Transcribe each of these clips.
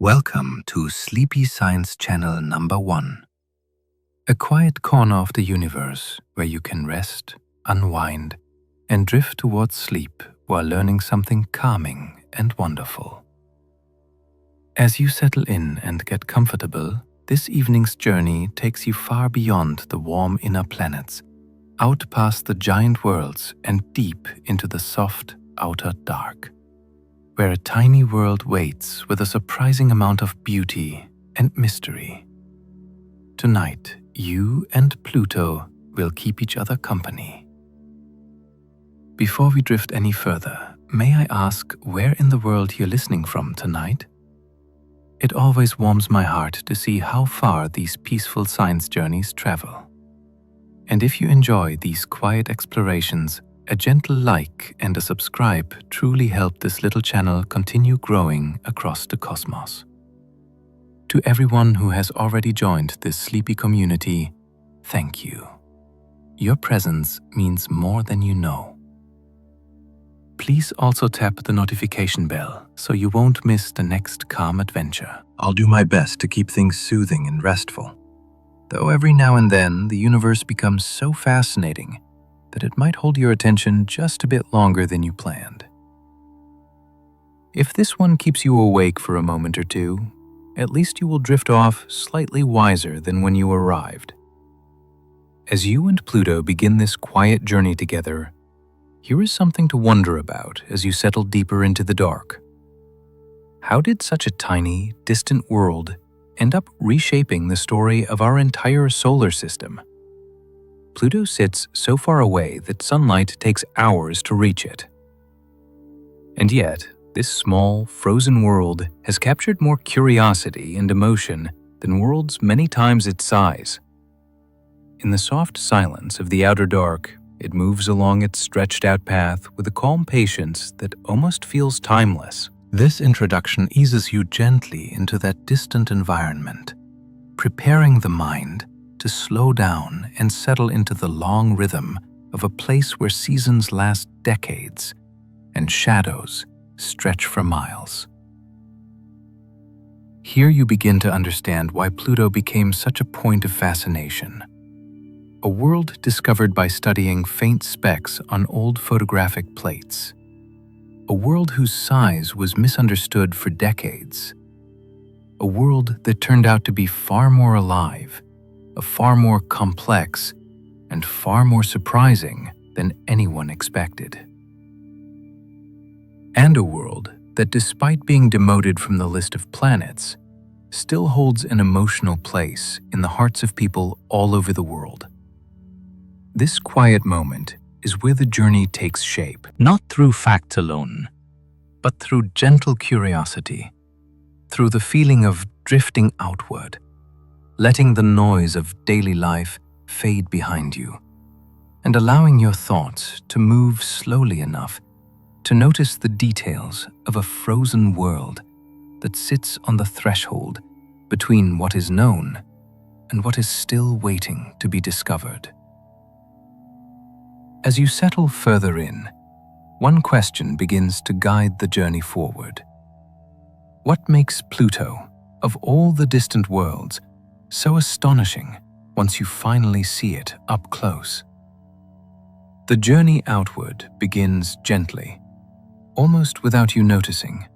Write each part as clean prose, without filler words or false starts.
Welcome to Sleepy Science Channel number 1, a quiet corner of the universe where you can rest, unwind, and drift towards sleep while learning something calming and wonderful. As you settle in and get comfortable, this evening's journey takes you far beyond the warm inner planets, out past the giant worlds and deep into the soft outer dark, where a tiny world waits with a surprising amount of beauty and mystery. Tonight, you and Pluto will keep each other company. Before we drift any further, may I ask where in the world you're listening from tonight? It always warms my heart to see how far these peaceful science journeys travel. And if you enjoy these quiet explorations, a gentle like and a subscribe truly help this little channel continue growing across the cosmos. To everyone who has already joined this sleepy community, thank you. Your presence means more than you know. Please also tap the notification bell so you won't miss the next calm adventure. I'll do my best to keep things soothing and restful, though every now and then the universe becomes so fascinating that it might hold your attention just a bit longer than you planned. If this one keeps you awake for a moment or two, at least you will drift off slightly wiser than when you arrived. As you and Pluto begin this quiet journey together, here is something to wonder about as you settle deeper into the dark. How did such a tiny, distant world end up reshaping the story of our entire solar system? Pluto sits so far away that sunlight takes hours to reach it. And yet, this small, frozen world has captured more curiosity and emotion than worlds many times its size. In the soft silence of the outer dark, it moves along its stretched-out path with a calm patience that almost feels timeless. This introduction eases you gently into that distant environment, preparing the mind to slow down and settle into the long rhythm of a place where seasons last decades and shadows stretch for miles. Here you begin to understand why Pluto became such a point of fascination. A world discovered by studying faint specks on old photographic plates. A world whose size was misunderstood for decades. A world that turned out to be far more alive, far more complex, and far more surprising than anyone expected. And a world that, despite being demoted from the list of planets, still holds an emotional place in the hearts of people all over the world. This quiet moment is where the journey takes shape, not through facts alone, but through gentle curiosity, through the feeling of drifting outward, letting the noise of daily life fade behind you, and allowing your thoughts to move slowly enough to notice the details of a frozen world that sits on the threshold between what is known and what is still waiting to be discovered. As you settle further in, one question begins to guide the journey forward. What makes Pluto, of all the distant worlds, so astonishing once you finally see it up close? The journey outward begins gently, almost without you noticing,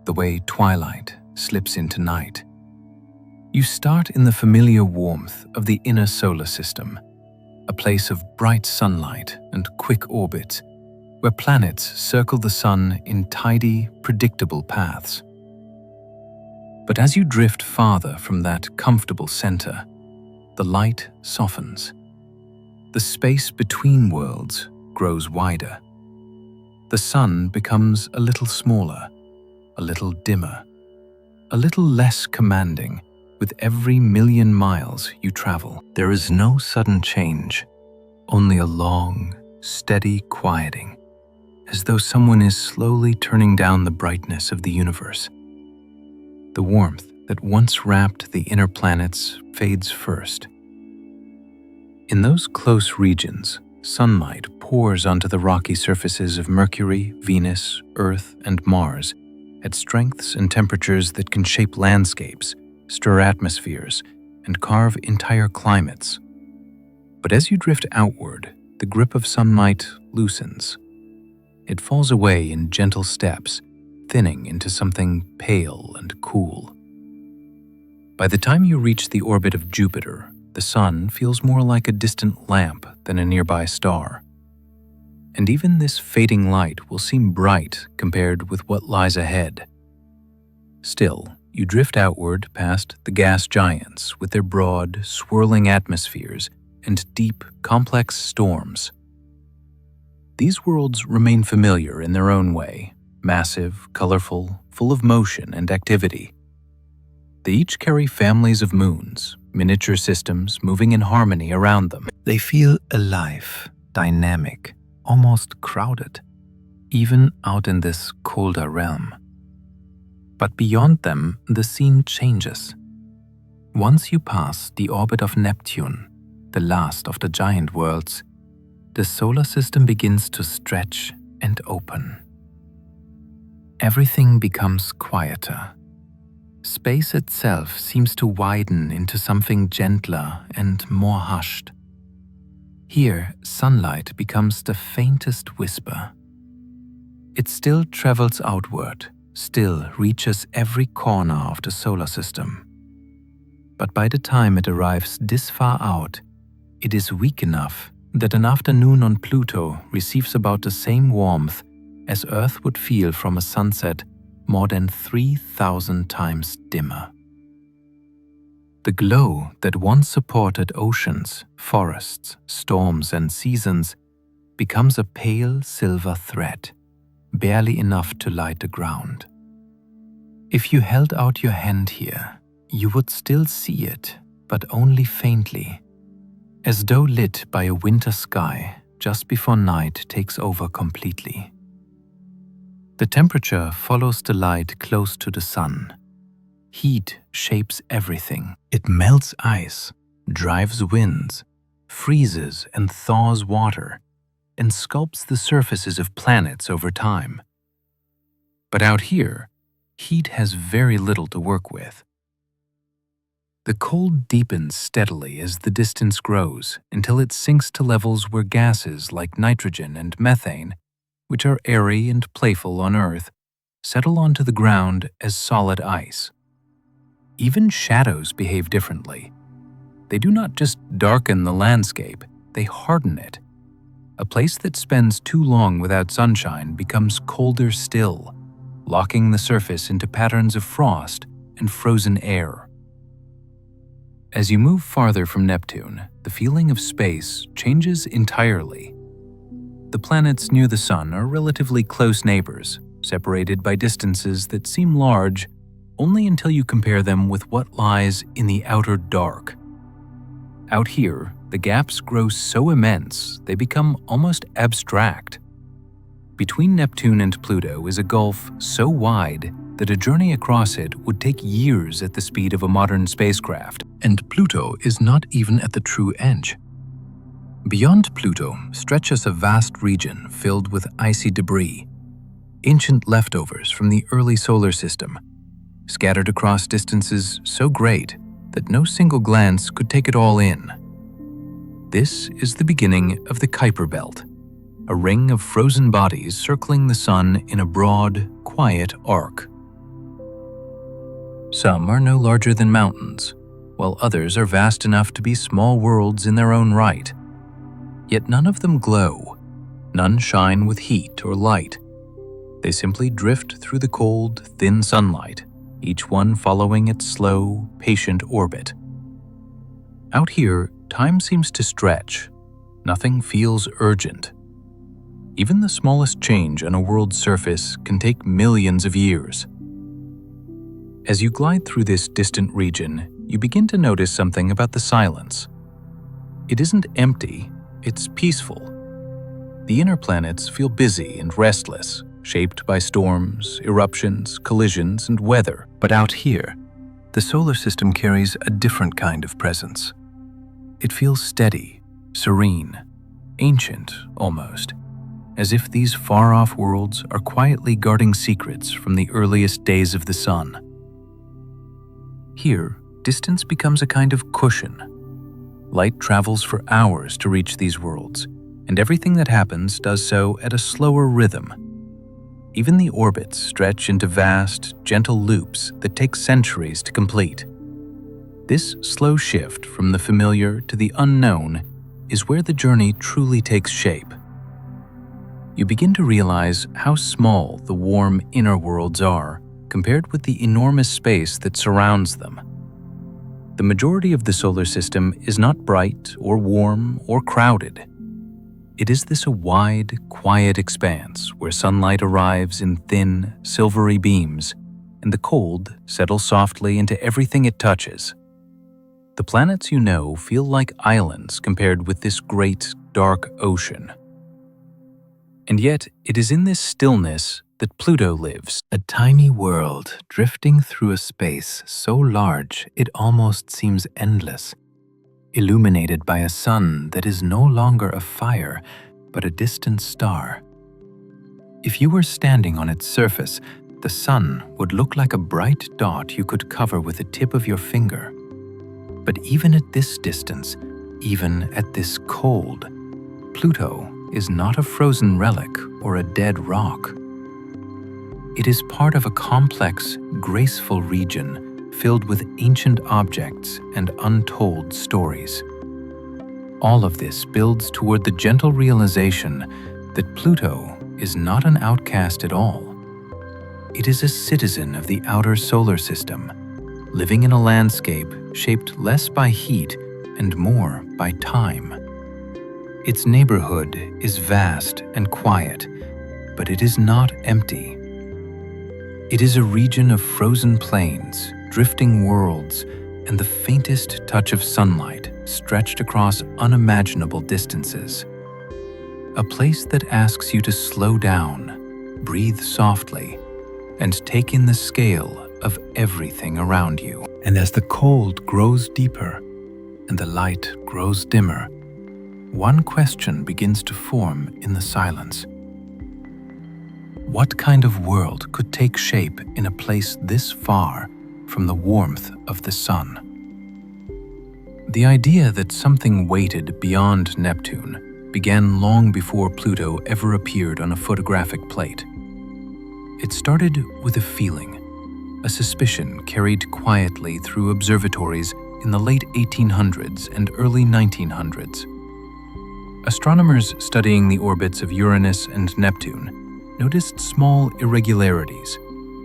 the way twilight slips into night. You start in the familiar warmth of the inner solar system, a place of bright sunlight and quick orbits, where planets circle the sun in tidy, predictable paths. But as you drift farther from that comfortable center, the light softens. The space between worlds grows wider. The sun becomes a little smaller, a little dimmer, a little less commanding with every million miles you travel. There is no sudden change, only a long, steady quieting, as though someone is slowly turning down the brightness of the universe. The warmth that once wrapped the inner planets fades first. In those close regions, sunlight pours onto the rocky surfaces of Mercury, Venus, Earth, and Mars, at strengths and temperatures that can shape landscapes, stir atmospheres, and carve entire climates. But as you drift outward, the grip of sunlight loosens. It falls away in gentle steps, thinning into something pale and cool. By the time you reach the orbit of Jupiter, the sun feels more like a distant lamp than a nearby star. And even this fading light will seem bright compared with what lies ahead. Still, you drift outward past the gas giants with their broad, swirling atmospheres and deep, complex storms. These worlds remain familiar in their own way, massive, colorful, full of motion and activity. They each carry families of moons, miniature systems moving in harmony around them. They feel alive, dynamic, almost crowded, even out in this colder realm. But beyond them, the scene changes. Once you pass the orbit of Neptune, the last of the giant worlds, the solar system begins to stretch and open. Everything becomes quieter. Space itself seems to widen into something gentler and more hushed. Here, sunlight becomes the faintest whisper. It still travels outward, still reaches every corner of the solar system. But by the time it arrives this far out, it is weak enough that an afternoon on Pluto receives about the same warmth as Earth would feel from a sunset more than 3,000 times dimmer. The glow that once supported oceans, forests, storms, and seasons becomes a pale silver thread, barely enough to light the ground. If you held out your hand here, you would still see it, but only faintly, as though lit by a winter sky just before night takes over completely. The temperature follows the light close to the sun. Heat shapes everything. It melts ice, drives winds, freezes and thaws water, and sculpts the surfaces of planets over time. But out here, heat has very little to work with. The cold deepens steadily as the distance grows until it sinks to levels where gases like nitrogen and methane, which are airy and playful on Earth, settle onto the ground as solid ice. Even shadows behave differently. They do not just darken the landscape, they harden it. A place that spends too long without sunshine becomes colder still, locking the surface into patterns of frost and frozen air. As you move farther from Neptune, the feeling of space changes entirely. The planets near the Sun are relatively close neighbors, separated by distances that seem large only until you compare them with what lies in the outer dark. Out here, the gaps grow so immense they become almost abstract. Between Neptune and Pluto is a gulf so wide that a journey across it would take years at the speed of a modern spacecraft, and Pluto is not even at the true edge. Beyond Pluto stretches a vast region filled with icy debris, ancient leftovers from the early solar system, scattered across distances so great that no single glance could take it all in. This is the beginning of the Kuiper Belt, a ring of frozen bodies circling the Sun in a broad, quiet arc. Some are no larger than mountains, while others are vast enough to be small worlds in their own right. Yet none of them glow, none shine with heat or light. They simply drift through the cold, thin sunlight, each one following its slow, patient orbit. Out here, time seems to stretch. Nothing feels urgent. Even the smallest change on a world's surface can take millions of years. As you glide through this distant region, you begin to notice something about the silence. It isn't empty, it's peaceful. The inner planets feel busy and restless, shaped by storms, eruptions, collisions, and weather. But out here, the solar system carries a different kind of presence. It feels steady, serene, ancient almost. as if these far-off worlds are quietly guarding secrets from the earliest days of the sun. Here, distance becomes a kind of cushion. Light travels for hours to reach these worlds, and everything that happens does so at a slower rhythm. Even the orbits stretch into vast, gentle loops that take centuries to complete. This slow shift from the familiar to the unknown is where the journey truly takes shape. You begin to realize how small the warm inner worlds are compared with the enormous space that surrounds them. The majority of the solar system is not bright or warm or crowded. It is this wide, quiet expanse where sunlight arrives in thin, silvery beams, and the cold settles softly into everything it touches. The planets you know feel like islands compared with this great, dark ocean. And yet, it is in this stillness that Pluto lives. A tiny world drifting through a space so large it almost seems endless, illuminated by a sun that is no longer a fire, but a distant star. If you were standing on its surface, the sun would look like a bright dot you could cover with the tip of your finger. But even at this distance, even at this cold, Pluto is not a frozen relic or a dead rock. It is part of a complex, graceful region filled with ancient objects and untold stories. All of this builds toward the gentle realization that Pluto is not an outcast at all. It is a citizen of the outer solar system, living in a landscape shaped less by heat and more by time. Its neighborhood is vast and quiet, but it is not empty. It is a region of frozen plains, drifting worlds, and the faintest touch of sunlight stretched across unimaginable distances. A place that asks you to slow down, breathe softly, and take in the scale of everything around you. And as the cold grows deeper and the light grows dimmer, one question begins to form in the silence. What kind of world could take shape in a place this far from the warmth of the sun? The idea that something waited beyond Neptune began long before Pluto ever appeared on a photographic plate. It started with a feeling, a suspicion carried quietly through observatories in the late 1800s and early 1900s. Astronomers studying the orbits of Uranus and Neptune noticed small irregularities,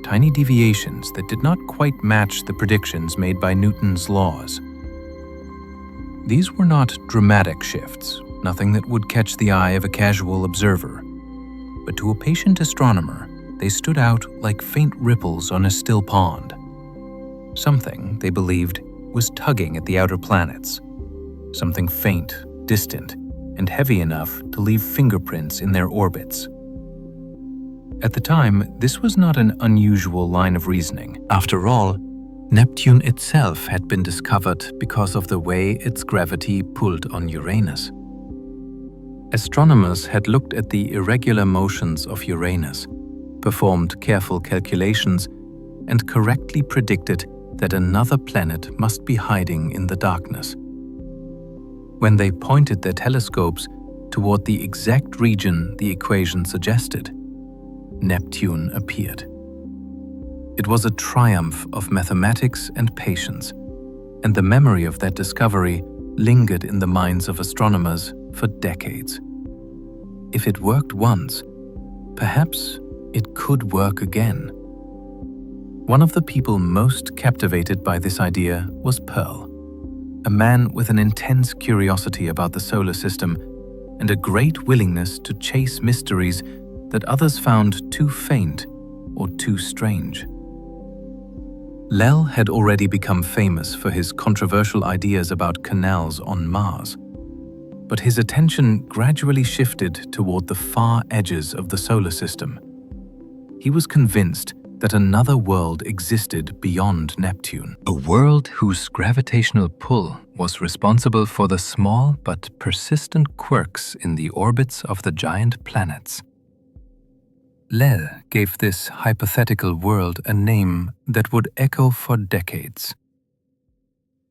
tiny deviations that did not quite match the predictions made by Newton's laws. These were not dramatic shifts, nothing that would catch the eye of a casual observer. But to a patient astronomer, they stood out like faint ripples on a still pond. Something, they believed, was tugging at the outer planets. Something faint, distant, and heavy enough to leave fingerprints in their orbits. At the time, this was not an unusual line of reasoning. After all, Neptune itself had been discovered because of the way its gravity pulled on Uranus. Astronomers had looked at the irregular motions of Uranus, performed careful calculations, and correctly predicted that another planet must be hiding in the darkness. When they pointed their telescopes toward the exact region the equation suggested, Neptune appeared. It was a triumph of mathematics and patience, and the memory of that discovery lingered in the minds of astronomers for decades. If it worked once, perhaps it could work again. One of the people most captivated by this idea was Pearl, a man with an intense curiosity about the solar system and a great willingness to chase mysteries that others found too faint or too strange. Lel had already become famous for his controversial ideas about canals on Mars, but his attention gradually shifted toward the far edges of the solar system. He was convinced that another world existed beyond Neptune. A world whose gravitational pull was responsible for the small but persistent quirks in the orbits of the giant planets. Lel gave this hypothetical world a name that would echo for decades: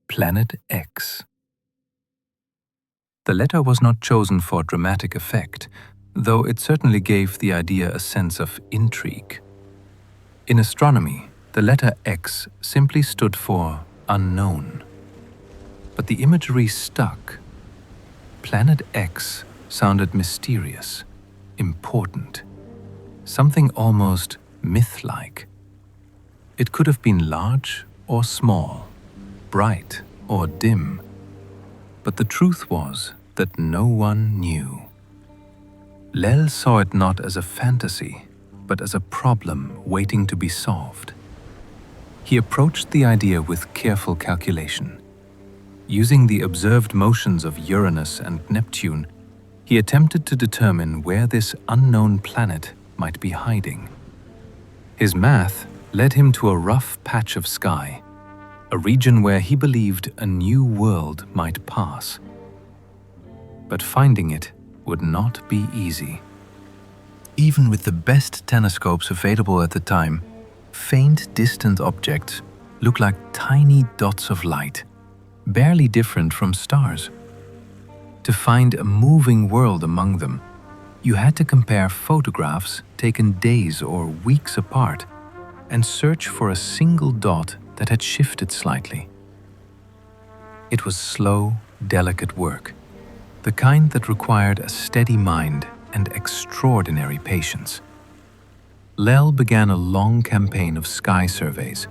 Planet X. The letter was not chosen for dramatic effect, though it certainly gave the idea a sense of intrigue. In astronomy, the letter X simply stood for unknown. But the imagery stuck. Planet X sounded mysterious, important, something almost myth-like. It could have been large or small, bright or dim, but the truth was that no one knew. Lel saw it not as a fantasy, but as a problem waiting to be solved. He approached the idea with careful calculation. Using the observed motions of Uranus and Neptune, he attempted to determine where this unknown planet might be hiding. His math led him to a rough patch of sky, a region where he believed a new world might pass. But finding it would not be easy. Even with the best telescopes available at the time, faint distant objects looked like tiny dots of light, barely different from stars. To find a moving world among them, you had to compare photographs taken days or weeks apart and search for a single dot that had shifted slightly. It was slow, delicate work, the kind that required a steady mind and extraordinary patience. Lel began a long campaign of sky surveys,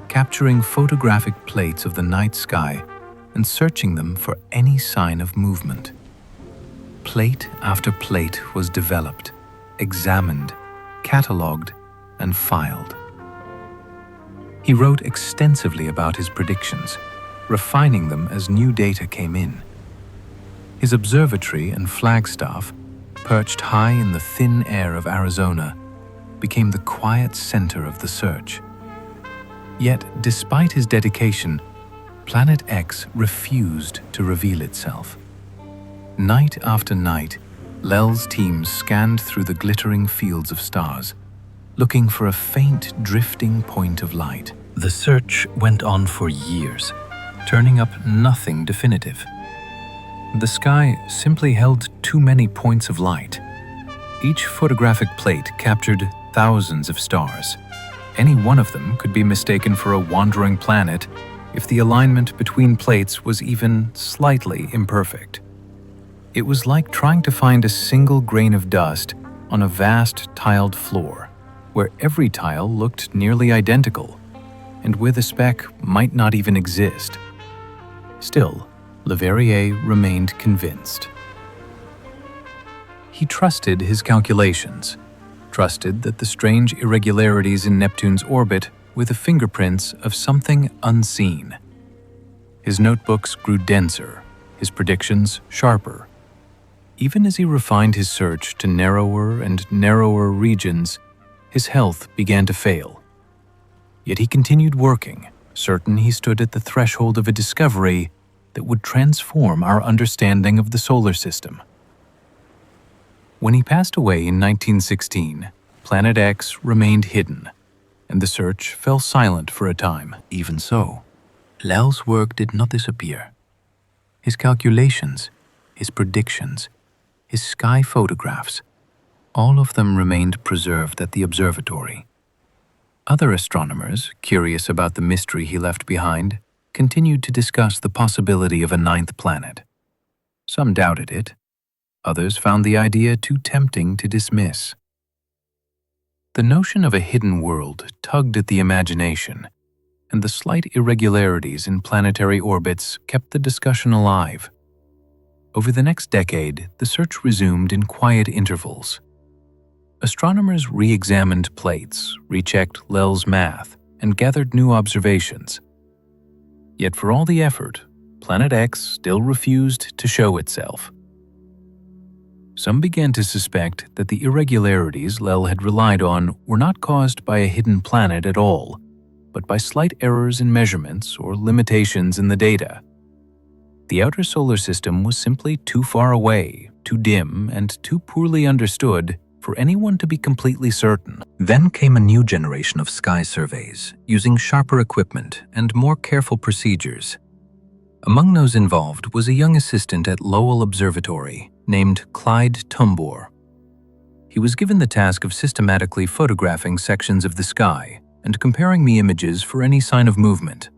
capturing photographic plates of the night sky and searching them for any sign of movement. Plate after plate was developed, examined, catalogued, and filed. He wrote extensively about his predictions, refining them as new data came in. His observatory and flagstaff, perched high in the thin air of Arizona, became the quiet center of the search. Yet, despite his dedication, Planet X refused to reveal itself. Night after night, Lel's team scanned through the glittering fields of stars, looking for a faint, drifting point of light. The search went on for years, turning up nothing definitive. The sky simply held too many points of light. Each photographic plate captured thousands of stars. Any one of them could be mistaken for a wandering planet if the alignment between plates was even slightly imperfect. It was like trying to find a single grain of dust on a vast tiled floor, where every tile looked nearly identical, and where the speck might not even exist. Still, Leverrier remained convinced. He trusted his calculations, trusted that the strange irregularities in Neptune's orbit were the fingerprints of something unseen. His notebooks grew denser, his predictions sharper. Even as he refined his search to narrower and narrower regions, his health began to fail. Yet he continued working, certain he stood at the threshold of a discovery that would transform our understanding of the solar system. When he passed away in 1916, Planet X remained hidden, and the search fell silent for a time. Even so, Lel's work did not disappear. His calculations, his predictions, his sky photographs, all of them remained preserved at the observatory. Other astronomers, curious about the mystery he left behind, continued to discuss the possibility of a ninth planet. Some doubted it. Others found the idea too tempting to dismiss. The notion of a hidden world tugged at the imagination, and the slight irregularities in planetary orbits kept the discussion alive. Over the next decade, the search resumed in quiet intervals. Astronomers re-examined plates, rechecked Lel's math, and gathered new observations. Yet for all the effort, Planet X still refused to show itself. Some began to suspect that the irregularities Lel had relied on were not caused by a hidden planet at all, but by slight errors in measurements or limitations in the data. The outer solar system was simply too far away, too dim, and too poorly understood for anyone to be completely certain. Then came a new generation of sky surveys, using sharper equipment and more careful procedures. Among those involved was a young assistant at Lowell Observatory named Clyde Tombaugh. He was given the task of systematically photographing sections of the sky and comparing the images for any sign of movement.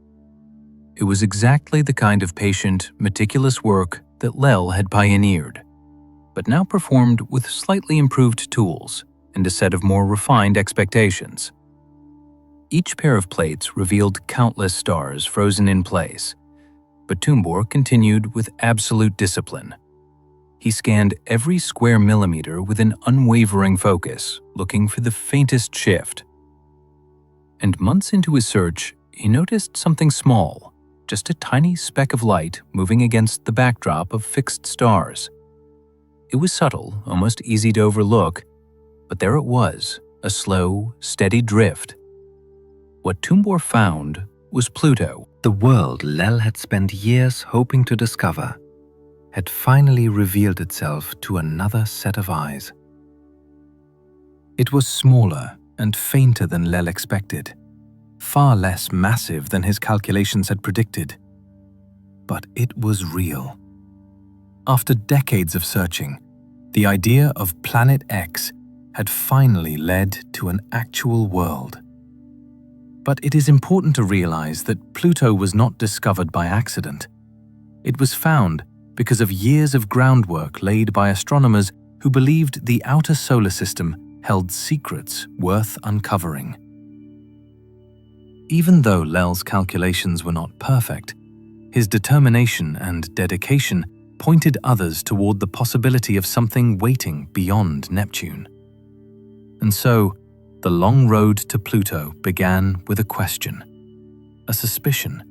It was exactly the kind of patient, meticulous work that Lell had pioneered, but now performed with slightly improved tools and a set of more refined expectations. Each pair of plates revealed countless stars frozen in place, but Tombaugh continued with absolute discipline. He scanned every square millimeter with an unwavering focus, looking for the faintest shift. And months into his search, he noticed something small, just a tiny speck of light moving against the backdrop of fixed stars. It was subtle, almost easy to overlook, but there it was, a slow, steady drift. What Tombaugh found was Pluto. The world Lell had spent years hoping to discover had finally revealed itself to another set of eyes. It was smaller and fainter than Lell expected, far less massive than his calculations had predicted. But it was real. After decades of searching, the idea of Planet X had finally led to an actual world. But it is important to realize that Pluto was not discovered by accident. It was found because of years of groundwork laid by astronomers who believed the outer solar system held secrets worth uncovering. Even though Lell's calculations were not perfect, his determination and dedication pointed others toward the possibility of something waiting beyond Neptune. And so, the long road to Pluto began with a question, a suspicion,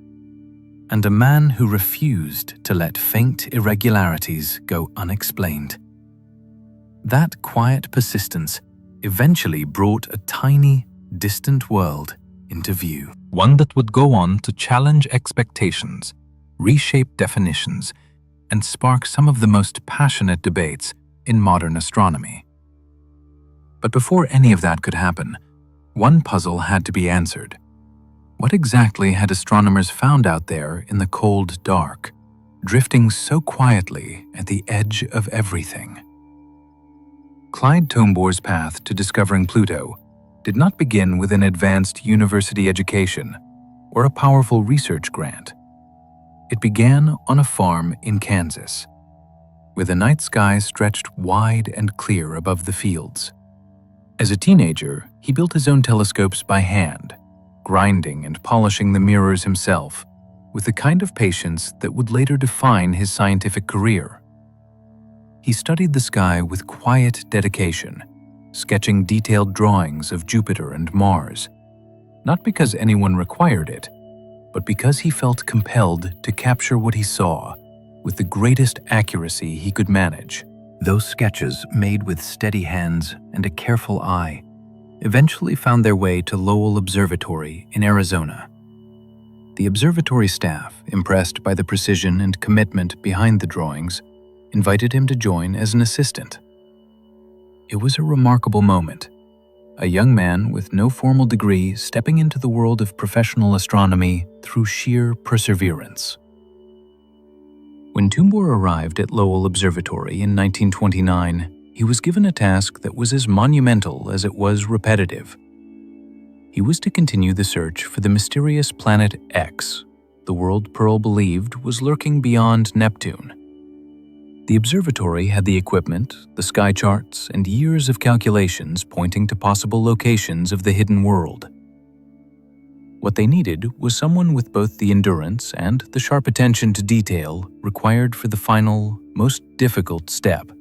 and a man who refused to let faint irregularities go unexplained. That quiet persistence eventually brought a tiny, distant world into view. One that would go on to challenge expectations, reshape definitions, and spark some of the most passionate debates in modern astronomy. But before any of that could happen, one puzzle had to be answered. What exactly had astronomers found out there in the cold dark, drifting so quietly at the edge of everything? Clyde Tombaugh's path to discovering Pluto did not begin with an advanced university education or a powerful research grant. It began on a farm in Kansas, where the night sky stretched wide and clear above the fields. As a teenager, he built his own telescopes by hand, grinding and polishing the mirrors himself, with the kind of patience that would later define his scientific career. He studied the sky with quiet dedication, sketching detailed drawings of Jupiter and Mars, not because anyone required it, but because he felt compelled to capture what he saw with the greatest accuracy he could manage. Those sketches, made with steady hands and a careful eye, eventually found their way to Lowell Observatory in Arizona. The observatory staff, impressed by the precision and commitment behind the drawings, invited him to join as an assistant. It was a remarkable moment, a young man with no formal degree stepping into the world of professional astronomy through sheer perseverance. When Tombaugh arrived at Lowell Observatory in 1929, he was given a task that was as monumental as it was repetitive. He was to continue the search for the mysterious planet X, the world Pearl believed was lurking beyond Neptune. The observatory had the equipment, the sky charts, and years of calculations pointing to possible locations of the hidden world. What they needed was someone with both the endurance and the sharp attention to detail required for the final, most difficult step.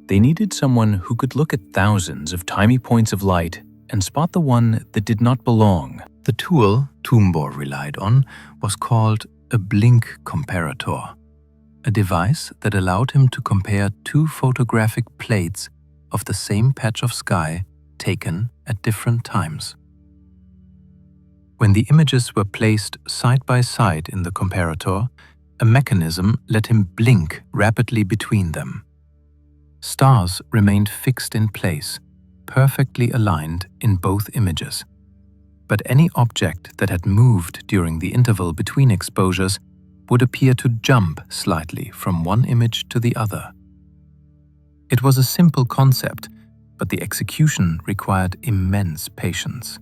They needed someone who could look at thousands of tiny points of light and spot the one that did not belong. The tool Tombaugh relied on was called a blink comparator, a device that allowed him to compare two photographic plates of the same patch of sky taken at different times. When the images were placed side by side in the comparator, A mechanism let him blink rapidly between them. Stars remained fixed in place, perfectly aligned in both images. But any object that had moved during the interval between exposures would appear to jump slightly from one image to the other. It was a simple concept, but the execution required immense patience.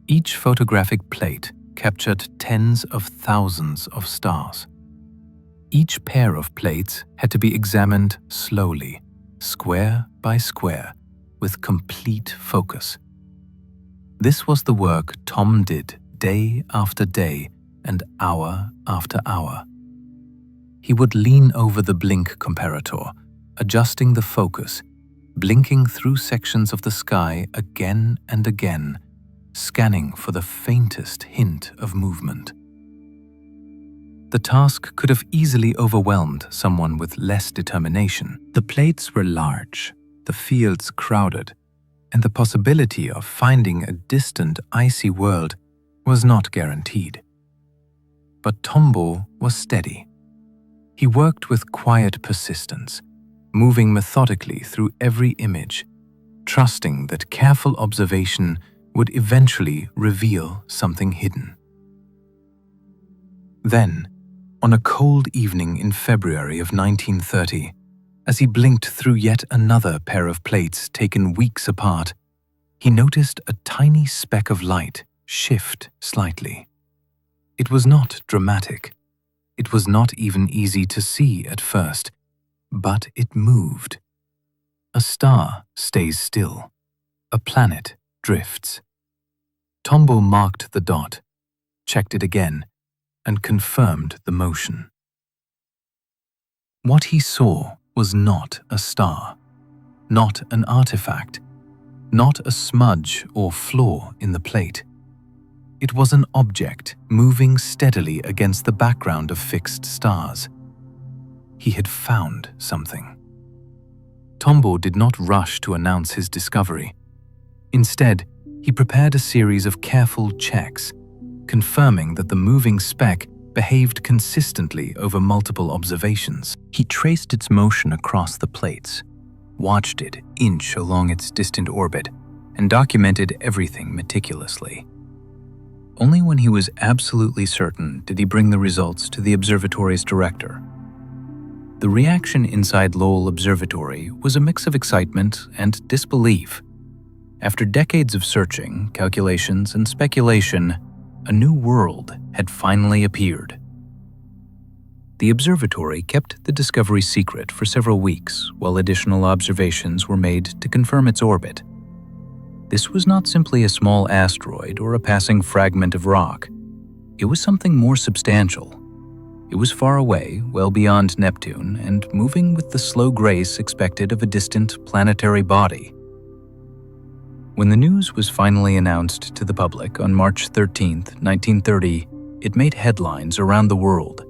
Each photographic plate captured tens of thousands of stars. Each pair of plates had to be examined slowly, square by square, with complete focus. This was the work Tom did day after day and hour after hour. He would lean over the blink comparator, adjusting the focus, blinking through sections of the sky again and again, scanning for the faintest hint of movement. The task could have easily overwhelmed someone with less determination. The plates were large, the fields crowded, and the possibility of finding a distant icy world was not guaranteed. But Tombaugh was steady. He worked with quiet persistence, moving methodically through every image, trusting that careful observation would eventually reveal something hidden. Then, on a cold evening in February of 1930, as he blinked through yet another pair of plates taken weeks apart, he noticed a tiny speck of light shift slightly. It was not dramatic. It was not even easy to see at first, but it moved. A star stays still. A planet drifts. Tombaugh marked the dot, checked it again, and confirmed the motion. What he saw was not a star, not an artifact, not a smudge or flaw in the plate. It was an object moving steadily against the background of fixed stars. He had found something. Tombaugh did not rush to announce his discovery. Instead, he prepared a series of careful checks, confirming that the moving speck behaved consistently over multiple observations. He traced its motion across the plates, watched it inch along its distant orbit, and documented everything meticulously. Only when he was absolutely certain did he bring the results to the observatory's director. The reaction inside Lowell Observatory was a mix of excitement and disbelief. After decades of searching, calculations, and speculation, a new world had finally appeared. The observatory kept the discovery secret for several weeks while additional observations were made to confirm its orbit. This was not simply a small asteroid or a passing fragment of rock. It was something more substantial. It was far away, well beyond Neptune, and moving with the slow grace expected of a distant planetary body. When the news was finally announced to the public on March 13, 1930, it made headlines around the world.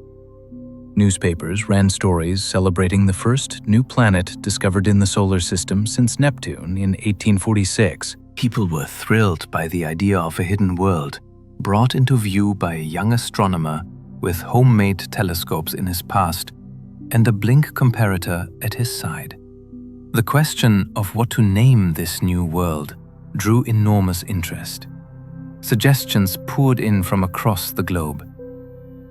Newspapers ran stories celebrating the first new planet discovered in the solar system since Neptune in 1846. People were thrilled by the idea of a hidden world, brought into view by a young astronomer with homemade telescopes in his past and a blink comparator at his side. The question of what to name this new world drew enormous interest. Suggestions poured in from across the globe.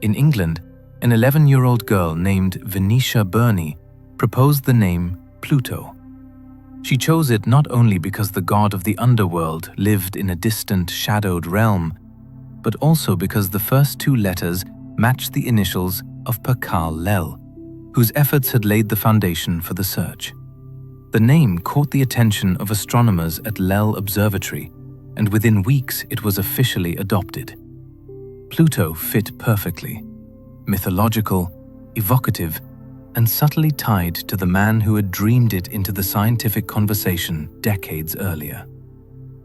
In England, an 11-year-old girl named Venetia Burney proposed the name Pluto. She chose it not only because the god of the underworld lived in a distant, shadowed realm, but also because the first two letters matched the initials of Perkal Lel, whose efforts had laid the foundation for the search. The name caught the attention of astronomers at Lel Observatory, and within weeks it was officially adopted. Pluto fit perfectly, mythological, evocative, and subtly tied to the man who had dreamed it into the scientific conversation decades earlier.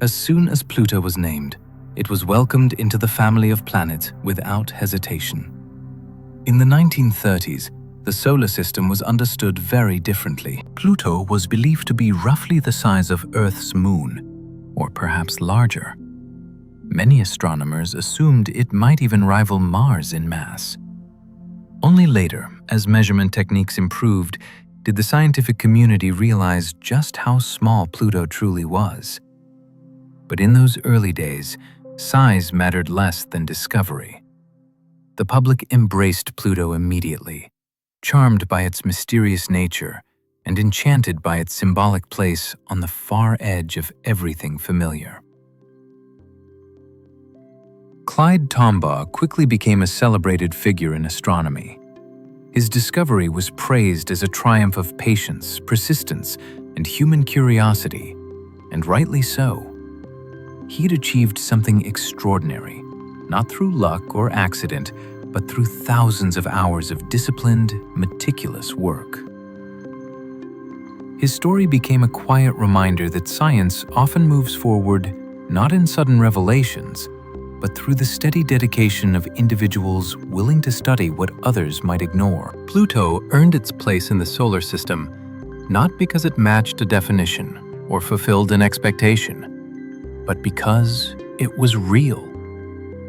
As soon as Pluto was named, it was welcomed into the family of planets without hesitation. In the 1930s, the solar system was understood very differently. Pluto was believed to be roughly the size of Earth's moon, or perhaps larger. Many astronomers assumed it might even rival Mars in mass. Only later, as measurement techniques improved, did the scientific community realize just how small Pluto truly was. But in those early days, size mattered less than discovery. The public embraced Pluto immediately, charmed by its mysterious nature and enchanted by its symbolic place on the far edge of everything familiar. Clyde Tombaugh quickly became a celebrated figure in astronomy. His discovery was praised as a triumph of patience, persistence, and human curiosity, and rightly so. He'd achieved something extraordinary, not through luck or accident, but through thousands of hours of disciplined, meticulous work. His story became a quiet reminder that science often moves forward not in sudden revelations, but through the steady dedication of individuals willing to study what others might ignore. Pluto earned its place in the solar system not because it matched a definition or fulfilled an expectation, but because it was real.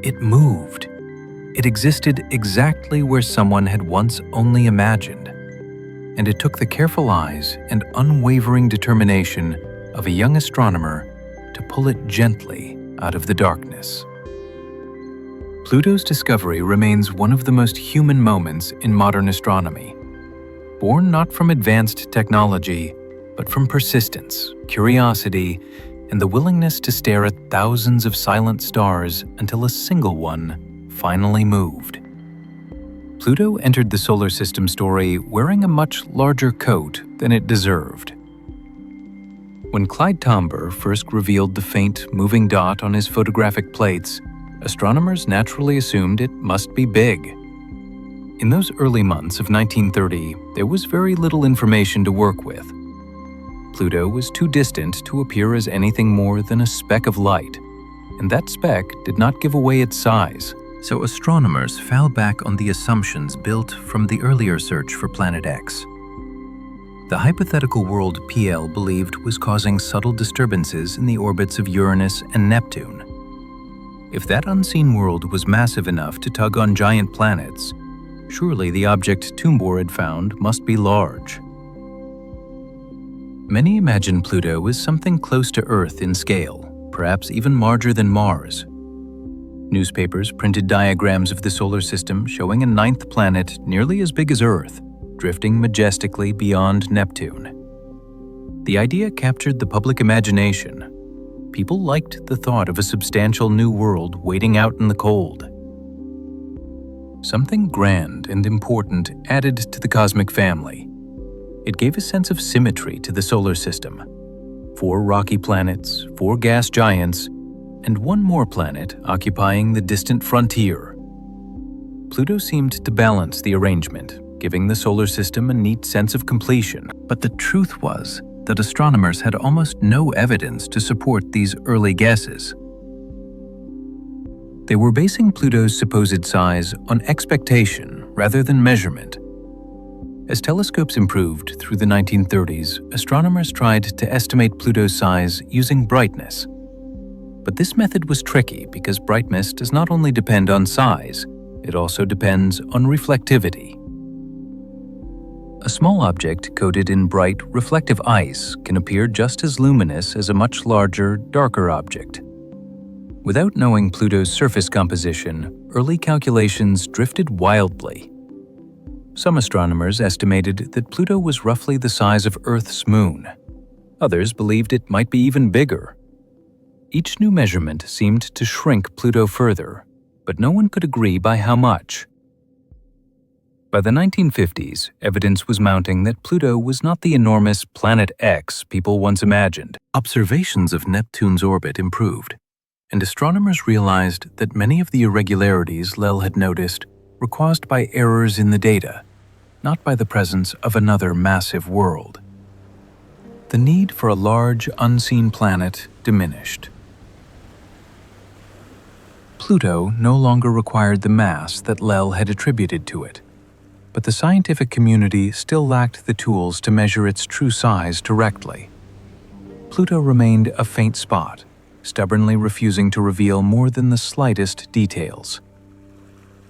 It moved. It existed exactly where someone had once only imagined, and it took the careful eyes and unwavering determination of a young astronomer to pull it gently out of the darkness. Pluto's discovery remains one of the most human moments in modern astronomy. Born not from advanced technology, but from persistence, curiosity, and the willingness to stare at thousands of silent stars until a single one finally moved. Pluto entered the solar system story wearing a much larger coat than it deserved. When Clyde Tombaugh first revealed the faint, moving dot on his photographic plates, astronomers naturally assumed it must be big. In those early months of 1930, there was very little information to work with. Pluto was too distant to appear as anything more than a speck of light, and that speck did not give away its size. So astronomers fell back on the assumptions built from the earlier search for Planet X. The hypothetical world PL believed was causing subtle disturbances in the orbits of Uranus and Neptune. If that unseen world was massive enough to tug on giant planets, surely the object Tombaugh had found must be large. Many imagine Pluto as something close to Earth in scale, perhaps even larger than Mars. Newspapers printed diagrams of the solar system showing a ninth planet nearly as big as Earth, drifting majestically beyond Neptune. The idea captured the public imagination. People liked the thought of a substantial new world waiting out in the cold. Something grand and important added to the cosmic family. It gave a sense of symmetry to the solar system. 4 rocky planets, 4 gas giants, and one more planet occupying the distant frontier. Pluto seemed to balance the arrangement, giving the solar system a neat sense of completion. But the truth was that astronomers had almost no evidence to support these early guesses. They were basing Pluto's supposed size on expectation rather than measurement. As telescopes improved through the 1930s, astronomers tried to estimate Pluto's size using brightness. But this method was tricky because brightness does not only depend on size, it also depends on reflectivity. A small object coated in bright, reflective ice can appear just as luminous as a much larger, darker object. Without knowing Pluto's surface composition, early calculations drifted wildly. Some astronomers estimated that Pluto was roughly the size of Earth's moon. Others believed it might be even bigger. Each new measurement seemed to shrink Pluto further, but no one could agree by how much. By the 1950s, evidence was mounting that Pluto was not the enormous Planet X people once imagined. Observations of Neptune's orbit improved, and astronomers realized that many of the irregularities Lell had noticed were caused by errors in the data, not by the presence of another massive world. The need for a large, unseen planet diminished. Pluto no longer required the mass that Lell had attributed to it, but the scientific community still lacked the tools to measure its true size directly. Pluto remained a faint spot, stubbornly refusing to reveal more than the slightest details.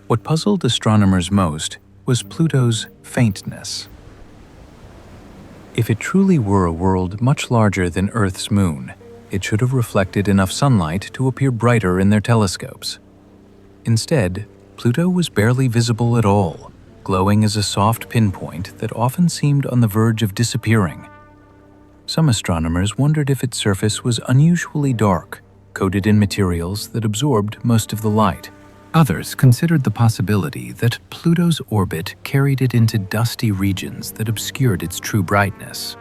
What puzzled astronomers most was Pluto's faintness. If it truly were a world much larger than Earth's moon, it should have reflected enough sunlight to appear brighter in their telescopes. Instead, Pluto was barely visible at all, glowing as a soft pinpoint that often seemed on the verge of disappearing. Some astronomers wondered if its surface was unusually dark, coated in materials that absorbed most of the light. Others considered the possibility that Pluto's orbit carried it into dusty regions that obscured its true brightness.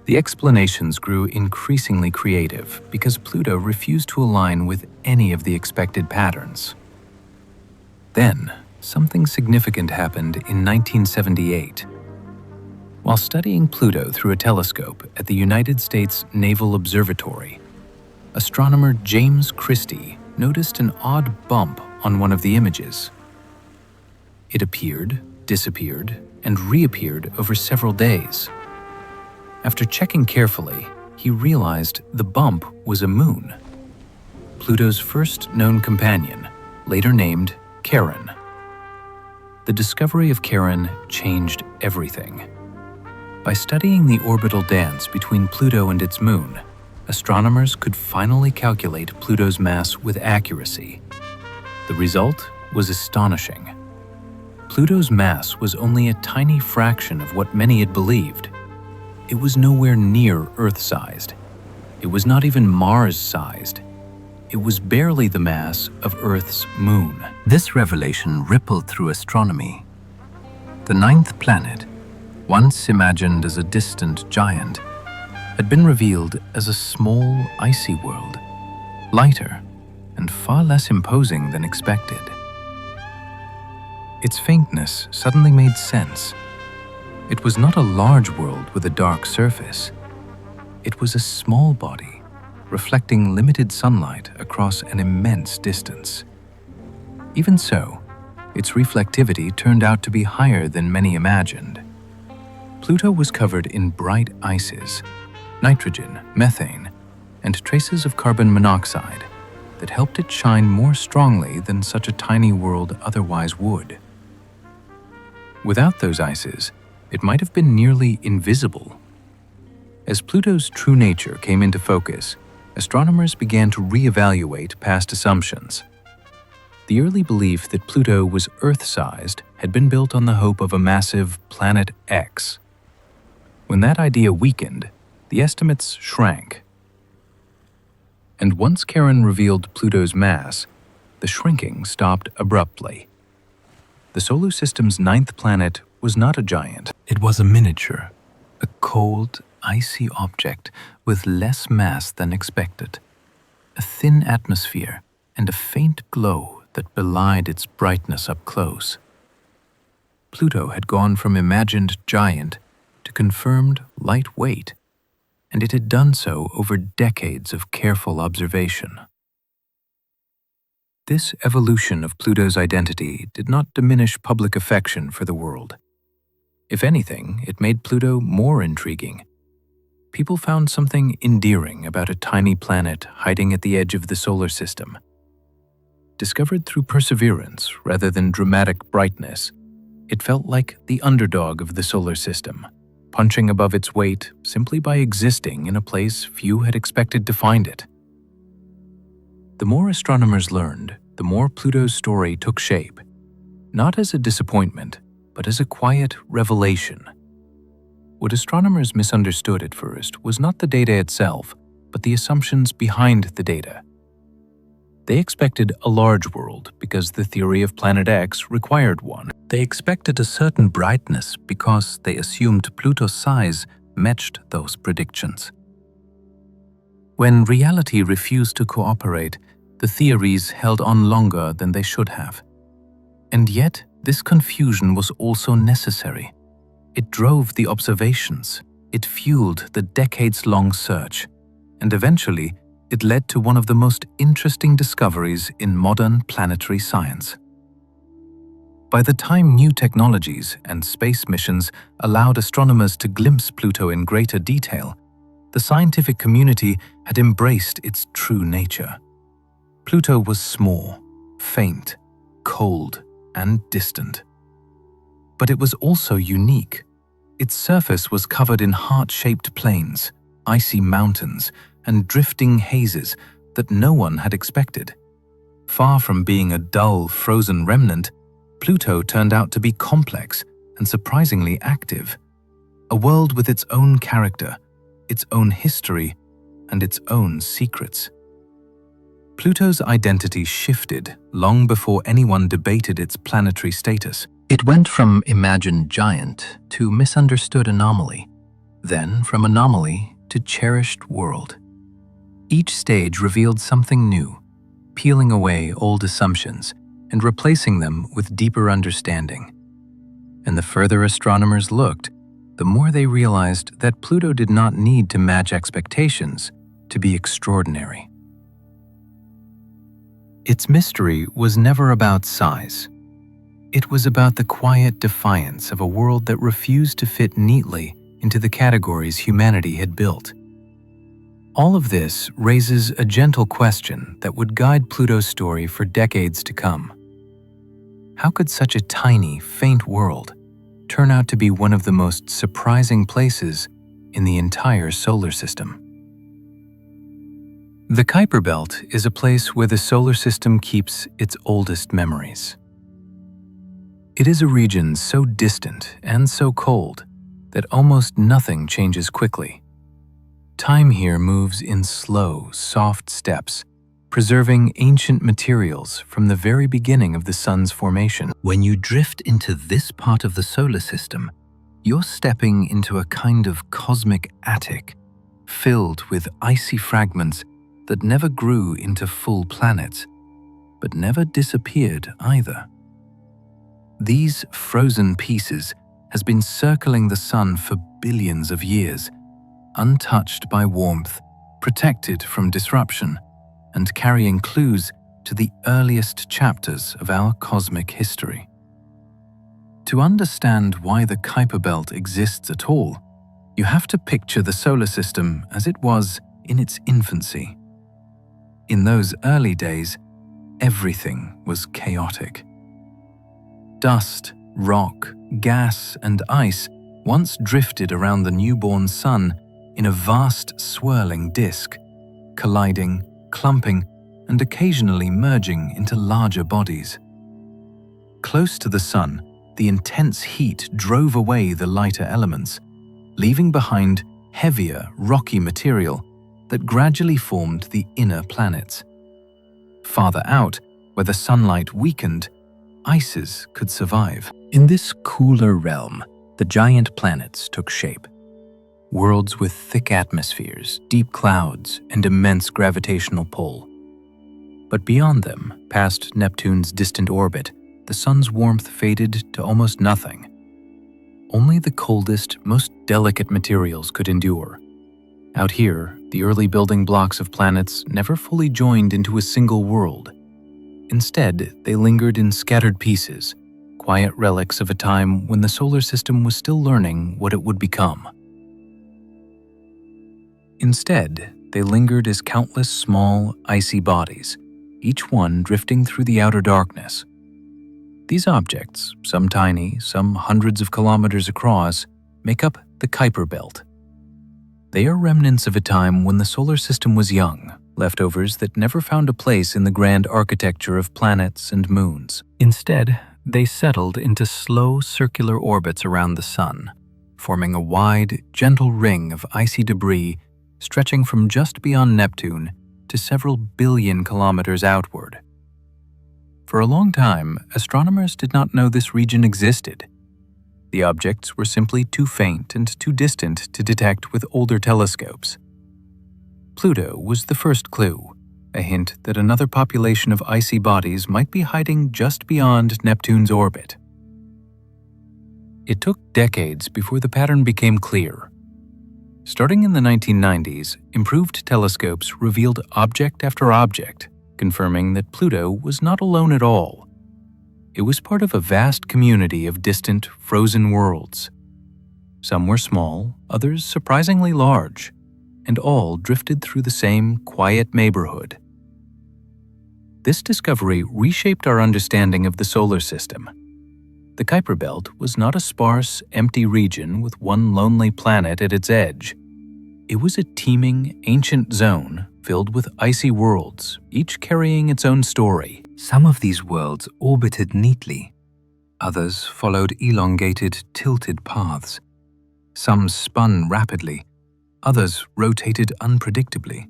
The explanations grew increasingly creative because Pluto refused to align with any of the expected patterns. Then, something significant happened in 1978. While studying Pluto through a telescope at the United States Naval Observatory, astronomer James Christie noticed an odd bump on one of the images. It appeared, disappeared, and reappeared over several days. After checking carefully, he realized the bump was a moon, Pluto's first known companion, later named Charon. The discovery of Charon changed everything. By studying the orbital dance between Pluto and its moon, astronomers could finally calculate Pluto's mass with accuracy. The result was astonishing. Pluto's mass was only a tiny fraction of what many had believed. It was nowhere near Earth-sized. It was not even Mars-sized. It was barely the mass of Earth's moon. This revelation rippled through astronomy. The ninth planet, once imagined as a distant giant, had been revealed as a small, icy world, lighter and far less imposing than expected. Its faintness suddenly made sense. It was not a large world with a dark surface. It was a small body, reflecting limited sunlight across an immense distance. Even so, its reflectivity turned out to be higher than many imagined. Pluto was covered in bright ices, nitrogen, methane, and traces of carbon monoxide that helped it shine more strongly than such a tiny world otherwise would. Without those ices, it might have been nearly invisible. As Pluto's true nature came into focus, astronomers began to reevaluate past assumptions. The early belief that Pluto was Earth-sized had been built on the hope of a massive Planet X. When that idea weakened, the estimates shrank. And once Charon revealed Pluto's mass, the shrinking stopped abruptly. The solar system's ninth planet was not a giant. It was a miniature, a cold, icy object with less mass than expected, a thin atmosphere and a faint glow that belied its brightness up close. Pluto had gone from imagined giant to confirmed lightweight, and it had done so over decades of careful observation. This evolution of Pluto's identity did not diminish public affection for the world. If anything, it made Pluto more intriguing. People found something endearing about a tiny planet hiding at the edge of the solar system. Discovered through perseverance rather than dramatic brightness, it felt like the underdog of the solar system, punching above its weight simply by existing in a place few had expected to find it. The more astronomers learned, the more Pluto's story took shape, not as a disappointment, but as a quiet revelation. What astronomers misunderstood at first was not the data itself, but the assumptions behind the data. They expected a large world because the theory of Planet X required one. They expected a certain brightness because they assumed Pluto's size matched those predictions. When reality refused to cooperate, the theories held on longer than they should have. And yet, this confusion was also necessary. It drove the observations, it fueled the decades-long search, and eventually, it led to one of the most interesting discoveries in modern planetary science. By the time new technologies and space missions allowed astronomers to glimpse Pluto in greater detail, the scientific community had embraced its true nature. Pluto was small, faint, cold, and distant. But it was also unique. Its surface was covered in heart-shaped plains, icy mountains, and drifting hazes that no one had expected. Far from being a dull, frozen remnant, Pluto turned out to be complex and surprisingly active. A world with its own character, its own history, and its own secrets. Pluto's identity shifted long before anyone debated its planetary status. It went from imagined giant to misunderstood anomaly, then from anomaly to cherished world. Each stage revealed something new, peeling away old assumptions and replacing them with deeper understanding. And the further astronomers looked, the more they realized that Pluto did not need to match expectations to be extraordinary. Its mystery was never about size. It was about the quiet defiance of a world that refused to fit neatly into the categories humanity had built. All of this raises a gentle question that would guide Pluto's story for decades to come. How could such a tiny, faint world turn out to be one of the most surprising places in the entire solar system? The Kuiper Belt is a place where the solar system keeps its oldest memories. It is a region so distant and so cold that almost nothing changes quickly. Time here moves in slow, soft steps, preserving ancient materials from the very beginning of the sun's formation. When you drift into this part of the solar system, you're stepping into a kind of cosmic attic, filled with icy fragments that never grew into full planets, but never disappeared either. These frozen pieces has been circling the sun for billions of years, untouched by warmth, protected from disruption, and carrying clues to the earliest chapters of our cosmic history. To understand why the Kuiper Belt exists at all, you have to picture the solar system as it was in its infancy. In those early days, everything was chaotic. Dust, rock, gas, and ice once drifted around the newborn sun in a vast swirling disk, colliding, clumping, and occasionally merging into larger bodies. Close to the sun, the intense heat drove away the lighter elements, leaving behind heavier, rocky material that gradually formed the inner planets. Farther out, where the sunlight weakened, ices could survive. In this cooler realm, the giant planets took shape. Worlds with thick atmospheres, deep clouds, and immense gravitational pull. But beyond them, past Neptune's distant orbit, the sun's warmth faded to almost nothing. Only the coldest, most delicate materials could endure. Out here, the early building blocks of planets never fully joined into a single world. Instead, they lingered in scattered pieces, quiet relics of a time when the solar system was still learning what it would become. Instead, they lingered as countless small, icy bodies, each one drifting through the outer darkness. These objects, some tiny, some hundreds of kilometers across, make up the Kuiper Belt. They are remnants of a time when the solar system was young, leftovers that never found a place in the grand architecture of planets and moons. Instead, they settled into slow circular orbits around the sun, forming a wide, gentle ring of icy debris stretching from just beyond Neptune to several billion kilometers outward. For a long time, astronomers did not know this region existed. The objects were simply too faint and too distant to detect with older telescopes. Pluto was the first clue, a hint that another population of icy bodies might be hiding just beyond Neptune's orbit. It took decades before the pattern became clear. Starting in the 1990s, improved telescopes revealed object after object, confirming that Pluto was not alone at all. It was part of a vast community of distant, frozen worlds. Some were small, others surprisingly large, and all drifted through the same quiet neighborhood. This discovery reshaped our understanding of the solar system. The Kuiper Belt was not a sparse, empty region with one lonely planet at its edge. It was a teeming, ancient zone filled with icy worlds, each carrying its own story. Some of these worlds orbited neatly. Others followed elongated, tilted paths. Some spun rapidly. Others rotated unpredictably.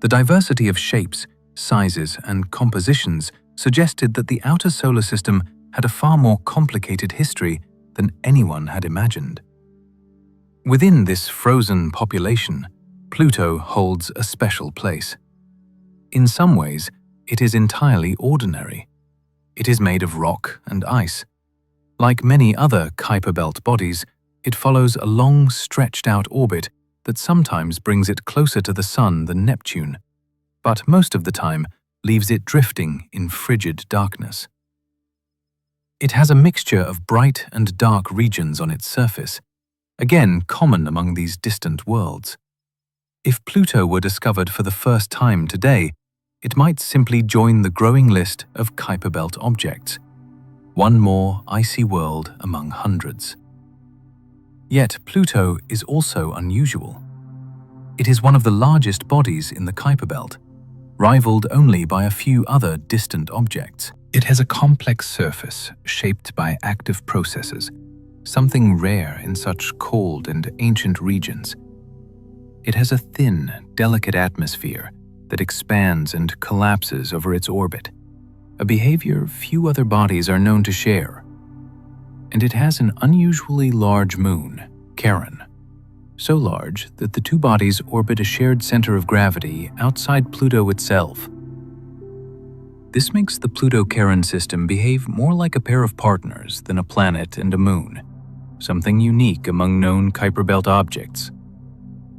The diversity of shapes, sizes, and compositions suggested that the outer solar system had a far more complicated history than anyone had imagined. Within this frozen population, Pluto holds a special place. In some ways, it is entirely ordinary. It is made of rock and ice. Like many other Kuiper Belt bodies, it follows a long, stretched-out orbit that sometimes brings it closer to the Sun than Neptune, but most of the time leaves it drifting in frigid darkness. It has a mixture of bright and dark regions on its surface, again common among these distant worlds. If Pluto were discovered for the first time today, it might simply join the growing list of Kuiper Belt objects, one more icy world among hundreds. Yet Pluto is also unusual. It is one of the largest bodies in the Kuiper Belt, rivaled only by a few other distant objects. It has a complex surface shaped by active processes, something rare in such cold and ancient regions. It has a thin, delicate atmosphere that expands and collapses over its orbit, a behavior few other bodies are known to share. And it has an unusually large moon, Charon, so large that the two bodies orbit a shared center of gravity outside Pluto itself. This makes the Pluto-Charon system behave more like a pair of partners than a planet and a moon, something unique among known Kuiper Belt objects.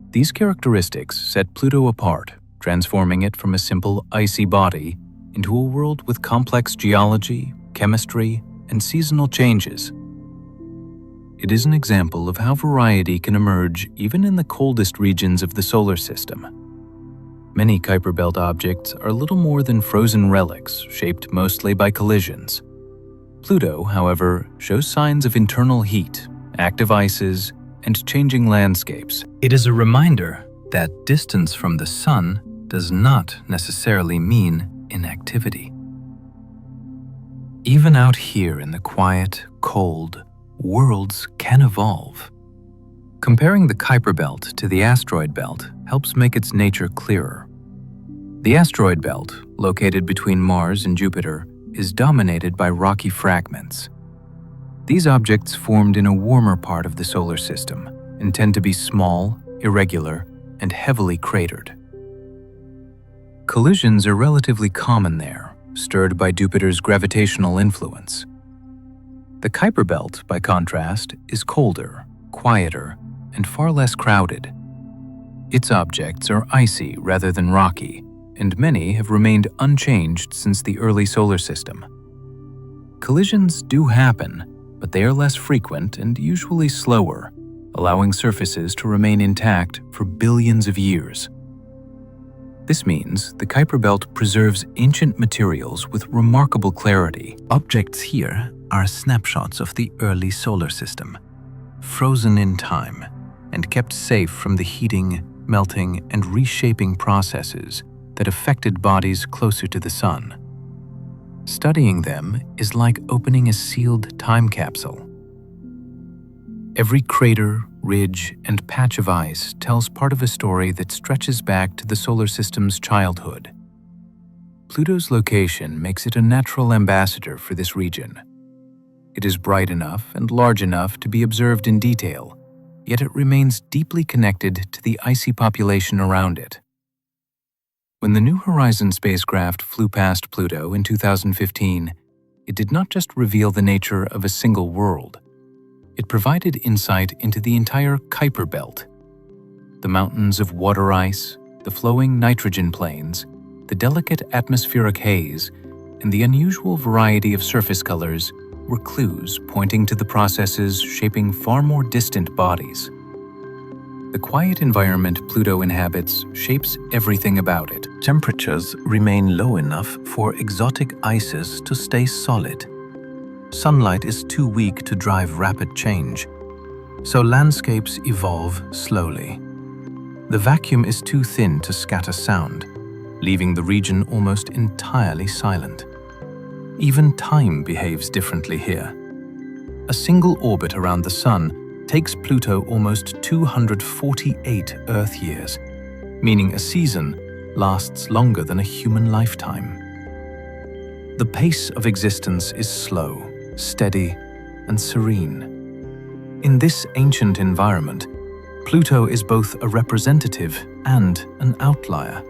These characteristics set Pluto apart, transforming it from a simple icy body into a world with complex geology, chemistry, and seasonal changes. It is an example of how variety can emerge even in the coldest regions of the solar system. Many Kuiper Belt objects are little more than frozen relics shaped mostly by collisions. Pluto, however, shows signs of internal heat, active ices, and changing landscapes. It is a reminder that distance from the Sun does not necessarily mean inactivity. Even out here in the quiet, cold, worlds can evolve. Comparing the Kuiper Belt to the asteroid belt helps make its nature clearer. The asteroid belt, located between Mars and Jupiter, is dominated by rocky fragments. These objects formed in a warmer part of the solar system and tend to be small, irregular, and heavily cratered. Collisions are relatively common there, stirred by Jupiter's gravitational influence. The Kuiper Belt, by contrast, is colder, quieter, and far less crowded. Its objects are icy rather than rocky, and many have remained unchanged since the early solar system. Collisions do happen, but they are less frequent and usually slower, allowing surfaces to remain intact for billions of years. This means the Kuiper Belt preserves ancient materials with remarkable clarity. Objects here are snapshots of the early solar system, frozen in time and kept safe from the heating, melting, and reshaping processes that affected bodies closer to the Sun. Studying them is like opening a sealed time capsule. Every crater, ridge, and patch of ice tells part of a story that stretches back to the solar system's childhood. Pluto's location makes it a natural ambassador for this region. It is bright enough and large enough to be observed in detail, yet it remains deeply connected to the icy population around it. When the New Horizons spacecraft flew past Pluto in 2015, it did not just reveal the nature of a single world. It provided insight into the entire Kuiper Belt. The mountains of water ice, the flowing nitrogen plains, the delicate atmospheric haze, and the unusual variety of surface colors were clues pointing to the processes shaping far more distant bodies. The quiet environment Pluto inhabits shapes everything about it. Temperatures remain low enough for exotic ices to stay solid. sunlight is too weak to drive rapid change, so landscapes evolve slowly. The vacuum is too thin to scatter sound, leaving the region almost entirely silent. Even time behaves differently here. A single orbit around the Sun takes Pluto almost 248 Earth years, meaning a season lasts longer than a human lifetime. The pace of existence is slow, steady, and serene. In this ancient environment, Pluto is both a representative and an outlier.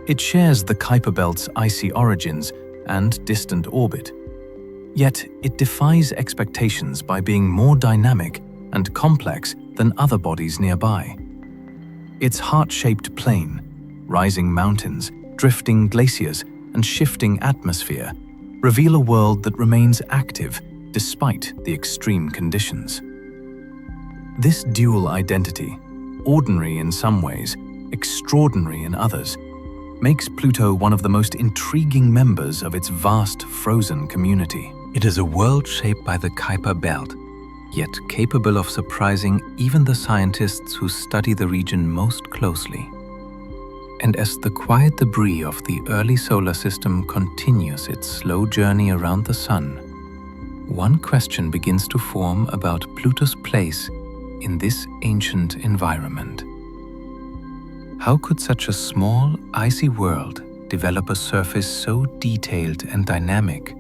It shares the Kuiper Belt's icy origins and distant orbit, yet it defies expectations by being more dynamic and complex than other bodies nearby. Its heart-shaped plain, rising mountains, drifting glaciers, and shifting atmosphere reveal a world that remains active despite the extreme conditions. This dual identity, ordinary in some ways, extraordinary in others, makes Pluto one of the most intriguing members of its vast frozen community. It is a world shaped by the Kuiper Belt, yet capable of surprising even the scientists who study the region most closely. And as the quiet debris of the early solar system continues its slow journey around the Sun, one question begins to form about Pluto's place in this ancient environment. How could such a small, icy world develop a surface so detailed and dynamic,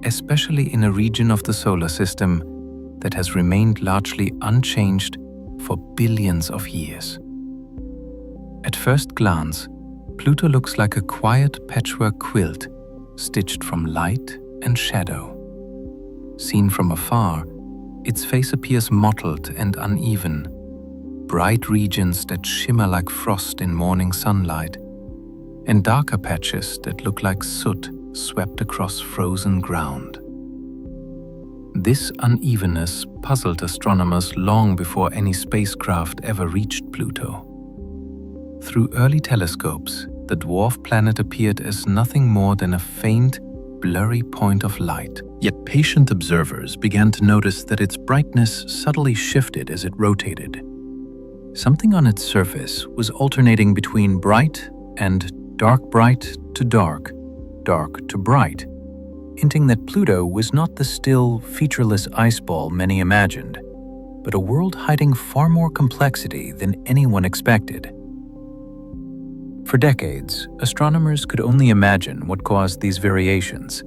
especially in a region of the solar system that has remained largely unchanged for billions of years? At first glance, Pluto looks like a quiet patchwork quilt stitched from light and shadow. Seen from afar, its face appears mottled and uneven, bright regions that shimmer like frost in morning sunlight, and darker patches that look like soot swept across frozen ground. This unevenness puzzled astronomers long before any spacecraft ever reached Pluto. Through early telescopes, the dwarf planet appeared as nothing more than a faint, blurry point of light. Yet patient observers began to notice that its brightness subtly shifted as it rotated. Something on its surface was alternating between bright and dark bright to dark, dark to bright, hinting that Pluto was not the still, featureless ice ball many imagined, but a world hiding far more complexity than anyone expected. For decades, astronomers could only imagine what caused these variations.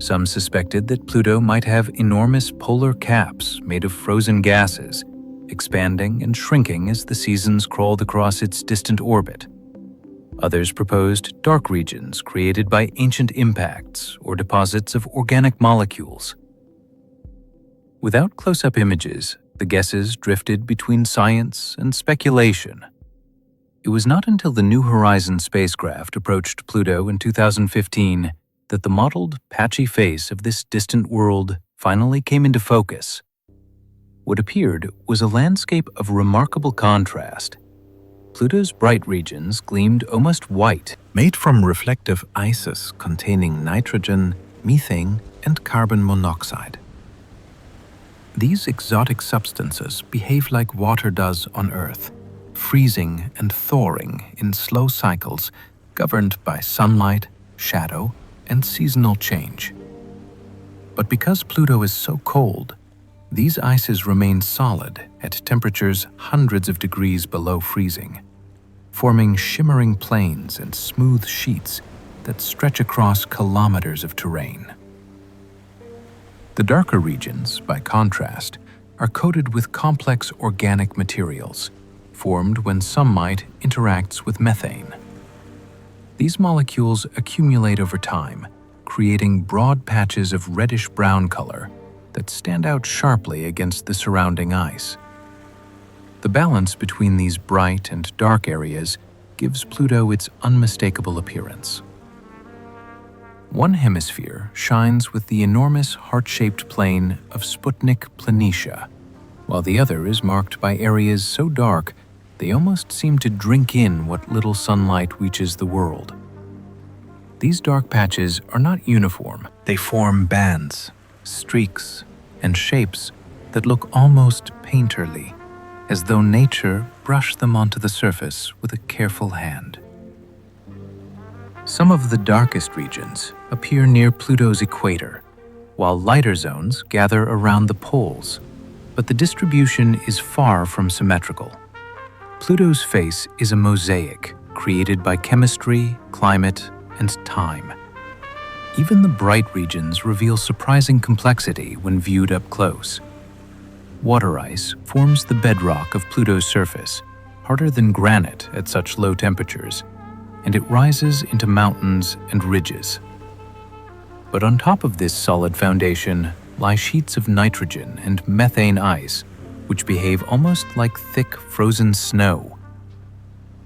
Some suspected that Pluto might have enormous polar caps made of frozen gases, expanding and shrinking as the seasons crawled across its distant orbit. Others proposed dark regions created by ancient impacts or deposits of organic molecules. Without close-up images, the guesses drifted between science and speculation. It was not until the New Horizons spacecraft approached Pluto in 2015 that the mottled, patchy face of this distant world finally came into focus. What appeared was a landscape of remarkable contrast. Pluto's bright regions gleamed almost white, made from reflective ices containing nitrogen, methane, and carbon monoxide. These exotic substances behave like water does on Earth, freezing and thawing in slow cycles governed by sunlight, shadow, and seasonal change. But because Pluto is so cold, these ices remain solid at temperatures hundreds of degrees below freezing, forming shimmering plains and smooth sheets that stretch across kilometers of terrain. The darker regions, by contrast, are coated with complex organic materials, formed when sunlight interacts with methane. These molecules accumulate over time, creating broad patches of reddish-brown color that stand out sharply against the surrounding ice. The balance between these bright and dark areas gives Pluto its unmistakable appearance. One hemisphere shines with the enormous heart-shaped plain of Sputnik Planitia, while the other is marked by areas so dark they almost seem to drink in what little sunlight reaches the world. These dark patches are not uniform. They form bands, streaks, and shapes that look almost painterly, as though nature brushed them onto the surface with a careful hand. Some of the darkest regions appear near Pluto's equator, while lighter zones gather around the poles, but the distribution is far from symmetrical. Pluto's face is a mosaic created by chemistry, climate, and time. Even the bright regions reveal surprising complexity when viewed up close. Water ice forms the bedrock of Pluto's surface, harder than granite at such low temperatures, and it rises into mountains and ridges. But on top of this solid foundation lie sheets of nitrogen and methane ice, which behave almost like thick, frozen snow.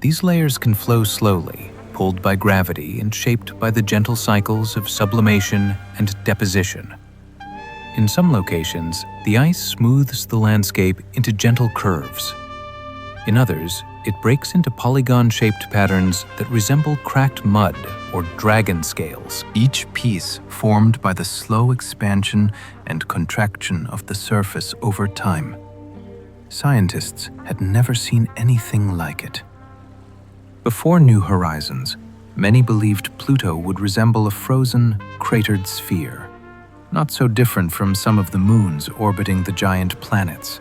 These layers can flow slowly, pulled by gravity and shaped by the gentle cycles of sublimation and deposition. In some locations, the ice smooths the landscape into gentle curves. In others, it breaks into polygon-shaped patterns that resemble cracked mud or dragon scales, each piece formed by the slow expansion and contraction of the surface over time. Scientists had never seen anything like it. Before New Horizons, many believed Pluto would resemble a frozen, cratered sphere, not so different from some of the moons orbiting the giant planets.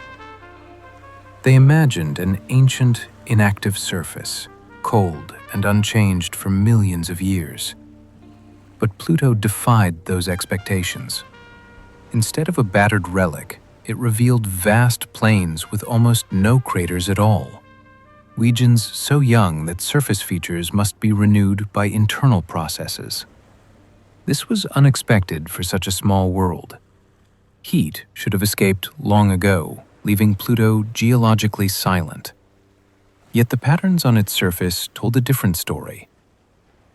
They imagined an ancient, inactive surface, cold and unchanged for millions of years. But Pluto defied those expectations. Instead of a battered relic, it revealed vast plains with almost no craters at all. Regions so young that surface features must be renewed by internal processes. This was unexpected for such a small world. Heat should have escaped long ago, leaving Pluto geologically silent. Yet the patterns on its surface told a different story.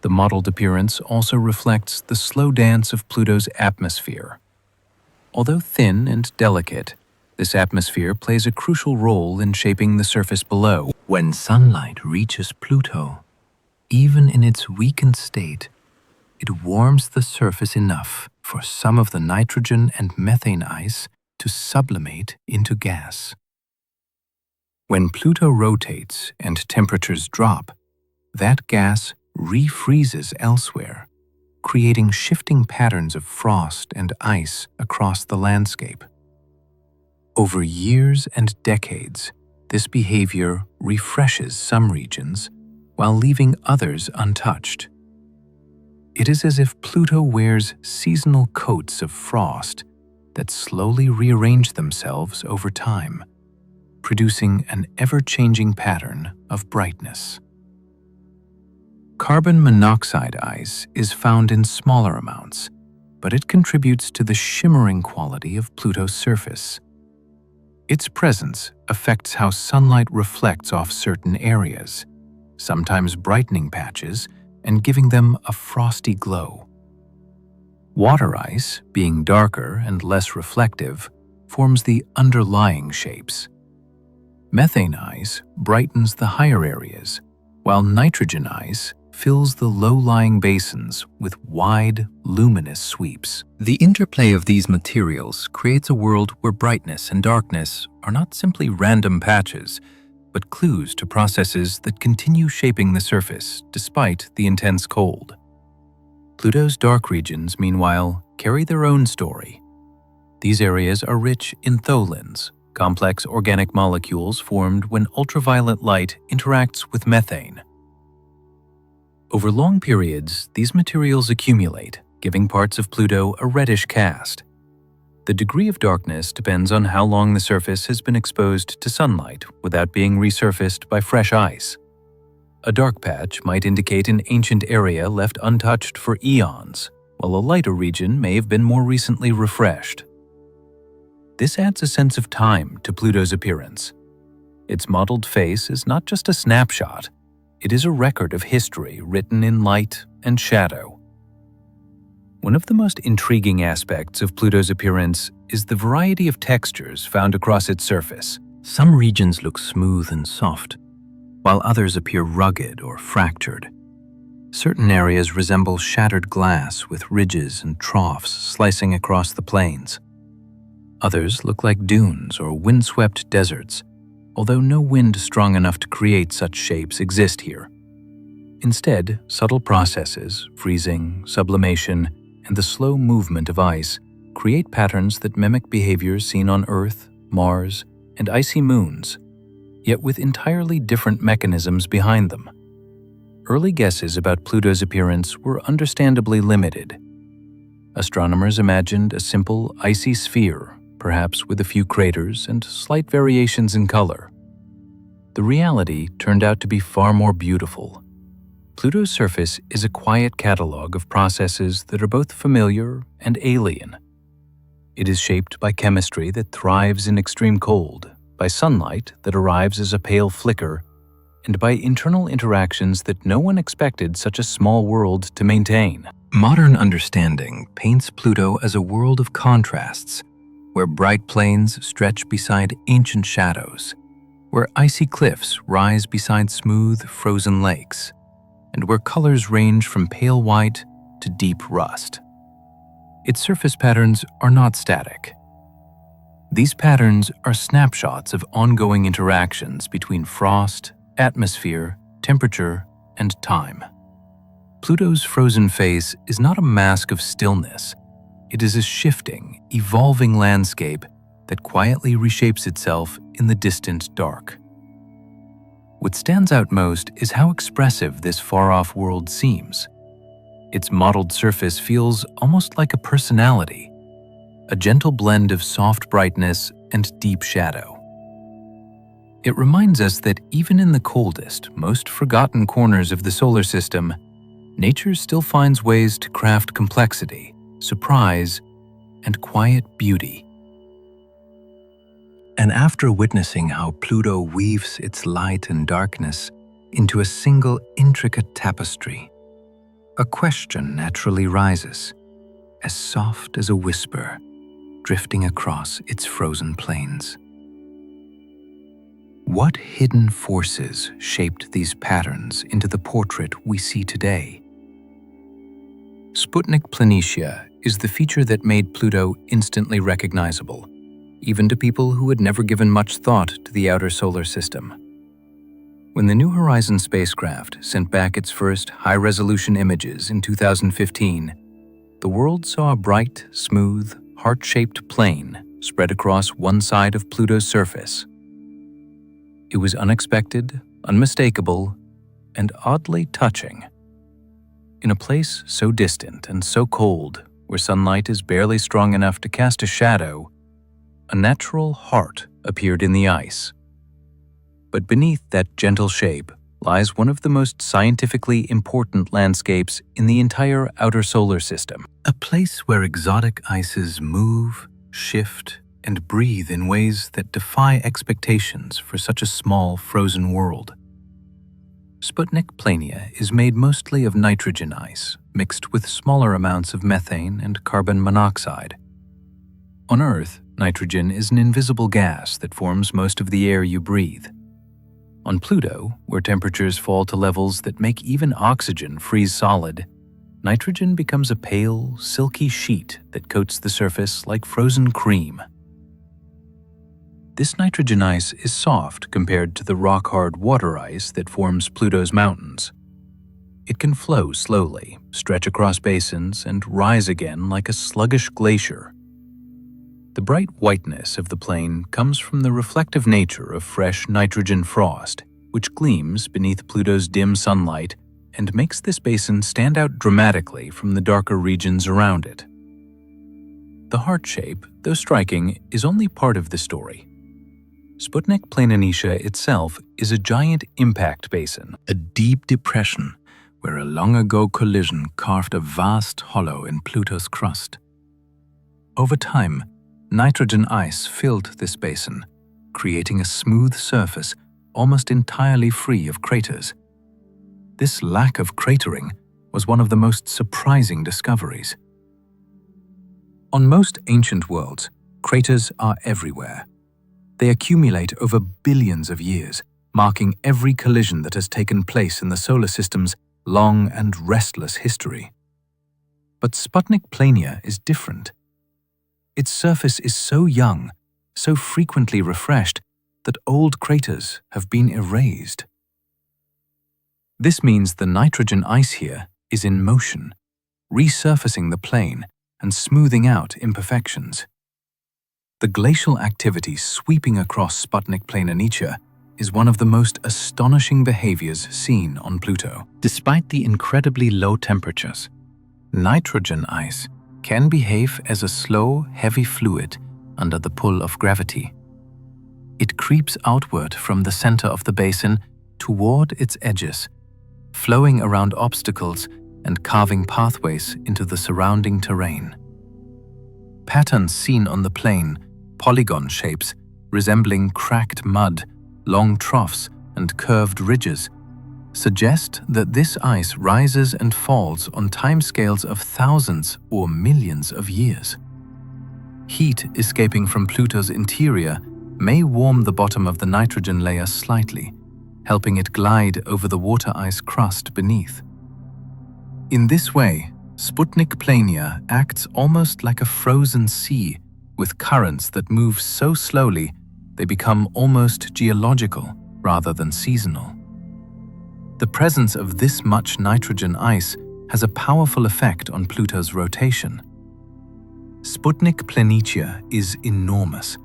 The mottled appearance also reflects the slow dance of Pluto's atmosphere. Although thin and delicate, this atmosphere plays a crucial role in shaping the surface below. When sunlight reaches Pluto, even in its weakened state, it warms the surface enough for some of the nitrogen and methane ice to sublimate into gas. When Pluto rotates and temperatures drop, that gas refreezes elsewhere, creating shifting patterns of frost and ice across the landscape. Over years and decades, this behavior refreshes some regions while leaving others untouched. It is as if Pluto wears seasonal coats of frost that slowly rearrange themselves over time, producing an ever-changing pattern of brightness. Carbon monoxide ice is found in smaller amounts, but it contributes to the shimmering quality of Pluto's surface. Its presence affects how sunlight reflects off certain areas, sometimes brightening patches and giving them a frosty glow. Water ice, being darker and less reflective, forms the underlying shapes. Methane ice brightens the higher areas, while nitrogen ice fills the low-lying basins with wide, luminous sweeps. The interplay of these materials creates a world where brightness and darkness are not simply random patches, but clues to processes that continue shaping the surface despite the intense cold. Pluto's dark regions, meanwhile, carry their own story. These areas are rich in tholins, complex organic molecules formed when ultraviolet light interacts with methane. Over long periods, these materials accumulate, giving parts of Pluto a reddish cast. The degree of darkness depends on how long the surface has been exposed to sunlight without being resurfaced by fresh ice. A dark patch might indicate an ancient area left untouched for eons, while a lighter region may have been more recently refreshed. This adds a sense of time to Pluto's appearance. Its mottled face is not just a snapshot, it is a record of history written in light and shadow. One of the most intriguing aspects of Pluto's appearance is the variety of textures found across its surface. Some regions look smooth and soft, while others appear rugged or fractured. Certain areas resemble shattered glass with ridges and troughs slicing across the plains. Others look like dunes or windswept deserts, although no wind strong enough to create such shapes exist here. Instead, subtle processes, freezing, sublimation, and the slow movement of ice create patterns that mimic behaviors seen on Earth, Mars, and icy moons, yet with entirely different mechanisms behind them. Early guesses about Pluto's appearance were understandably limited. Astronomers imagined a simple, icy sphere, perhaps with a few craters and slight variations in color. The reality turned out to be far more beautiful. Pluto's surface is a quiet catalog of processes that are both familiar and alien. It is shaped by chemistry that thrives in extreme cold, by sunlight that arrives as a pale flicker, and by internal interactions that no one expected such a small world to maintain. Modern understanding paints Pluto as a world of contrasts, where bright plains stretch beside ancient shadows, where icy cliffs rise beside smooth, frozen lakes, and where colors range from pale white to deep rust. Its surface patterns are not static. These patterns are snapshots of ongoing interactions between frost, atmosphere, temperature, and time. Pluto's frozen face is not a mask of stillness. It is a shifting, evolving landscape that quietly reshapes itself in the distant dark. What stands out most is how expressive this far-off world seems. Its mottled surface feels almost like a personality, a gentle blend of soft brightness and deep shadow. It reminds us that even in the coldest, most forgotten corners of the solar system, nature still finds ways to craft complexity, surprise, and quiet beauty. And after witnessing how Pluto weaves its light and darkness into a single intricate tapestry, a question naturally rises, as soft as a whisper, drifting across its frozen plains. What hidden forces shaped these patterns into the portrait we see today? Sputnik Planitia is the feature that made Pluto instantly recognizable, even to people who had never given much thought to the outer solar system. When the New Horizons spacecraft sent back its first high-resolution images in 2015, the world saw a bright, smooth, heart-shaped plane spread across one side of Pluto's surface. It was unexpected, unmistakable, and oddly touching. In a place so distant and so cold, where sunlight is barely strong enough to cast a shadow, a natural heart appeared in the ice. But beneath that gentle shape lies one of the most scientifically important landscapes in the entire outer solar system. A place where exotic ices move, shift, and breathe in ways that defy expectations for such a small, frozen world. Sputnik Plania is made mostly of nitrogen ice, mixed with smaller amounts of methane and carbon monoxide. On Earth, nitrogen is an invisible gas that forms most of the air you breathe. On Pluto, where temperatures fall to levels that make even oxygen freeze solid, nitrogen becomes a pale, silky sheet that coats the surface like frozen cream. This nitrogen ice is soft compared to the rock-hard water ice that forms Pluto's mountains. It can flow slowly, stretch across basins, and rise again like a sluggish glacier. The bright whiteness of the plain comes from the reflective nature of fresh nitrogen frost, which gleams beneath Pluto's dim sunlight and makes this basin stand out dramatically from the darker regions around it. The heart shape, though striking, is only part of the story. Sputnik Planitia itself is a giant impact basin, a deep depression where a long-ago collision carved a vast hollow in Pluto's crust. Over time, nitrogen ice filled this basin, creating a smooth surface almost entirely free of craters. This lack of cratering was one of the most surprising discoveries. On most ancient worlds, craters are everywhere. They accumulate over billions of years, marking every collision that has taken place in the solar system's long and restless history. But Sputnik Plania is different. Its surface is so young, so frequently refreshed, that old craters have been erased. This means the nitrogen ice here is in motion, resurfacing the plane and smoothing out imperfections. The glacial activity sweeping across Sputnik Plania is one of the most astonishing behaviors seen on Pluto. Despite the incredibly low temperatures, nitrogen ice can behave as a slow, heavy fluid under the pull of gravity. It creeps outward from the center of the basin toward its edges, flowing around obstacles and carving pathways into the surrounding terrain. Patterns seen on the plane, polygon shapes resembling cracked mud, long troughs, and curved ridges, suggest that this ice rises and falls on timescales of thousands or millions of years. Heat escaping from Pluto's interior may warm the bottom of the nitrogen layer slightly, helping it glide over the water ice crust beneath. In this way, Sputnik Plania acts almost like a frozen sea, with currents that move so slowly they become almost geological rather than seasonal. The presence of this much nitrogen ice has a powerful effect on Pluto's rotation. Sputnik Planitia is enormous,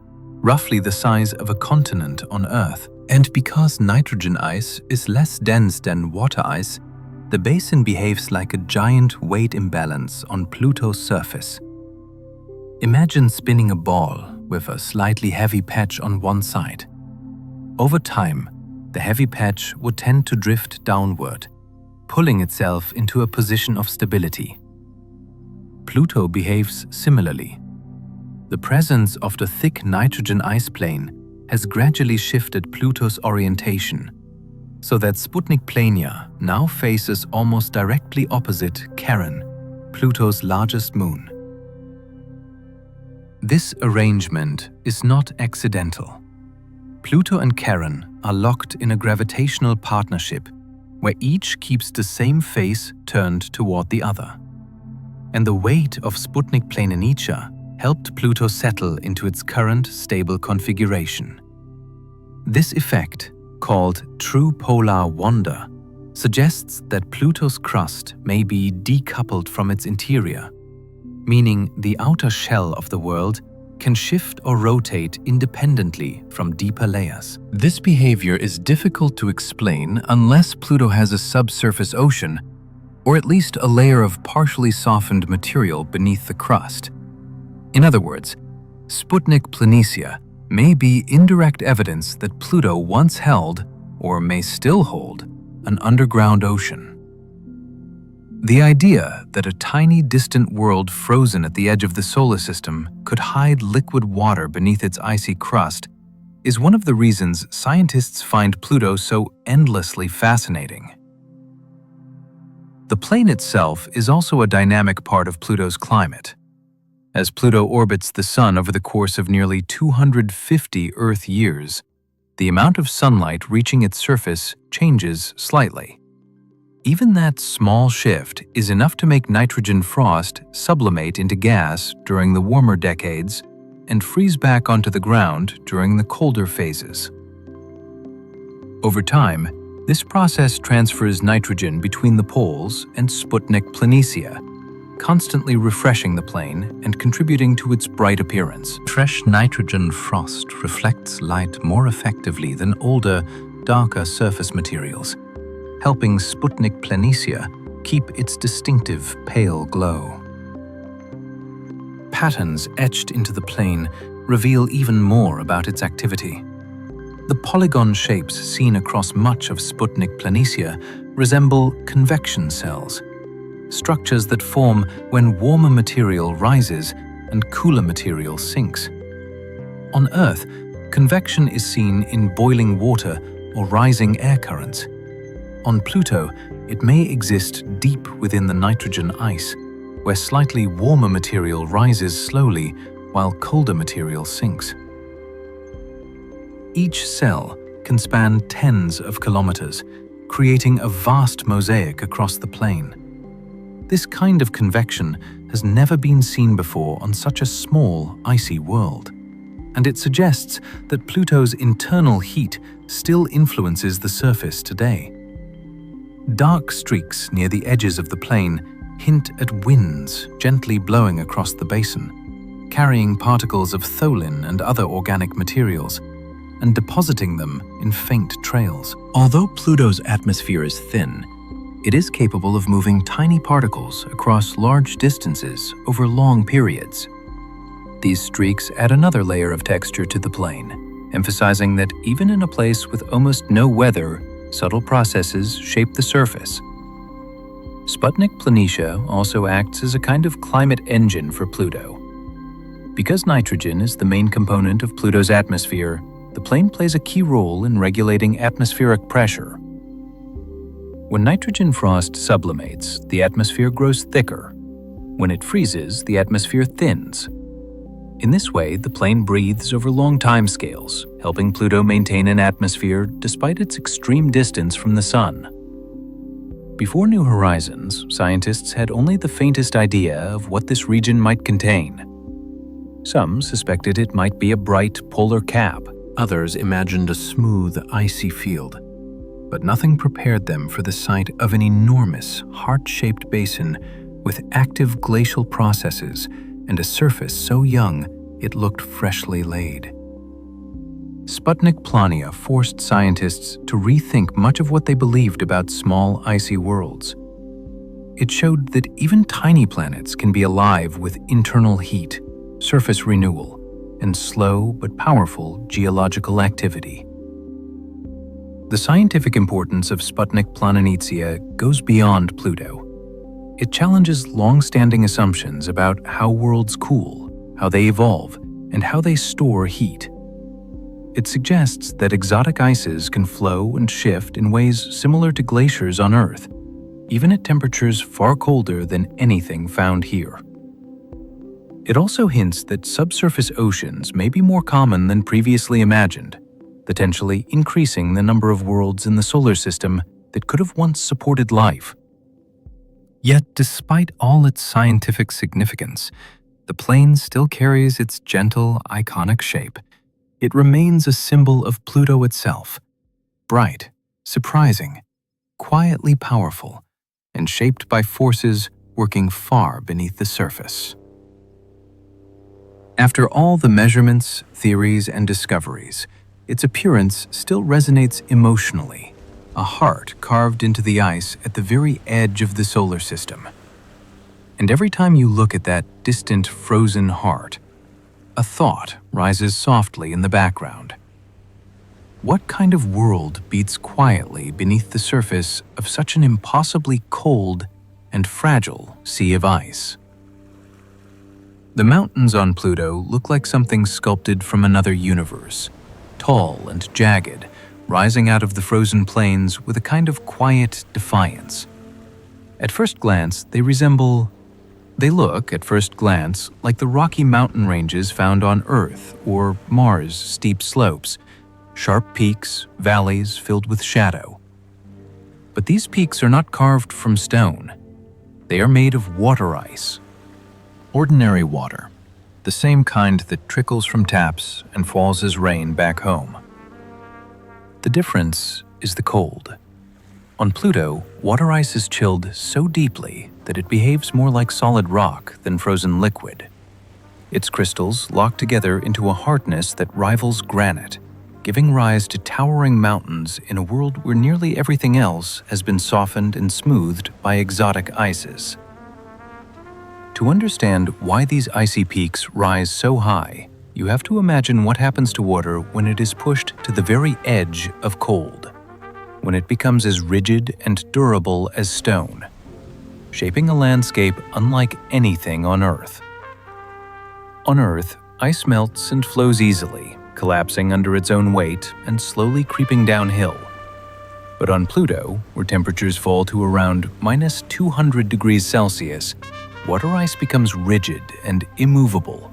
roughly the size of a continent on Earth, and because nitrogen ice is less dense than water ice, the basin behaves like a giant weight imbalance on Pluto's surface. Imagine spinning a ball with a slightly heavy patch on one side. Over time, the heavy patch would tend to drift downward, pulling itself into a position of stability. Pluto behaves similarly. The presence of the thick nitrogen ice plane has gradually shifted Pluto's orientation, so that Sputnik Plania now faces almost directly opposite Charon, Pluto's largest moon. This arrangement is not accidental. Pluto and Charon are locked in a gravitational partnership where each keeps the same face turned toward the other. And the weight of Sputnik Plania helped Pluto settle into its current stable configuration. This effect, called true polar wander, suggests that Pluto's crust may be decoupled from its interior, meaning the outer shell of the world can shift or rotate independently from deeper layers. This behavior is difficult to explain unless Pluto has a subsurface ocean, or at least a layer of partially softened material beneath the crust. In other words, Sputnik Planitia may be indirect evidence that Pluto once held, or may still hold, an underground ocean. The idea that a tiny distant world frozen at the edge of the solar system could hide liquid water beneath its icy crust is one of the reasons scientists find Pluto so endlessly fascinating. The plane itself is also a dynamic part of Pluto's climate. As Pluto orbits the Sun over the course of nearly 250 Earth years, the amount of sunlight reaching its surface changes slightly. Even that small shift is enough to make nitrogen frost sublimate into gas during the warmer decades and freeze back onto the ground during the colder phases. Over time, this process transfers nitrogen between the poles and Sputnik Planitia, constantly refreshing the plane and contributing to its bright appearance. Fresh nitrogen frost reflects light more effectively than older, darker surface materials, helping Sputnik Planitia keep its distinctive pale glow. Patterns etched into the plane reveal even more about its activity. The polygon shapes seen across much of Sputnik Planitia resemble convection cells, structures that form when warmer material rises and cooler material sinks. On Earth, convection is seen in boiling water or rising air currents. On Pluto, it may exist deep within the nitrogen ice, where slightly warmer material rises slowly while colder material sinks. Each cell can span tens of kilometers, creating a vast mosaic across the plain. This kind of convection has never been seen before on such a small, icy world, and it suggests that Pluto's internal heat still influences the surface today. Dark streaks near the edges of the plain hint at winds gently blowing across the basin, carrying particles of tholin and other organic materials, and depositing them in faint trails. Although Pluto's atmosphere is thin, it is capable of moving tiny particles across large distances over long periods. These streaks add another layer of texture to the plain, emphasizing that even in a place with almost no weather, subtle processes shape the surface. Sputnik Planitia also acts as a kind of climate engine for Pluto. Because nitrogen is the main component of Pluto's atmosphere, the plain plays a key role in regulating atmospheric pressure. When nitrogen frost sublimates, the atmosphere grows thicker. When it freezes, the atmosphere thins. In this way, the plain breathes over long timescales, helping Pluto maintain an atmosphere despite its extreme distance from the Sun. Before New Horizons, scientists had only the faintest idea of what this region might contain. Some suspected it might be a bright polar cap. Others imagined a smooth, icy field. But nothing prepared them for the sight of an enormous, heart-shaped basin with active glacial processes and a surface so young it looked freshly laid. Sputnik Plania forced scientists to rethink much of what they believed about small, icy worlds. It showed that even tiny planets can be alive with internal heat, surface renewal, and slow but powerful geological activity. The scientific importance of Sputnik Planitia goes beyond Pluto. It challenges long-standing assumptions about how worlds cool, how they evolve, and how they store heat. It suggests that exotic ices can flow and shift in ways similar to glaciers on Earth, even at temperatures far colder than anything found here. It also hints that subsurface oceans may be more common than previously imagined, potentially increasing the number of worlds in the solar system that could have once supported life. Yet, despite all its scientific significance, the plain still carries its gentle, iconic shape. It remains a symbol of Pluto itself, bright, surprising, quietly powerful, and shaped by forces working far beneath the surface. After all the measurements, theories, and discoveries, its appearance still resonates emotionally, a heart carved into the ice at the very edge of the solar system. And every time you look at that distant, frozen heart, a thought rises softly in the background. What kind of world beats quietly beneath the surface of such an impossibly cold and fragile sea of ice? The mountains on Pluto look like something sculpted from another universe, tall and jagged, rising out of the frozen plains with a kind of quiet defiance. At first glance, they look like the Rocky Mountain ranges found on Earth or Mars' steep slopes, sharp peaks, valleys filled with shadow. But these peaks are not carved from stone. They are made of water ice. Ordinary water, the same kind that trickles from taps and falls as rain back home. The difference is the cold. On Pluto, water ice is chilled so deeply that it behaves more like solid rock than frozen liquid. Its crystals lock together into a hardness that rivals granite, giving rise to towering mountains in a world where nearly everything else has been softened and smoothed by exotic ices. To understand why these icy peaks rise so high, you have to imagine what happens to water when it is pushed to the very edge of cold, when it becomes as rigid and durable as stone, shaping a landscape unlike anything on Earth. On Earth, ice melts and flows easily, collapsing under its own weight and slowly creeping downhill. But on Pluto, where temperatures fall to around -200 degrees Celsius, water ice becomes rigid and immovable.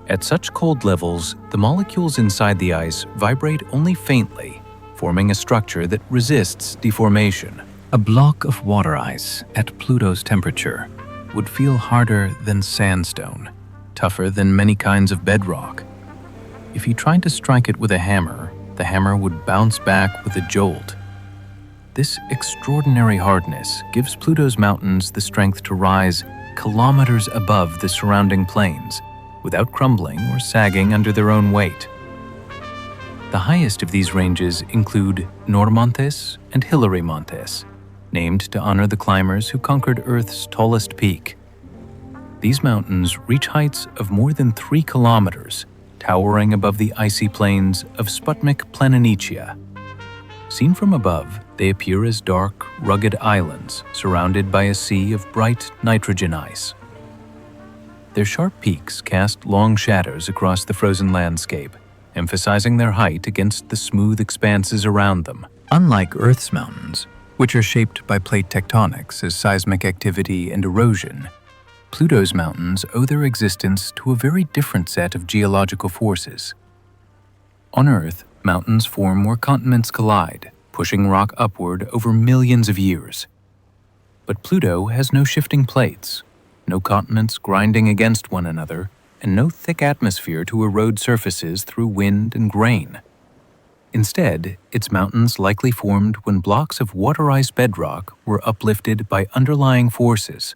At such cold levels, the molecules inside the ice vibrate only faintly, forming a structure that resists deformation. A block of water ice at Pluto's temperature would feel harder than sandstone, tougher than many kinds of bedrock. If you tried to strike it with a hammer, the hammer would bounce back with a jolt. This extraordinary hardness gives Pluto's mountains the strength to rise kilometers above the surrounding plains without crumbling or sagging under their own weight. The highest of these ranges include Normontes and Hillary Montes, named to honor the climbers who conquered Earth's tallest peak. These mountains reach heights of more than 3 kilometers, towering above the icy plains of Sputnik Planitia. Seen from above, they appear as dark, rugged islands surrounded by a sea of bright nitrogen ice. Their sharp peaks cast long shadows across the frozen landscape, emphasizing their height against the smooth expanses around them. Unlike Earth's mountains, which are shaped by plate tectonics as seismic activity and erosion, Pluto's mountains owe their existence to a very different set of geological forces. On Earth, mountains form where continents collide, pushing rock upward over millions of years. But Pluto has no shifting plates, no continents grinding against one another, and no thick atmosphere to erode surfaces through wind and grain. Instead, its mountains likely formed when blocks of water-ice bedrock were uplifted by underlying forces.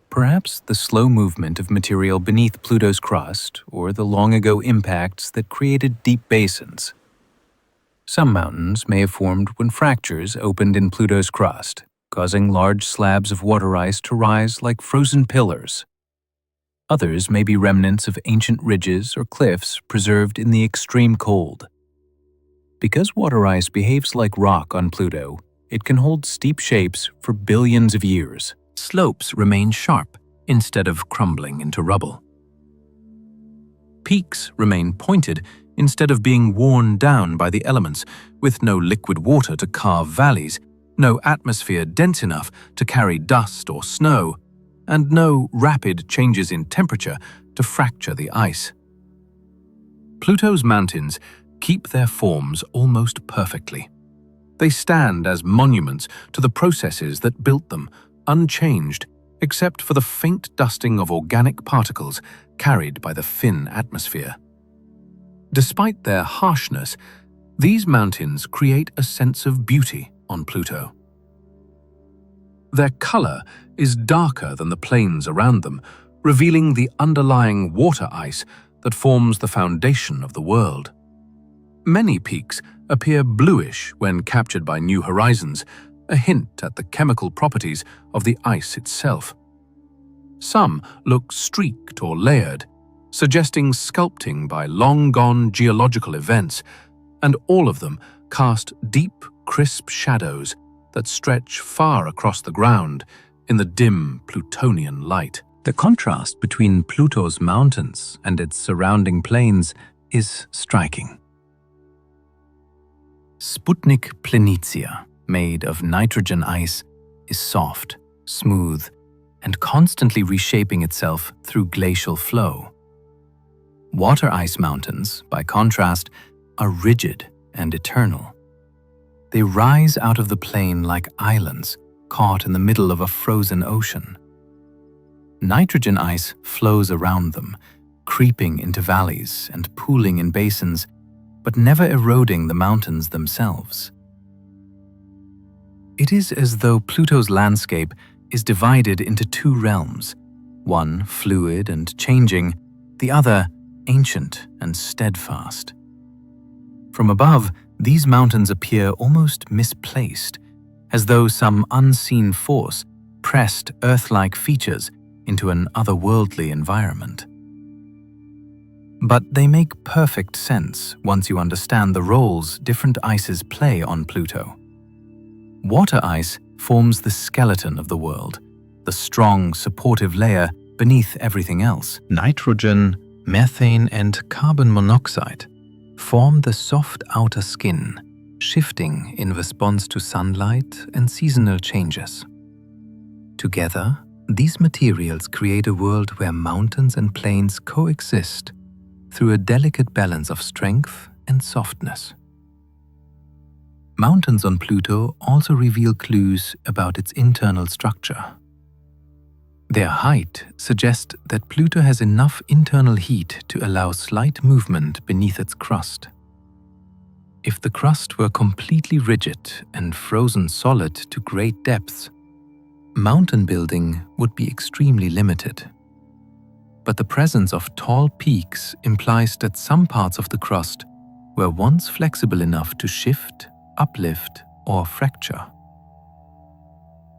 Perhaps the slow movement of material beneath Pluto's crust, or the long-ago impacts that created deep basins. Some mountains may have formed when fractures opened in Pluto's crust, causing large slabs of water ice to rise like frozen pillars. Others may be remnants of ancient ridges or cliffs preserved in the extreme cold. Because water ice behaves like rock on Pluto, it can hold steep shapes for billions of years. Slopes remain sharp instead of crumbling into rubble. Peaks remain pointed instead of being worn down by the elements, with no liquid water to carve valleys, no atmosphere dense enough to carry dust or snow, and no rapid changes in temperature to fracture the ice. Pluto's mountains keep their forms almost perfectly. They stand as monuments to the processes that built them, unchanged except for the faint dusting of organic particles carried by the thin atmosphere. Despite their harshness, these mountains create a sense of beauty on Pluto. Their color is darker than the plains around them, revealing the underlying water ice that forms the foundation of the world. Many peaks appear bluish when captured by new horizons, a hint at the chemical properties of the ice itself. Some look streaked or layered, suggesting sculpting by long-gone geological events, and all of them cast deep, crisp shadows that stretch far across the ground in the dim Plutonian light. The contrast between Pluto's mountains and its surrounding plains is striking. Sputnik Planitia, made of nitrogen ice, is soft, smooth, and constantly reshaping itself through glacial flow. Water ice mountains, by contrast, are rigid and eternal. They rise out of the plain like islands caught in the middle of a frozen ocean. Nitrogen ice flows around them, creeping into valleys and pooling in basins, but never eroding the mountains themselves. It is as though Pluto's landscape is divided into two realms, one fluid and changing, the other ancient and steadfast. From above, these mountains appear almost misplaced, as though some unseen force pressed Earth-like features into an otherworldly environment. But they make perfect sense once you understand the roles different ices play on Pluto. Water ice forms the skeleton of the world, the strong, supportive layer beneath everything else. Nitrogen, methane, and carbon monoxide form the soft outer skin, shifting in response to sunlight and seasonal changes. Together, these materials create a world where mountains and plains coexist through a delicate balance of strength and softness. Mountains on Pluto also reveal clues about its internal structure. Their height suggests that Pluto has enough internal heat to allow slight movement beneath its crust. If the crust were completely rigid and frozen solid to great depths, mountain building would be extremely limited. But the presence of tall peaks implies that some parts of the crust were once flexible enough to shift, uplift, or fracture.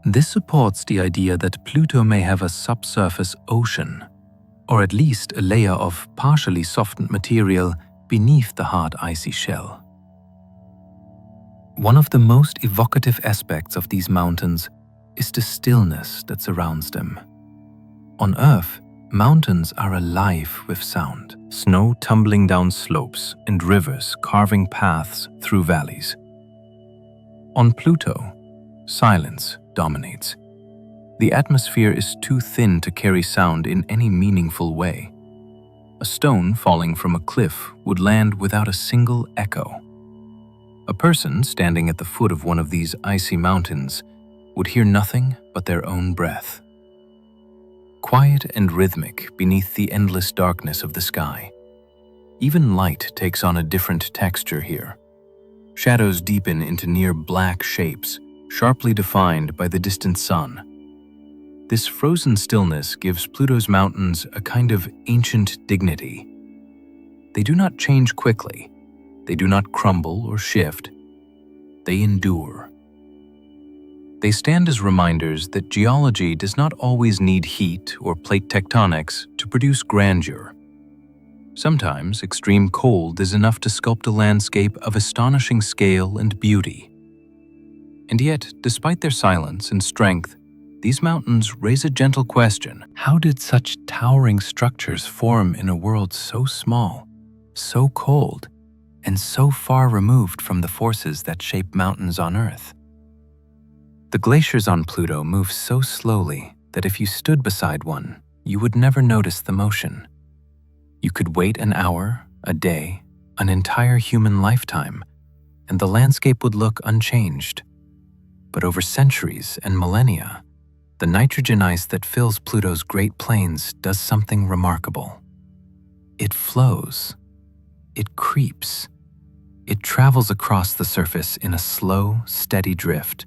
This supports the idea that Pluto may have a subsurface ocean, or at least a layer of partially softened material beneath the hard icy shell. One of the most evocative aspects of these mountains is the stillness that surrounds them. On Earth, mountains are alive with sound, snow tumbling down slopes and rivers carving paths through valleys. On Pluto, silence dominates. The atmosphere is too thin to carry sound in any meaningful way. A stone falling from a cliff would land without a single echo. A person standing at the foot of one of these icy mountains would hear nothing but their own breath. Quiet and rhythmic beneath the endless darkness of the sky. Even light takes on a different texture here. Shadows deepen into near black shapes, sharply defined by the distant sun. This frozen stillness gives Pluto's mountains a kind of ancient dignity. They do not change quickly. They do not crumble or shift. They endure. They stand as reminders that geology does not always need heat or plate tectonics to produce grandeur. Sometimes extreme cold is enough to sculpt a landscape of astonishing scale and beauty. And yet, despite their silence and strength, these mountains raise a gentle question. How did such towering structures form in a world so small, so cold, and so far removed from the forces that shape mountains on Earth? The glaciers on Pluto move so slowly that if you stood beside one, you would never notice the motion. You could wait an hour, a day, an entire human lifetime, and the landscape would look unchanged. But over centuries and millennia, the nitrogen ice that fills Pluto's Great Plains does something remarkable. It flows. It creeps. It travels across the surface in a slow, steady drift,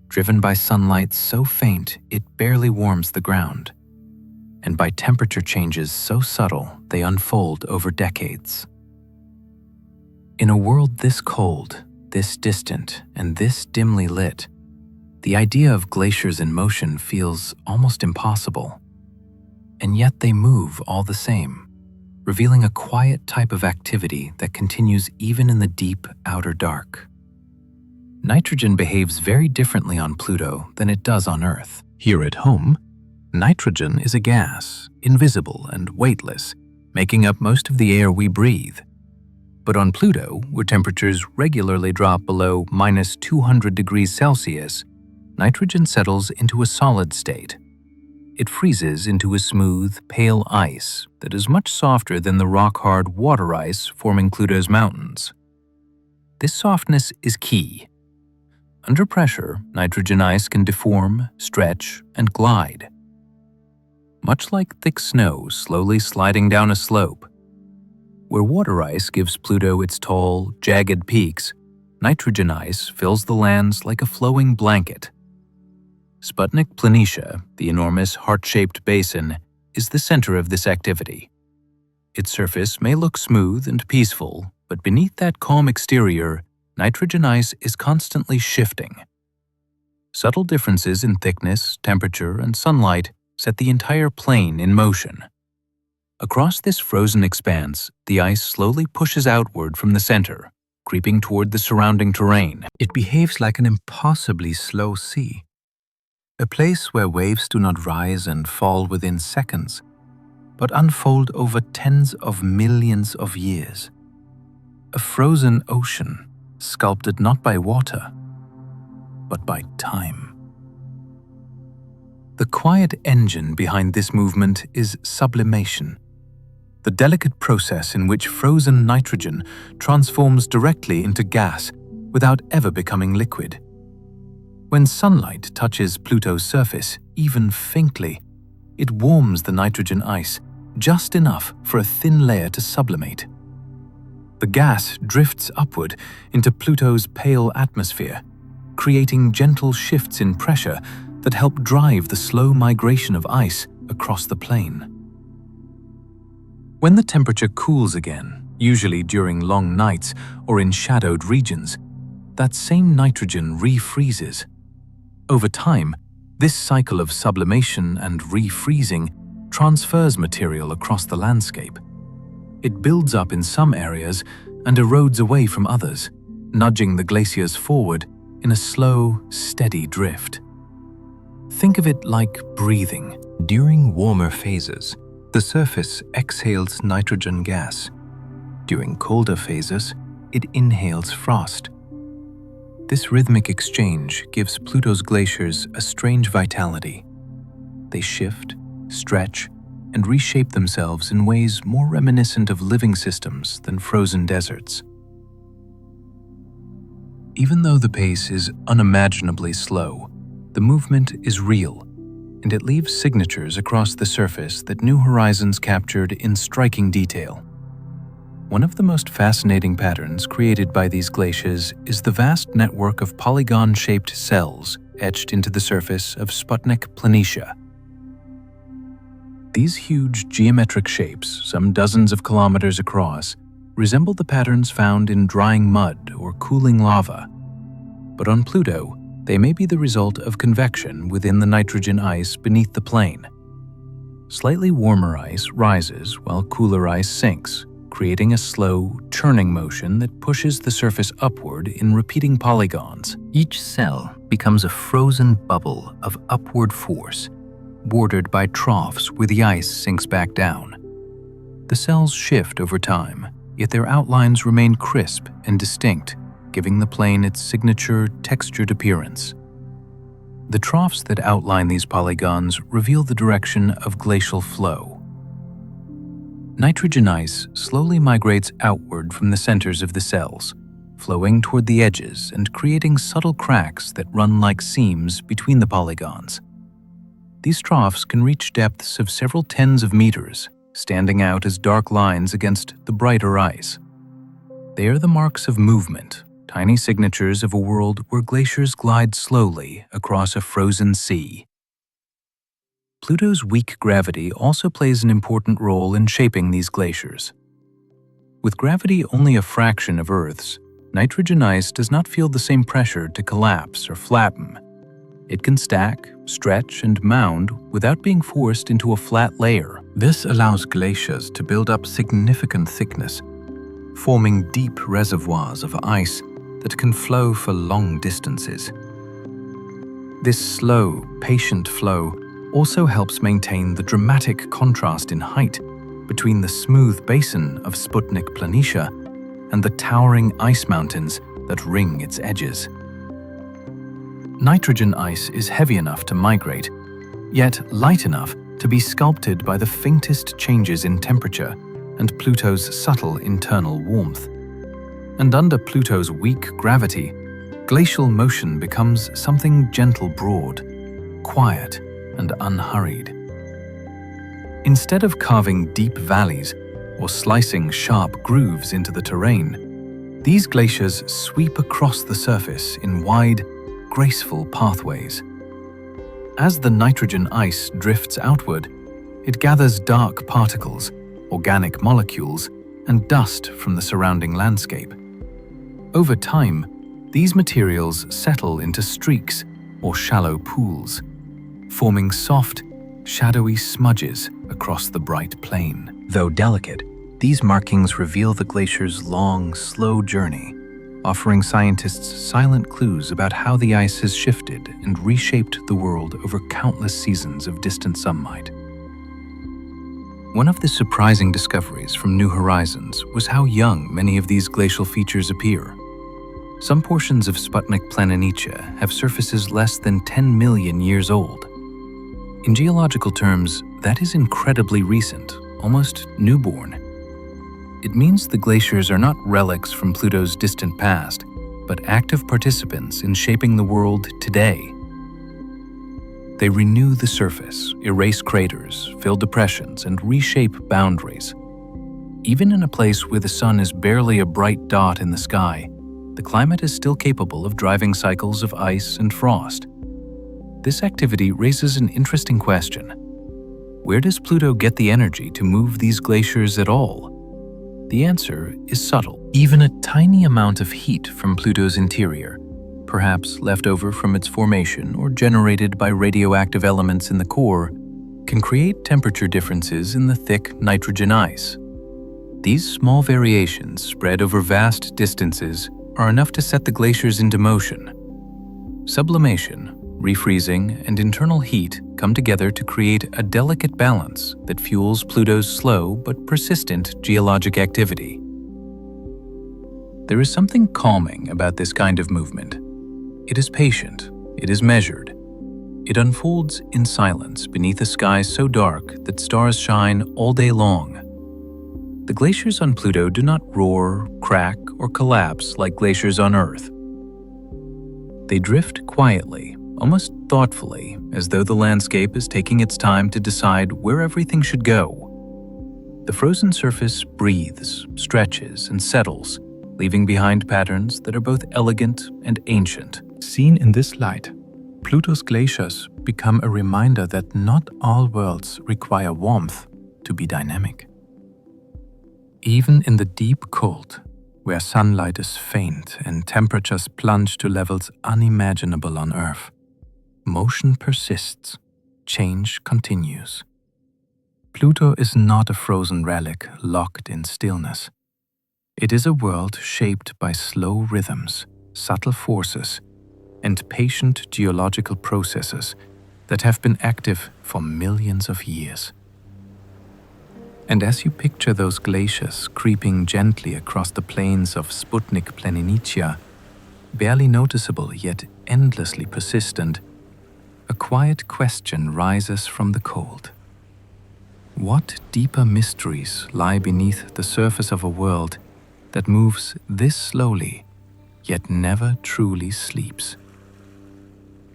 driven by sunlight so faint it barely warms the ground, and by temperature changes so subtle they unfold over decades. In a world this cold, this distant, and this dimly lit, the idea of glaciers in motion feels almost impossible. And yet they move all the same, revealing a quiet type of activity that continues even in the deep outer dark. Nitrogen behaves very differently on Pluto than it does on Earth. Here at home, nitrogen is a gas, invisible and weightless, making up most of the air we breathe. But on Pluto, where temperatures regularly drop below -200 degrees Celsius, nitrogen settles into a solid state. It freezes into a smooth, pale ice that is much softer than the rock-hard water ice forming Pluto's mountains. This softness is key. Under pressure, nitrogen ice can deform, stretch, and glide. Much like thick snow slowly sliding down a slope. Where water ice gives Pluto its tall, jagged peaks, nitrogen ice fills the lands like a flowing blanket. Sputnik Planitia, the enormous heart-shaped basin, is the center of this activity. Its surface may look smooth and peaceful, but beneath that calm exterior, nitrogen ice is constantly shifting. Subtle differences in thickness, temperature, and sunlight set the entire plain in motion. Across this frozen expanse, the ice slowly pushes outward from the center, creeping toward the surrounding terrain. It behaves like an impossibly slow sea. A place where waves do not rise and fall within seconds, but unfold over tens of millions of years. A frozen ocean, sculpted not by water, but by time. The quiet engine behind this movement is sublimation, the delicate process in which frozen nitrogen transforms directly into gas, without ever becoming liquid. When sunlight touches Pluto's surface, even faintly, it warms the nitrogen ice just enough for a thin layer to sublimate. The gas drifts upward into Pluto's pale atmosphere, creating gentle shifts in pressure that help drive the slow migration of ice across the plain. When the temperature cools again, usually during long nights or in shadowed regions, that same nitrogen refreezes. Over time, this cycle of sublimation and refreezing transfers material across the landscape. It builds up in some areas and erodes away from others, nudging the glaciers forward in a slow, steady drift. Think of it like breathing. During warmer phases, the surface exhales nitrogen gas. During colder phases, it inhales frost. This rhythmic exchange gives Pluto's glaciers a strange vitality. They shift, stretch, and reshape themselves in ways more reminiscent of living systems than frozen deserts. Even though the pace is unimaginably slow, the movement is real, and it leaves signatures across the surface that New Horizons captured in striking detail. One of the most fascinating patterns created by these glaciers is the vast network of polygon-shaped cells etched into the surface of Sputnik Planitia. These huge geometric shapes, some dozens of kilometers across, resemble the patterns found in drying mud or cooling lava. But on Pluto, they may be the result of convection within the nitrogen ice beneath the plain. Slightly warmer ice rises while cooler ice sinks, creating a slow, churning motion that pushes the surface upward in repeating polygons. Each cell becomes a frozen bubble of upward force, bordered by troughs where the ice sinks back down. The cells shift over time, yet their outlines remain crisp and distinct, giving the plain its signature textured appearance. The troughs that outline these polygons reveal the direction of glacial flow. Nitrogen ice slowly migrates outward from the centers of the cells, flowing toward the edges and creating subtle cracks that run like seams between the polygons. These troughs can reach depths of several tens of meters, standing out as dark lines against the brighter ice. They are the marks of movement, tiny signatures of a world where glaciers glide slowly across a frozen sea. Pluto's weak gravity also plays an important role in shaping these glaciers. With gravity only a fraction of Earth's, nitrogen ice does not feel the same pressure to collapse or flatten. It can stack, stretch, and mound without being forced into a flat layer. This allows glaciers to build up significant thickness, forming deep reservoirs of ice that can flow for long distances. This slow, patient flow also helps maintain the dramatic contrast in height between the smooth basin of Sputnik Planitia and the towering ice mountains that ring its edges. Nitrogen ice is heavy enough to migrate, yet light enough to be sculpted by the faintest changes in temperature and Pluto's subtle internal warmth. And under Pluto's weak gravity, glacial motion becomes something gentle broad, quiet, and unhurried. Instead of carving deep valleys or slicing sharp grooves into the terrain, these glaciers sweep across the surface in wide, graceful pathways. As the nitrogen ice drifts outward, it gathers dark particles, organic molecules, and dust from the surrounding landscape. Over time, these materials settle into streaks or shallow pools, forming soft, shadowy smudges across the bright plain. Though delicate, these markings reveal the glacier's long, slow journey, offering scientists silent clues about how the ice has shifted and reshaped the world over countless seasons of distant sunlight. One of the surprising discoveries from New Horizons was how young many of these glacial features appear. Some portions of Sputnik Planitia have surfaces less than 10 million years old. In geological terms, that is incredibly recent, almost newborn. It means the glaciers are not relics from Pluto's distant past, but active participants in shaping the world today. They renew the surface, erase craters, fill depressions, and reshape boundaries. Even in a place where the sun is barely a bright dot in the sky, the climate is still capable of driving cycles of ice and frost. This activity raises an interesting question. Where does Pluto get the energy to move these glaciers at all? The answer is subtle. Even a tiny amount of heat from Pluto's interior, perhaps left over from its formation or generated by radioactive elements in the core, can create temperature differences in the thick nitrogen ice. These small variations spread over vast distances are enough to set the glaciers into motion. Sublimation, refreezing, and internal heat come together to create a delicate balance that fuels Pluto's slow but persistent geologic activity. There is something calming about this kind of movement. It is patient, it is measured. It unfolds in silence beneath a sky so dark that stars shine all day long. The glaciers on Pluto do not roar, crack, or collapse like glaciers on Earth. They drift quietly, almost thoughtfully, as though the landscape is taking its time to decide where everything should go. The frozen surface breathes, stretches, and settles, leaving behind patterns that are both elegant and ancient. Seen in this light, Pluto's glaciers become a reminder that not all worlds require warmth to be dynamic. Even in the deep cold, where sunlight is faint and temperatures plunge to levels unimaginable on Earth, motion persists, change continues. Pluto is not a frozen relic locked in stillness. It is a world shaped by slow rhythms, subtle forces, and patient geological processes that have been active for millions of years. And as you picture those glaciers creeping gently across the plains of Sputnik Planitia, barely noticeable yet endlessly persistent, a quiet question rises from the cold. What deeper mysteries lie beneath the surface of a world that moves this slowly, yet never truly sleeps?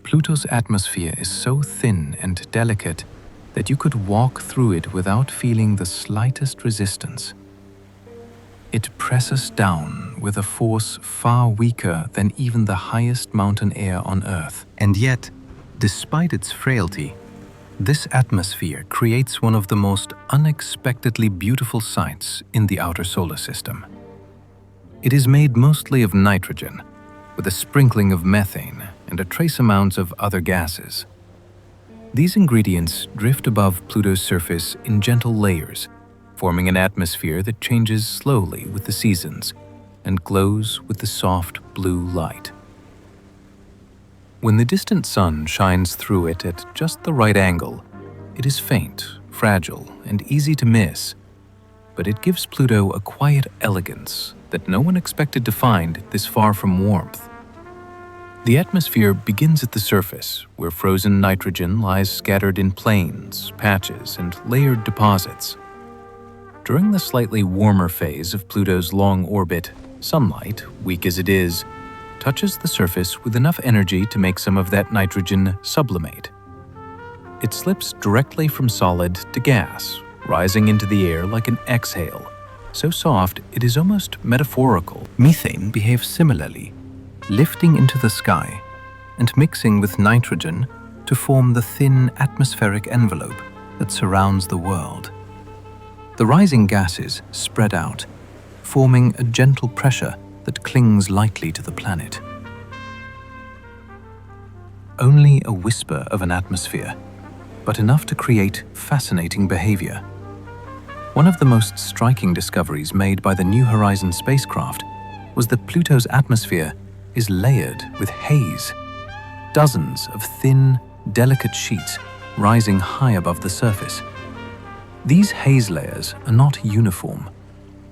Pluto's atmosphere is so thin and delicate that you could walk through it without feeling the slightest resistance. It presses down with a force far weaker than even the highest mountain air on Earth. And yet, despite its frailty, this atmosphere creates one of the most unexpectedly beautiful sights in the outer solar system. It is made mostly of nitrogen, with a sprinkling of methane and a trace amounts of other gases. These ingredients drift above Pluto's surface in gentle layers, forming an atmosphere that changes slowly with the seasons and glows with the soft blue light. When the distant sun shines through it at just the right angle, it is faint, fragile, and easy to miss, but it gives Pluto a quiet elegance that no one expected to find this far from warmth. The atmosphere begins at the surface, where frozen nitrogen lies scattered in plains, patches, and layered deposits. During the slightly warmer phase of Pluto's long orbit, sunlight, weak as it is, touches the surface with enough energy to make some of that nitrogen sublimate. It slips directly from solid to gas, rising into the air like an exhale, so soft it is almost metaphorical. Methane behaves similarly, lifting into the sky and mixing with nitrogen to form the thin atmospheric envelope that surrounds the world. The rising gases spread out, forming a gentle pressure that clings lightly to the planet. Only a whisper of an atmosphere, but enough to create fascinating behavior. One of the most striking discoveries made by the New Horizons spacecraft was that Pluto's atmosphere is layered with haze, dozens of thin, delicate sheets rising high above the surface. These haze layers are not uniform.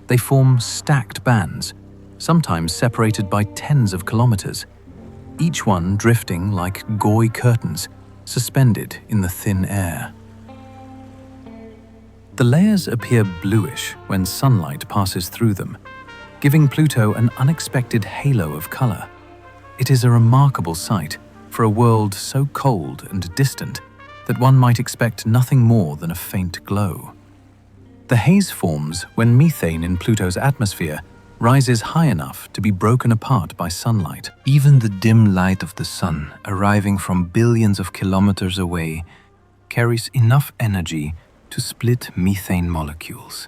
They form stacked bands, sometimes separated by tens of kilometers, each one drifting like gauzy curtains suspended in the thin air. The layers appear bluish when sunlight passes through them, giving Pluto an unexpected halo of color. It is a remarkable sight for a world so cold and distant that one might expect nothing more than a faint glow. The haze forms when methane in Pluto's atmosphere rises high enough to be broken apart by sunlight. Even the dim light of the sun, arriving from billions of kilometers away, carries enough energy to split methane molecules.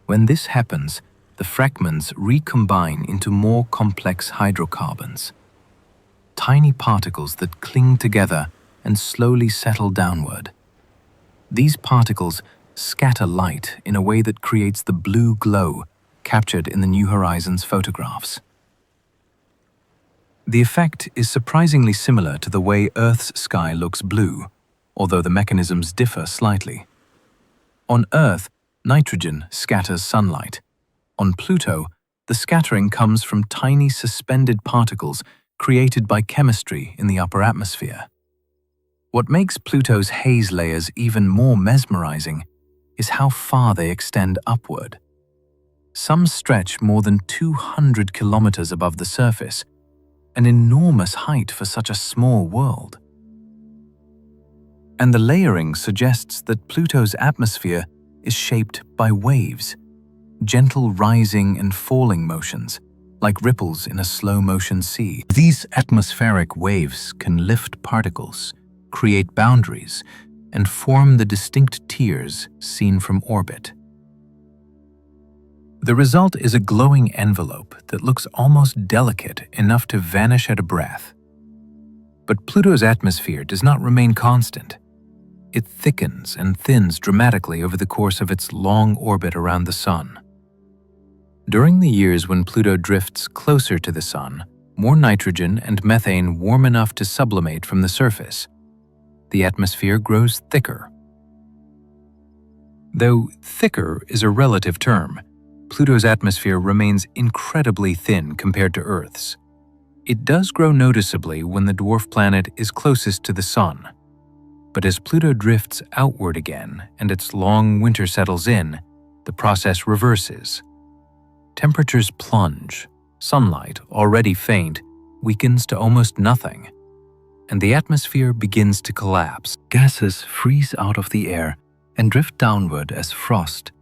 When this happens, the fragments recombine into more complex hydrocarbons, tiny particles that cling together and slowly settle downward. These particles scatter light in a way that creates the blue glow captured in the New Horizons photographs. The effect is surprisingly similar to the way Earth's sky looks blue, although the mechanisms differ slightly. On Earth, nitrogen scatters sunlight. On Pluto, the scattering comes from tiny suspended particles created by chemistry in the upper atmosphere. What makes Pluto's haze layers even more mesmerizing is how far they extend upward. Some stretch more than 200 kilometers above the surface, an enormous height for such a small world. And the layering suggests that Pluto's atmosphere is shaped by waves, gentle rising and falling motions, like ripples in a slow-motion sea. These atmospheric waves can lift particles, create boundaries, and form the distinct tiers seen from orbit. The result is a glowing envelope that looks almost delicate enough to vanish at a breath. But Pluto's atmosphere does not remain constant. It thickens and thins dramatically over the course of its long orbit around the Sun. During the years when Pluto drifts closer to the Sun, more nitrogen and methane warm enough to sublimate from the surface. The atmosphere grows thicker. Though thicker is a relative term, Pluto's atmosphere remains incredibly thin compared to Earth's. It does grow noticeably when the dwarf planet is closest to the Sun. But as Pluto drifts outward again and its long winter settles in, the process reverses. Temperatures plunge, sunlight, already faint, weakens to almost nothing, and the atmosphere begins to collapse. Gases freeze out of the air and drift downward as frost,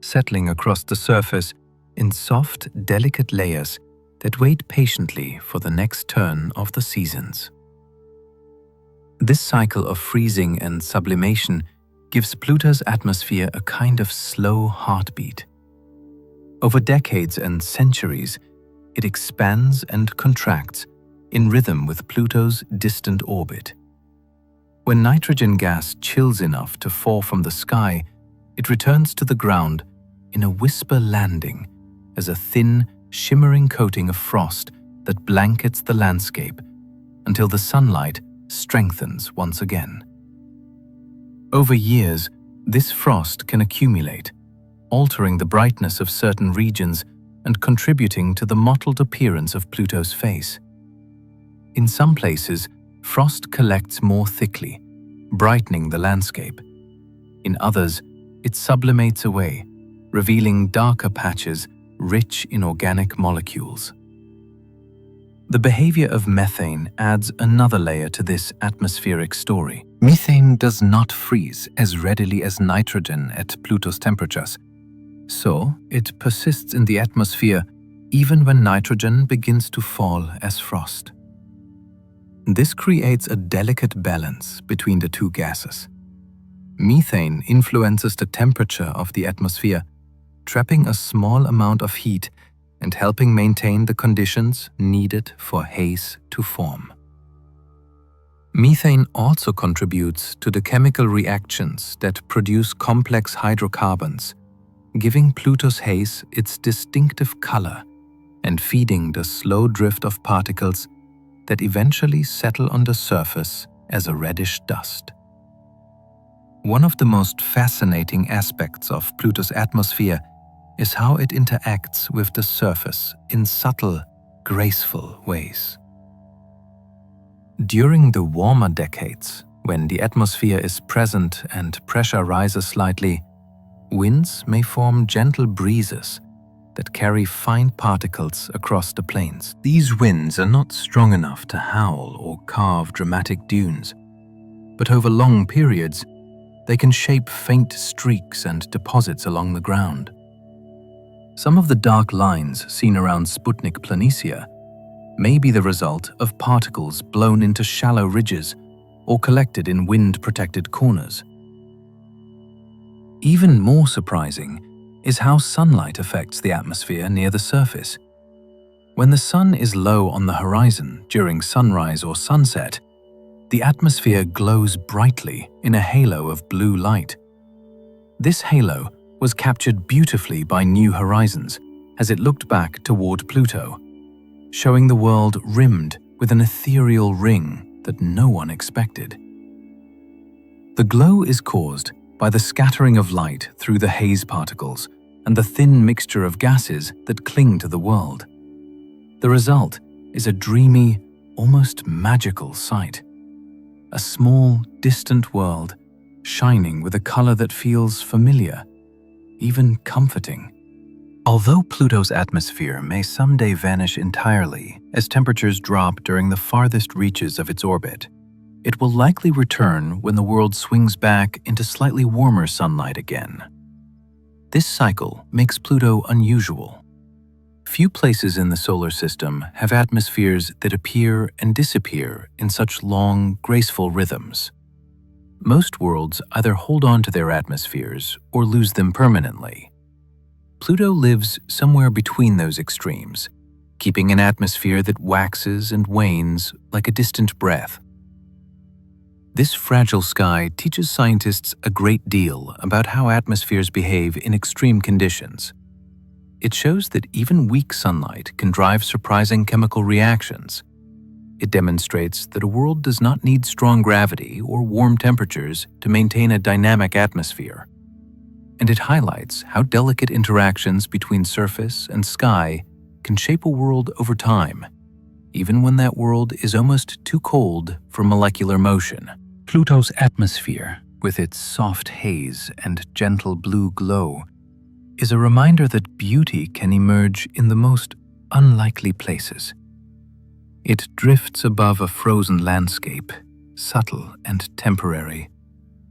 settling across the surface in soft, delicate layers that wait patiently for the next turn of the seasons. This cycle of freezing and sublimation gives Pluto's atmosphere a kind of slow heartbeat. Over decades and centuries, it expands and contracts in rhythm with Pluto's distant orbit. When nitrogen gas chills enough to fall from the sky, it returns to the ground in a whisper landing as a thin, shimmering coating of frost that blankets the landscape until the sunlight strengthens once again. Over years, this frost can accumulate, altering the brightness of certain regions and contributing to the mottled appearance of Pluto's face. In some places, frost collects more thickly, brightening the landscape. In others, it sublimates away, revealing darker patches rich in organic molecules. The behavior of methane adds another layer to this atmospheric story. Methane does not freeze as readily as nitrogen at Pluto's temperatures, so it persists in the atmosphere even when nitrogen begins to fall as frost. This creates a delicate balance between the two gases. Methane influences the temperature of the atmosphere, trapping a small amount of heat and helping maintain the conditions needed for haze to form. Methane also contributes to the chemical reactions that produce complex hydrocarbons, giving Pluto's haze its distinctive color and feeding the slow drift of particles that eventually settle on the surface as a reddish dust. One of the most fascinating aspects of Pluto's atmosphere is how it interacts with the surface in subtle, graceful ways. During the warmer decades, when the atmosphere is present and pressure rises slightly, winds may form gentle breezes, that carry fine particles across the plains. These winds are not strong enough to howl or carve dramatic dunes, but over long periods, they can shape faint streaks and deposits along the ground. Some of the dark lines seen around Sputnik Planitia may be the result of particles blown into shallow ridges or collected in wind-protected corners. Even more surprising is how sunlight affects the atmosphere near the surface. When the sun is low on the horizon during sunrise or sunset, the atmosphere glows brightly in a halo of blue light. This halo was captured beautifully by New Horizons as it looked back toward Pluto, showing the world rimmed with an ethereal ring that no one expected. The glow is caused by the scattering of light through the haze particles and the thin mixture of gases that cling to the world. The result is a dreamy, almost magical sight. A small, distant world, shining with a color that feels familiar, even comforting. Although Pluto's atmosphere may someday vanish entirely as temperatures drop during the farthest reaches of its orbit, it will likely return when the world swings back into slightly warmer sunlight again. This cycle makes Pluto unusual. Few places in the solar system have atmospheres that appear and disappear in such long, graceful rhythms. Most worlds either hold on to their atmospheres or lose them permanently. Pluto lives somewhere between those extremes, keeping an atmosphere that waxes and wanes like a distant breath. This fragile sky teaches scientists a great deal about how atmospheres behave in extreme conditions. It shows that even weak sunlight can drive surprising chemical reactions. It demonstrates that a world does not need strong gravity or warm temperatures to maintain a dynamic atmosphere. And it highlights how delicate interactions between surface and sky can shape a world over time, even when that world is almost too cold for molecular motion. Pluto's atmosphere, with its soft haze and gentle blue glow, is a reminder that beauty can emerge in the most unlikely places. It drifts above a frozen landscape, subtle and temporary,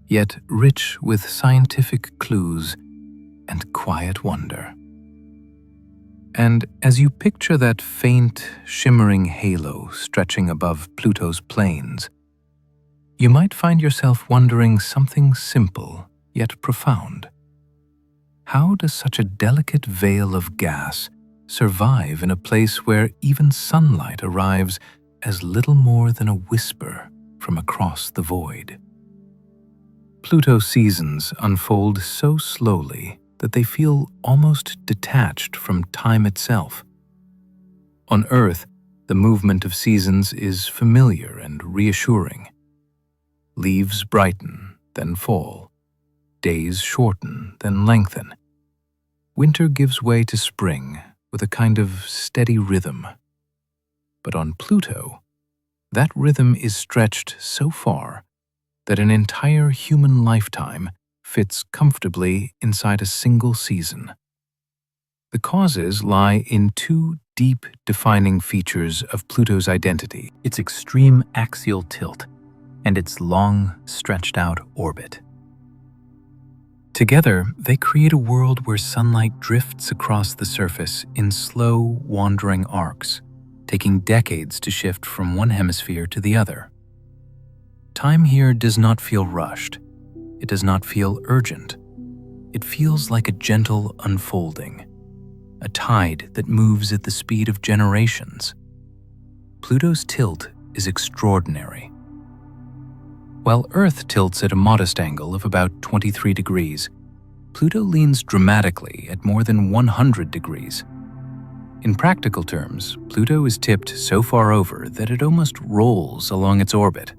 yet rich with scientific clues and quiet wonder. And as you picture that faint, shimmering halo stretching above Pluto's plains, you might find yourself wondering something simple yet profound. How does such a delicate veil of gas survive in a place where even sunlight arrives as little more than a whisper from across the void? Pluto's seasons unfold so slowly that they feel almost detached from time itself. On Earth, the movement of seasons is familiar and reassuring. Leaves brighten, then fall. Days shorten, then lengthen. Winter gives way to spring with a kind of steady rhythm. But on Pluto, that rhythm is stretched so far that an entire human lifetime fits comfortably inside a single season. The causes lie in two deep defining features of Pluto's identity: its extreme axial tilt and its long, stretched-out orbit. Together, they create a world where sunlight drifts across the surface in slow, wandering arcs, taking decades to shift from one hemisphere to the other. Time here does not feel rushed. It does not feel urgent. It feels like a gentle unfolding, a tide that moves at the speed of generations. Pluto's tilt is extraordinary. While Earth tilts at a modest angle of about 23 degrees, Pluto leans dramatically at more than 100 degrees. In practical terms, Pluto is tipped so far over that it almost rolls along its orbit.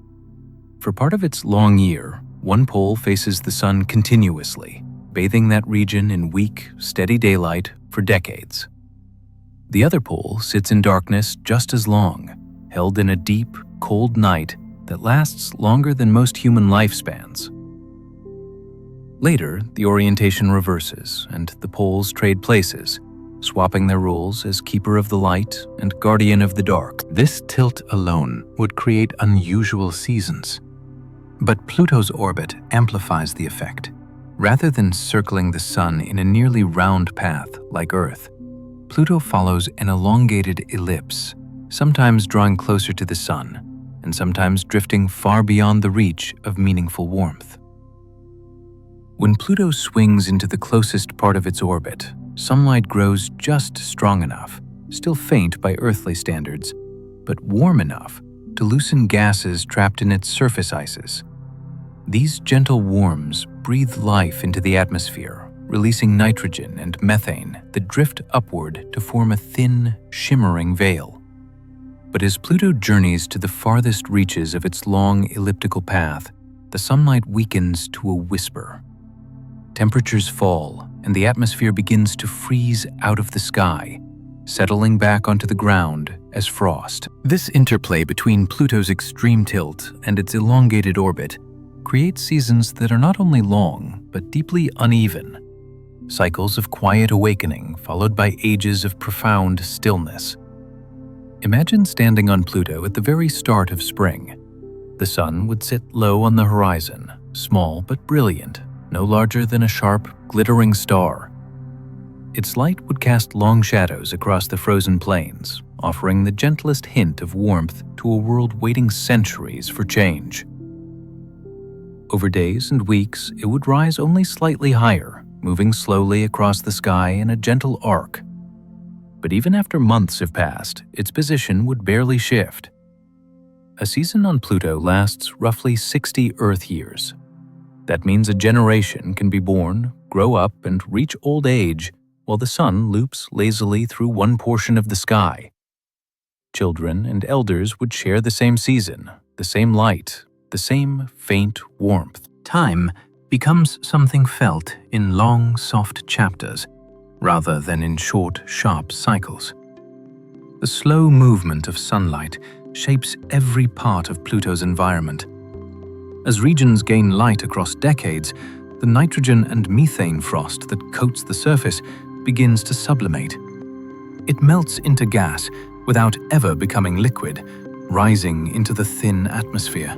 For part of its long year, one pole faces the sun continuously, bathing that region in weak, steady daylight for decades. The other pole sits in darkness just as long, held in a deep, cold night that lasts longer than most human lifespans. Later, the orientation reverses and the poles trade places, swapping their roles as keeper of the light and guardian of the dark. This tilt alone would create unusual seasons. But Pluto's orbit amplifies the effect. Rather than circling the Sun in a nearly round path like Earth, Pluto follows an elongated ellipse, sometimes drawing closer to the Sun, and sometimes drifting far beyond the reach of meaningful warmth. When Pluto swings into the closest part of its orbit, sunlight grows just strong enough, still faint by earthly standards, but warm enough to loosen gases trapped in its surface ices. These gentle warms breathe life into the atmosphere, releasing nitrogen and methane that drift upward to form a thin, shimmering veil. But as Pluto journeys to the farthest reaches of its long elliptical path, the sunlight weakens to a whisper. Temperatures fall, and the atmosphere begins to freeze out of the sky, settling back onto the ground as frost. This interplay between Pluto's extreme tilt and its elongated orbit creates seasons that are not only long, but deeply uneven. Cycles of quiet awakening followed by ages of profound stillness. Imagine standing on Pluto at the very start of spring. The sun would sit low on the horizon, small but brilliant, no larger than a sharp, glittering star. Its light would cast long shadows across the frozen plains, offering the gentlest hint of warmth to a world waiting centuries for change. Over days and weeks, it would rise only slightly higher, moving slowly across the sky in a gentle arc. But even after months have passed, its position would barely shift. A season on Pluto lasts roughly 60 Earth years. That means a generation can be born, grow up, and reach old age while the sun loops lazily through one portion of the sky. Children and elders would share the same season, the same light, the same faint warmth. Time becomes something felt in long, soft chapters, rather than in short, sharp cycles. The slow movement of sunlight shapes every part of Pluto's environment. As regions gain light across decades, the nitrogen and methane frost that coats the surface begins to sublimate. It melts into gas without ever becoming liquid, rising into the thin atmosphere.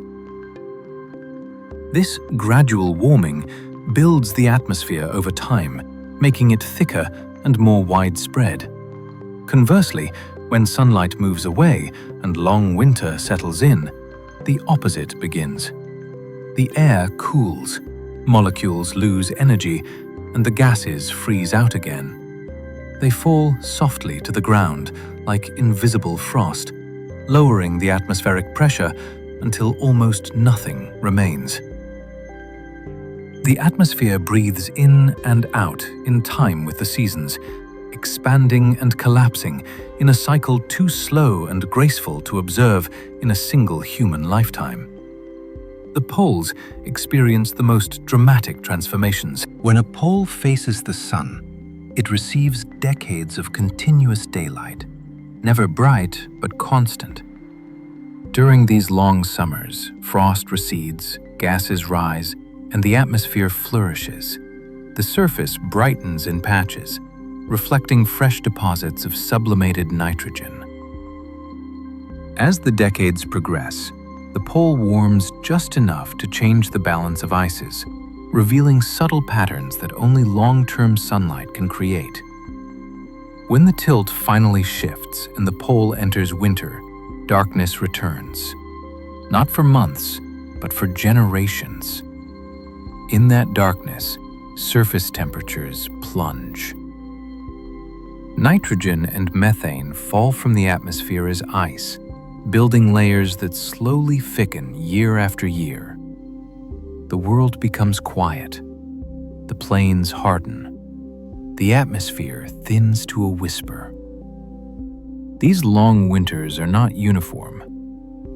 This gradual warming builds the atmosphere over time, making it thicker and more widespread. Conversely, when sunlight moves away and long winter settles in, the opposite begins. The air cools, molecules lose energy, and the gases freeze out again. They fall softly to the ground like invisible frost, lowering the atmospheric pressure until almost nothing remains. The atmosphere breathes in and out in time with the seasons, expanding and collapsing in a cycle too slow and graceful to observe in a single human lifetime. The poles experience the most dramatic transformations. When a pole faces the sun, it receives decades of continuous daylight, never bright but constant. During these long summers, frost recedes, gases rise, and the atmosphere flourishes. The surface brightens in patches, reflecting fresh deposits of sublimated nitrogen. As the decades progress, the pole warms just enough to change the balance of ices, revealing subtle patterns that only long-term sunlight can create. When the tilt finally shifts and the pole enters winter, darkness returns. Not for months, but for generations. In that darkness, surface temperatures plunge. Nitrogen and methane fall from the atmosphere as ice, building layers that slowly thicken year after year. The world becomes quiet. The plains harden. The atmosphere thins to a whisper. These long winters are not uniform.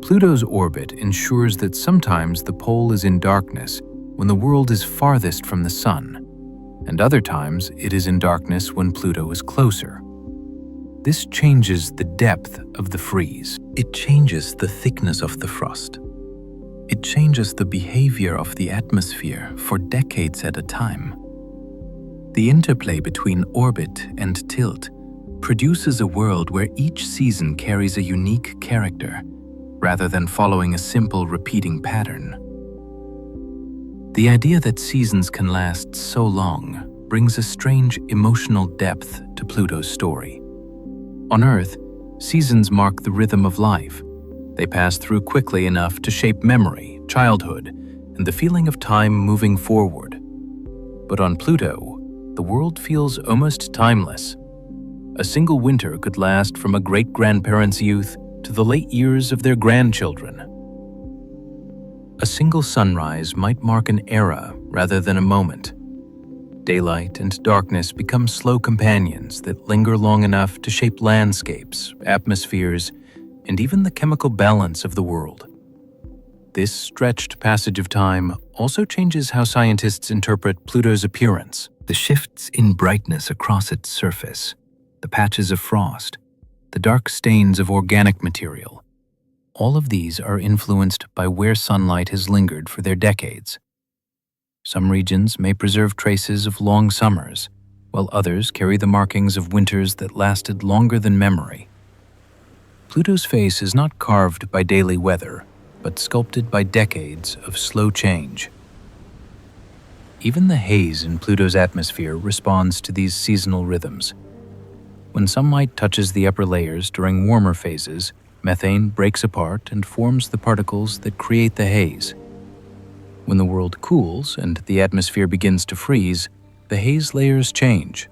Pluto's orbit ensures that sometimes the pole is in darkness when the world is farthest from the sun, and other times it is in darkness when Pluto is closer. This changes the depth of the freeze. It changes the thickness of the frost. It changes the behavior of the atmosphere for decades at a time. The interplay between orbit and tilt produces a world where each season carries a unique character, rather than following a simple repeating pattern. The idea that seasons can last so long brings a strange emotional depth to Pluto's story. On Earth, seasons mark the rhythm of life. They pass through quickly enough to shape memory, childhood, and the feeling of time moving forward. But on Pluto, the world feels almost timeless. A single winter could last from a great-grandparent's youth to the late years of their grandchildren. A single sunrise might mark an era rather than a moment. Daylight and darkness become slow companions that linger long enough to shape landscapes, atmospheres, and even the chemical balance of the world. This stretched passage of time also changes how scientists interpret Pluto's appearance. The shifts in brightness across its surface, the patches of frost, the dark stains of organic material, all of these are influenced by where sunlight has lingered for their decades. Some regions may preserve traces of long summers, while others carry the markings of winters that lasted longer than memory. Pluto's face is not carved by daily weather, but sculpted by decades of slow change. Even the haze in Pluto's atmosphere responds to these seasonal rhythms. When sunlight touches the upper layers during warmer phases, methane breaks apart and forms the particles that create the haze. When the world cools and the atmosphere begins to freeze, the haze layers change.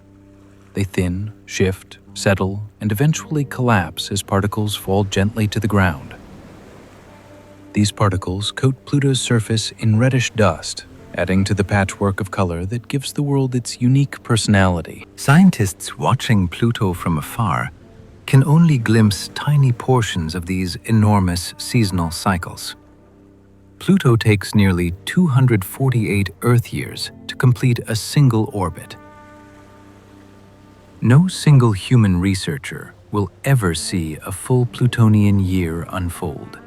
They thin, shift, settle, and eventually collapse as particles fall gently to the ground. These particles coat Pluto's surface in reddish dust, adding to the patchwork of color that gives the world its unique personality. Scientists watching Pluto from afar can only glimpse tiny portions of these enormous seasonal cycles. Pluto takes nearly 248 Earth years to complete a single orbit. No single human researcher will ever see a full Plutonian year unfold.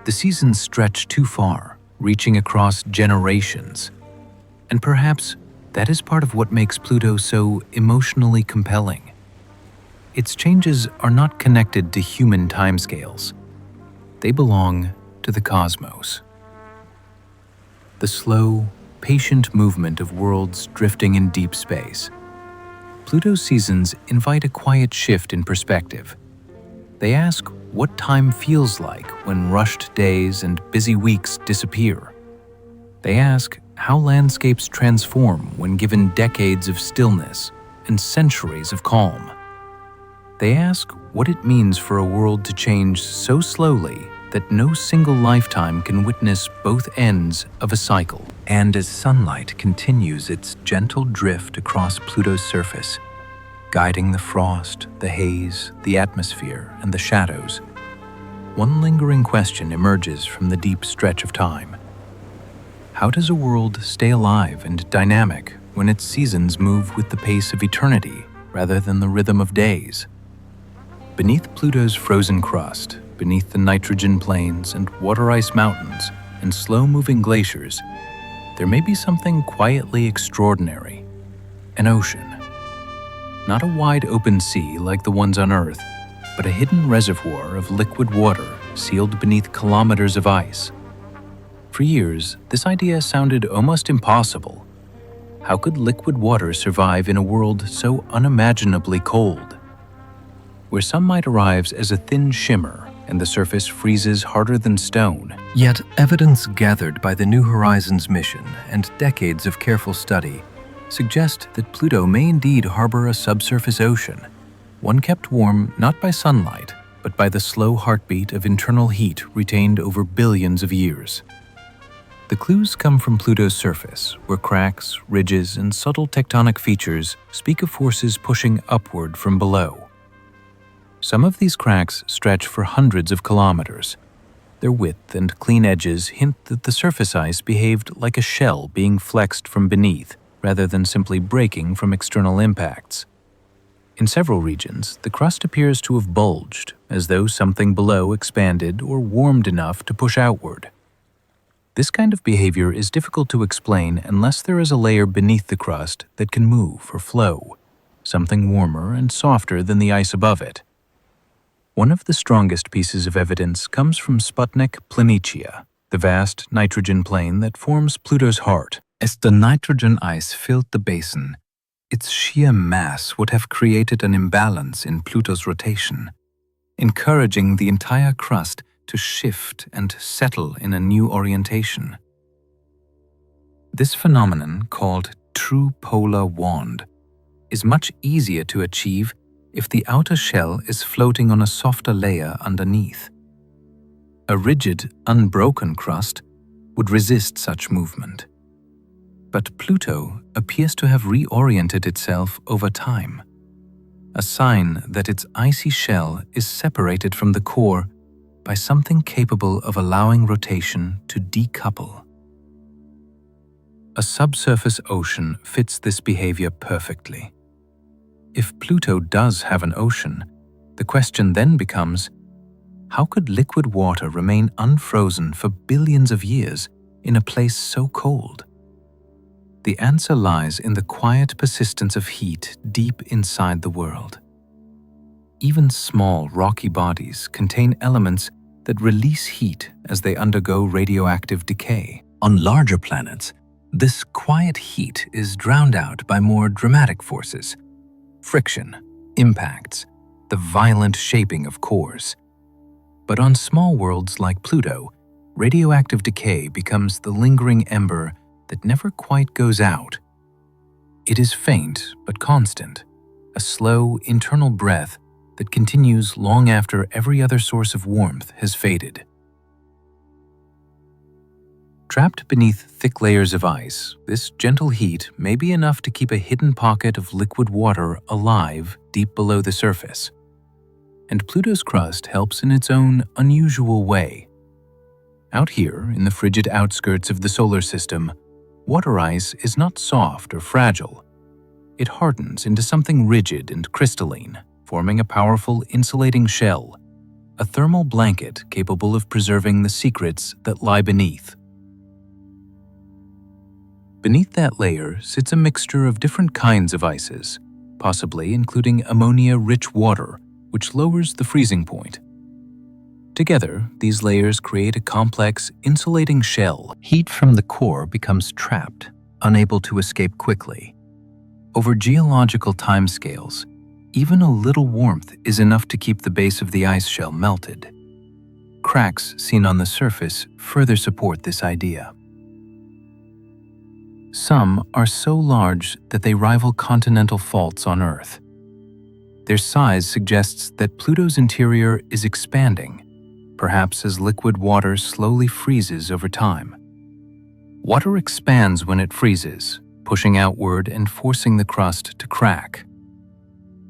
The seasons stretch too far, reaching across generations. And perhaps that is part of what makes Pluto so emotionally compelling. Its changes are not connected to human timescales. They belong to the cosmos. The slow, patient movement of worlds drifting in deep space. Pluto's seasons invite a quiet shift in perspective. They ask what time feels like when rushed days and busy weeks disappear. They ask how landscapes transform when given decades of stillness and centuries of calm. They ask what it means for a world to change so slowly that no single lifetime can witness both ends of a cycle. And as sunlight continues its gentle drift across Pluto's surface, guiding the frost, the haze, the atmosphere, and the shadows, one lingering question emerges from the deep stretch of time. How does a world stay alive and dynamic when its seasons move with the pace of eternity rather than the rhythm of days? Beneath Pluto's frozen crust, beneath the nitrogen plains and water ice mountains and slow-moving glaciers, there may be something quietly extraordinary: an ocean. Not a wide open sea like the ones on Earth, but a hidden reservoir of liquid water sealed beneath kilometers of ice. For years, this idea sounded almost impossible. How could liquid water survive in a world so unimaginably cold? Where sunlight arrives as a thin shimmer and the surface freezes harder than stone. Yet evidence gathered by the New Horizons mission and decades of careful study suggest that Pluto may indeed harbor a subsurface ocean, one kept warm not by sunlight, but by the slow heartbeat of internal heat retained over billions of years. The clues come from Pluto's surface, where cracks, ridges, and subtle tectonic features speak of forces pushing upward from below. Some of these cracks stretch for hundreds of kilometers. Their width and clean edges hint that the surface ice behaved like a shell being flexed from beneath, rather than simply breaking from external impacts. In several regions, the crust appears to have bulged, as though something below expanded or warmed enough to push outward. This kind of behavior is difficult to explain unless there is a layer beneath the crust that can move or flow, something warmer and softer than the ice above it. One of the strongest pieces of evidence comes from Sputnik Planitia, the vast nitrogen plain that forms Pluto's heart. As the nitrogen ice filled the basin, its sheer mass would have created an imbalance in Pluto's rotation, encouraging the entire crust to shift and settle in a new orientation. This phenomenon, called true polar wand, is much easier to achieve if the outer shell is floating on a softer layer underneath. A rigid, unbroken crust would resist such movement. But Pluto appears to have reoriented itself over time, a sign that its icy shell is separated from the core by something capable of allowing rotation to decouple. A subsurface ocean fits this behavior perfectly. If Pluto does have an ocean, the question then becomes, how could liquid water remain unfrozen for billions of years in a place so cold? The answer lies in the quiet persistence of heat deep inside the world. Even small rocky bodies contain elements that release heat as they undergo radioactive decay. On larger planets, this quiet heat is drowned out by more dramatic forces: friction, impacts, the violent shaping of cores. But on small worlds like Pluto, radioactive decay becomes the lingering ember that never quite goes out. It is faint but constant, a slow internal breath that continues long after every other source of warmth has faded. Trapped beneath thick layers of ice, this gentle heat may be enough to keep a hidden pocket of liquid water alive deep below the surface. And Pluto's crust helps in its own unusual way. Out here, in the frigid outskirts of the solar system, water ice is not soft or fragile. It hardens into something rigid and crystalline, forming a powerful insulating shell, a thermal blanket capable of preserving the secrets that lie beneath. Beneath that layer sits a mixture of different kinds of ices, possibly including ammonia-rich water, which lowers the freezing point. Together, these layers create a complex, insulating shell. Heat from the core becomes trapped, unable to escape quickly. Over geological timescales, even a little warmth is enough to keep the base of the ice shell melted. Cracks seen on the surface further support this idea. Some are so large that they rival continental faults on Earth. Their size suggests that Pluto's interior is expanding, perhaps as liquid water slowly freezes over time. Water expands when it freezes, pushing outward and forcing the crust to crack.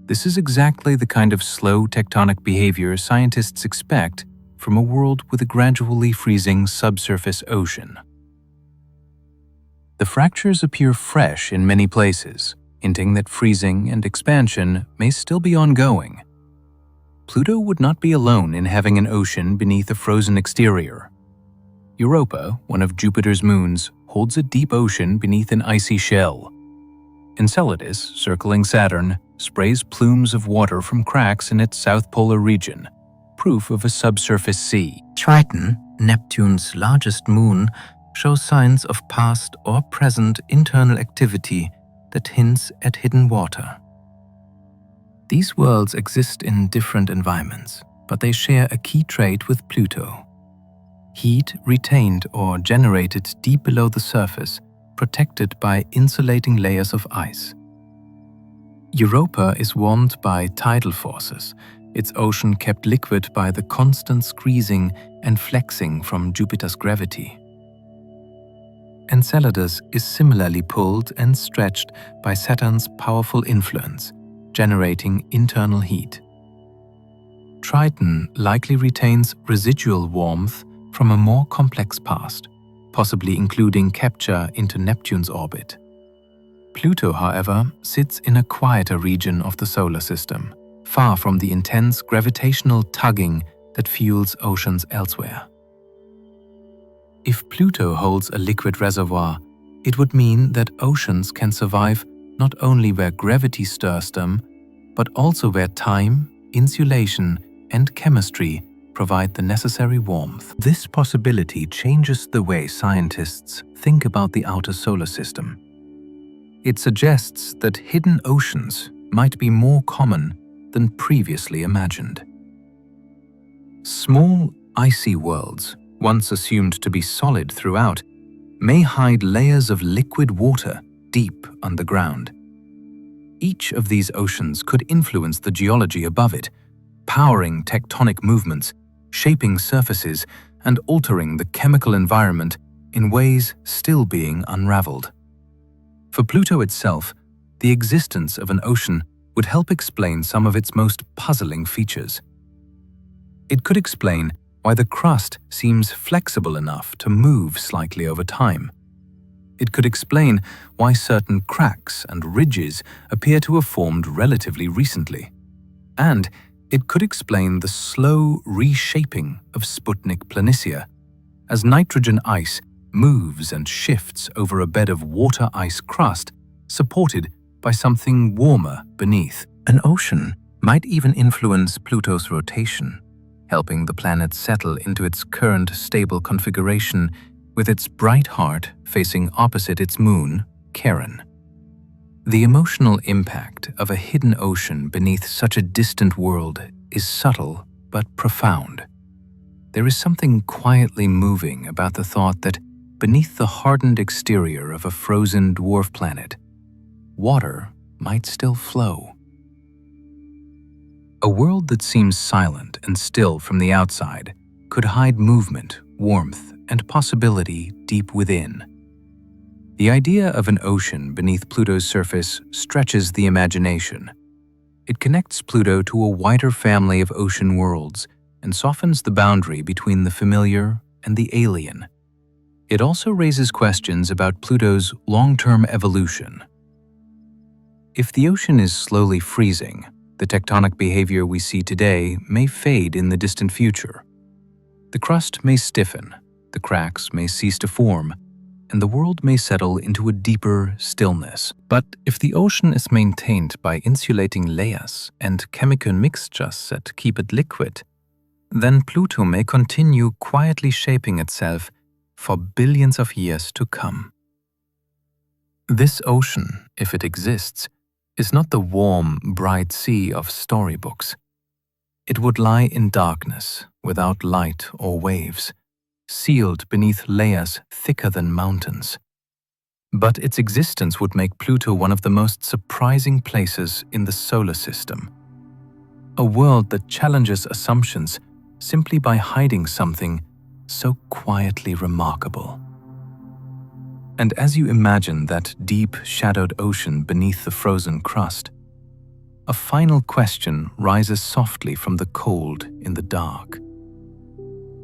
This is exactly the kind of slow tectonic behavior scientists expect from a world with a gradually freezing subsurface ocean. The fractures appear fresh in many places, hinting that freezing and expansion may still be ongoing. Pluto would not be alone in having an ocean beneath a frozen exterior. Europa, one of Jupiter's moons, holds a deep ocean beneath an icy shell. Enceladus, circling Saturn, sprays plumes of water from cracks in its south polar region, proof of a subsurface sea. Triton, Neptune's largest moon, shows signs of past or present internal activity that hints at hidden water. These worlds exist in different environments, but they share a key trait with Pluto: heat retained or generated deep below the surface, protected by insulating layers of ice. Europa is warmed by tidal forces, its ocean kept liquid by the constant squeezing and flexing from Jupiter's gravity. Enceladus is similarly pulled and stretched by Saturn's powerful influence, generating internal heat. Triton likely retains residual warmth from a more complex past, possibly including capture into Neptune's orbit. Pluto, however, sits in a quieter region of the solar system, far from the intense gravitational tugging that fuels oceans elsewhere. If Pluto holds a liquid reservoir, it would mean that oceans can survive not only where gravity stirs them, but also where time, insulation, and chemistry provide the necessary warmth. This possibility changes the way scientists think about the outer solar system. It suggests that hidden oceans might be more common than previously imagined. Small, icy worlds, once assumed to be solid throughout, may hide layers of liquid water deep underground. Each of these oceans could influence the geology above it, powering tectonic movements, shaping surfaces, and altering the chemical environment in ways still being unraveled. For Pluto itself, the existence of an ocean would help explain some of its most puzzling features. It could explain why the crust seems flexible enough to move slightly over time. It could explain why certain cracks and ridges appear to have formed relatively recently. And it could explain the slow reshaping of Sputnik Planitia, as nitrogen ice moves and shifts over a bed of water ice crust supported by something warmer beneath. An ocean might even influence Pluto's rotation, helping the planet settle into its current stable configuration with its bright heart facing opposite its moon, Charon. The emotional impact of a hidden ocean beneath such a distant world is subtle but profound. There is something quietly moving about the thought that beneath the hardened exterior of a frozen dwarf planet, water might still flow. A world that seems silent and still from the outside could hide movement, warmth, and possibility deep within. The idea of an ocean beneath Pluto's surface stretches the imagination. It connects Pluto to a wider family of ocean worlds and softens the boundary between the familiar and the alien. It also raises questions about Pluto's long-term evolution. If the ocean is slowly freezing, the tectonic behavior we see today may fade in the distant future. The crust may stiffen, the cracks may cease to form, and the world may settle into a deeper stillness. But if the ocean is maintained by insulating layers and chemical mixtures that keep it liquid, then Pluto may continue quietly shaping itself for billions of years to come. This ocean, if it exists, is not the warm, bright sea of storybooks. It would lie in darkness, without light or waves, sealed beneath layers thicker than mountains. But its existence would make Pluto one of the most surprising places in the solar system. A world that challenges assumptions simply by hiding something so quietly remarkable. And as you imagine that deep, shadowed ocean beneath the frozen crust, a final question rises softly from the cold in the dark.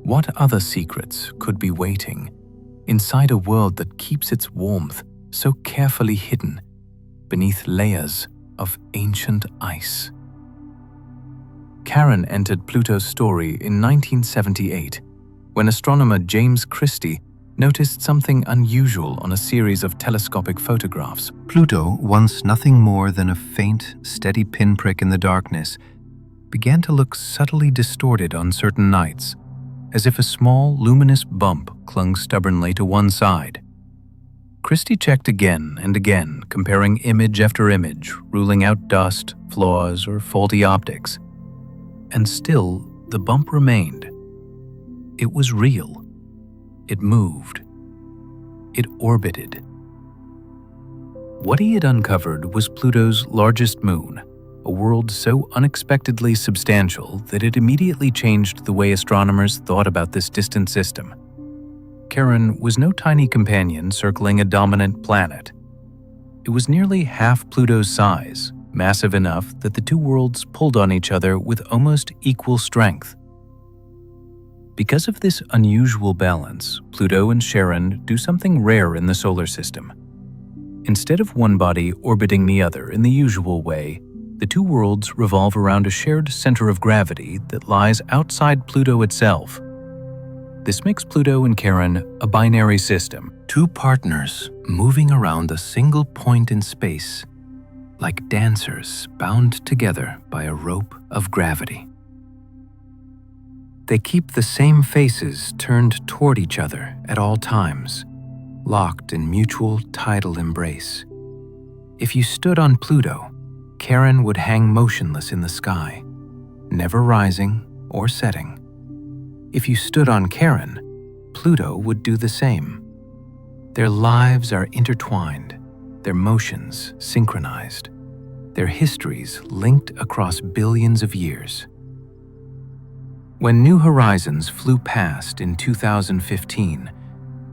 What other secrets could be waiting inside a world that keeps its warmth so carefully hidden beneath layers of ancient ice? Charon entered Pluto's story in 1978, when astronomer James Christie noticed something unusual on a series of telescopic photographs. Pluto, once nothing more than a faint, steady pinprick in the darkness, began to look subtly distorted on certain nights, as if a small, luminous bump clung stubbornly to one side. Christie checked again and again, comparing image after image, ruling out dust, flaws, or faulty optics. And still, the bump remained. It was real. It moved. It orbited. What he had uncovered was Pluto's largest moon, a world so unexpectedly substantial that it immediately changed the way astronomers thought about this distant system. Charon was no tiny companion circling a dominant planet. It was nearly half Pluto's size, massive enough that the two worlds pulled on each other with almost equal strength. Because of this unusual balance, Pluto and Charon do something rare in the solar system. Instead of one body orbiting the other in the usual way, the two worlds revolve around a shared center of gravity that lies outside Pluto itself. This makes Pluto and Charon a binary system. Two partners moving around a single point in space, like dancers bound together by a rope of gravity. They keep the same faces turned toward each other at all times, locked in mutual tidal embrace. If you stood on Pluto, Charon would hang motionless in the sky, never rising or setting. If you stood on Charon, Pluto would do the same. Their lives are intertwined, their motions synchronized, their histories linked across billions of years. When New Horizons flew past in 2015,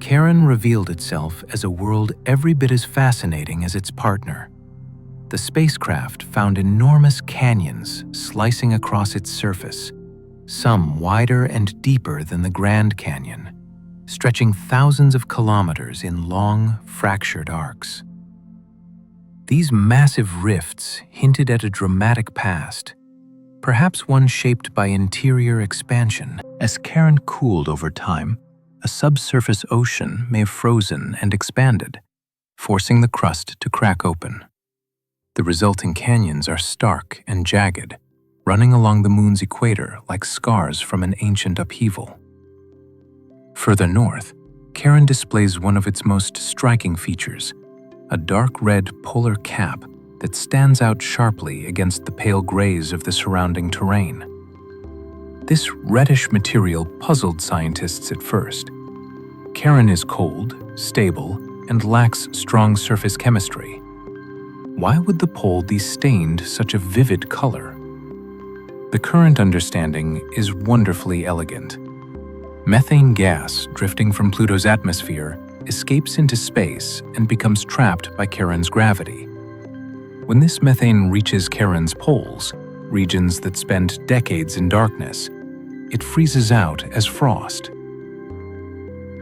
Charon revealed itself as a world every bit as fascinating as its partner. The spacecraft found enormous canyons slicing across its surface, some wider and deeper than the Grand Canyon, stretching thousands of kilometers in long, fractured arcs. These massive rifts hinted at a dramatic past, perhaps one shaped by interior expansion. As Charon cooled over time, a subsurface ocean may have frozen and expanded, forcing the crust to crack open. The resulting canyons are stark and jagged, running along the moon's equator like scars from an ancient upheaval. Further north, Charon displays one of its most striking features, a dark red polar cap that stands out sharply against the pale grays of the surrounding terrain. This reddish material puzzled scientists at first. Charon is cold, stable, and lacks strong surface chemistry. Why would the pole be stained such a vivid color? The current understanding is wonderfully elegant. Methane gas drifting from Pluto's atmosphere escapes into space and becomes trapped by Charon's gravity. When this methane reaches Charon's poles, regions that spend decades in darkness, it freezes out as frost.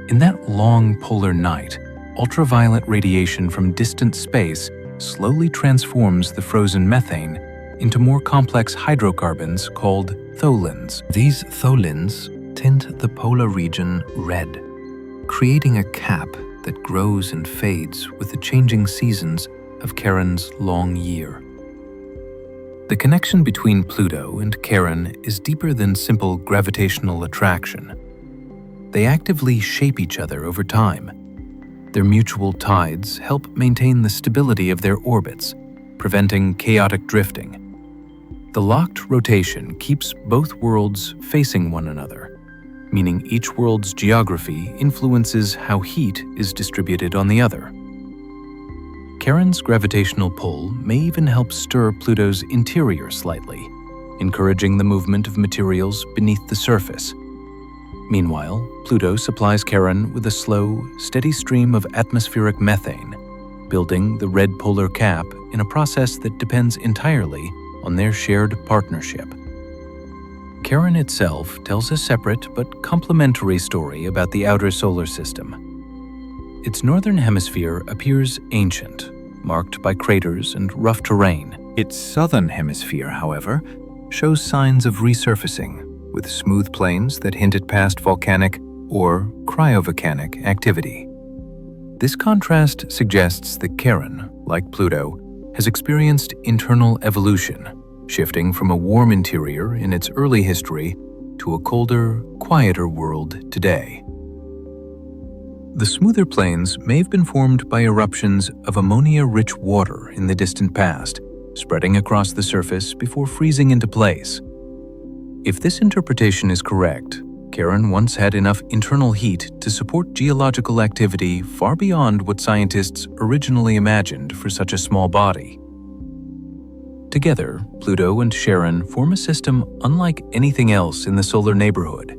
In that long polar night, ultraviolet radiation from distant space slowly transforms the frozen methane into more complex hydrocarbons called tholins. These tholins tint the polar region red, creating a cap that grows and fades with the changing seasons of Charon's long year. The connection between Pluto and Charon is deeper than simple gravitational attraction. They actively shape each other over time. Their mutual tides help maintain the stability of their orbits, preventing chaotic drifting. The locked rotation keeps both worlds facing one another, meaning each world's geography influences how heat is distributed on the other. Charon's gravitational pull may even help stir Pluto's interior slightly, encouraging the movement of materials beneath the surface. Meanwhile, Pluto supplies Charon with a slow, steady stream of atmospheric methane, building the red polar cap in a process that depends entirely on their shared partnership. Charon itself tells a separate but complementary story about the outer solar system. Its northern hemisphere appears ancient, marked by craters and rough terrain. Its southern hemisphere, however, shows signs of resurfacing, with smooth plains that hint at past volcanic or cryovolcanic activity. This contrast suggests that Charon, like Pluto, has experienced internal evolution, shifting from a warm interior in its early history to a colder, quieter world today. The smoother plains may have been formed by eruptions of ammonia-rich water in the distant past, spreading across the surface before freezing into place. If this interpretation is correct, Charon once had enough internal heat to support geological activity far beyond what scientists originally imagined for such a small body. Together, Pluto and Charon form a system unlike anything else in the solar neighborhood.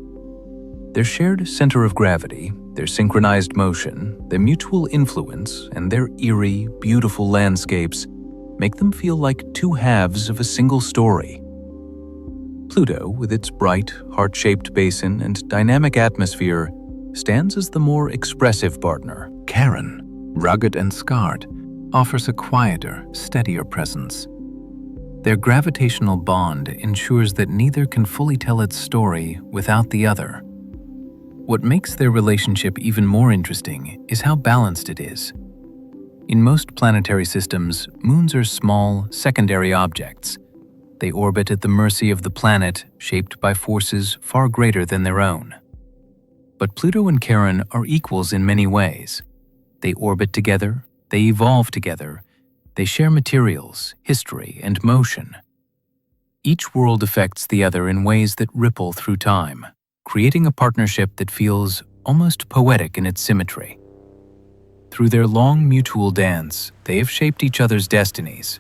Their shared center of gravity, their synchronized motion, their mutual influence, and their eerie, beautiful landscapes make them feel like two halves of a single story. Pluto, with its bright, heart-shaped basin and dynamic atmosphere, stands as the more expressive partner. Charon, rugged and scarred, offers a quieter, steadier presence. Their gravitational bond ensures that neither can fully tell its story without the other. What makes their relationship even more interesting is how balanced it is. In most planetary systems, moons are small, secondary objects. They orbit at the mercy of the planet, shaped by forces far greater than their own. But Pluto and Charon are equals in many ways. They orbit together, they evolve together, they share materials, history, and motion. Each world affects the other in ways that ripple through time, creating a partnership that feels almost poetic in its symmetry. Through their long mutual dance, they have shaped each other's destinies.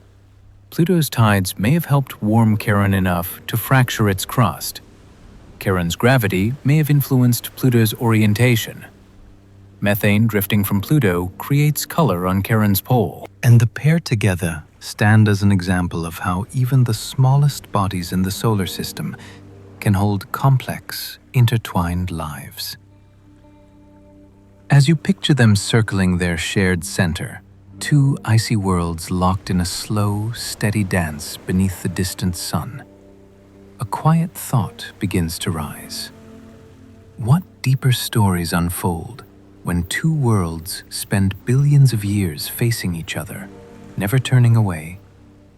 Pluto's tides may have helped warm Charon enough to fracture its crust. Charon's gravity may have influenced Pluto's orientation. Methane drifting from Pluto creates color on Charon's pole. And the pair together stand as an example of how even the smallest bodies in the solar system can hold complex, intertwined lives. As you picture them circling their shared center, two icy worlds locked in a slow, steady dance beneath the distant sun, a quiet thought begins to rise. What deeper stories unfold when two worlds spend billions of years facing each other, never turning away,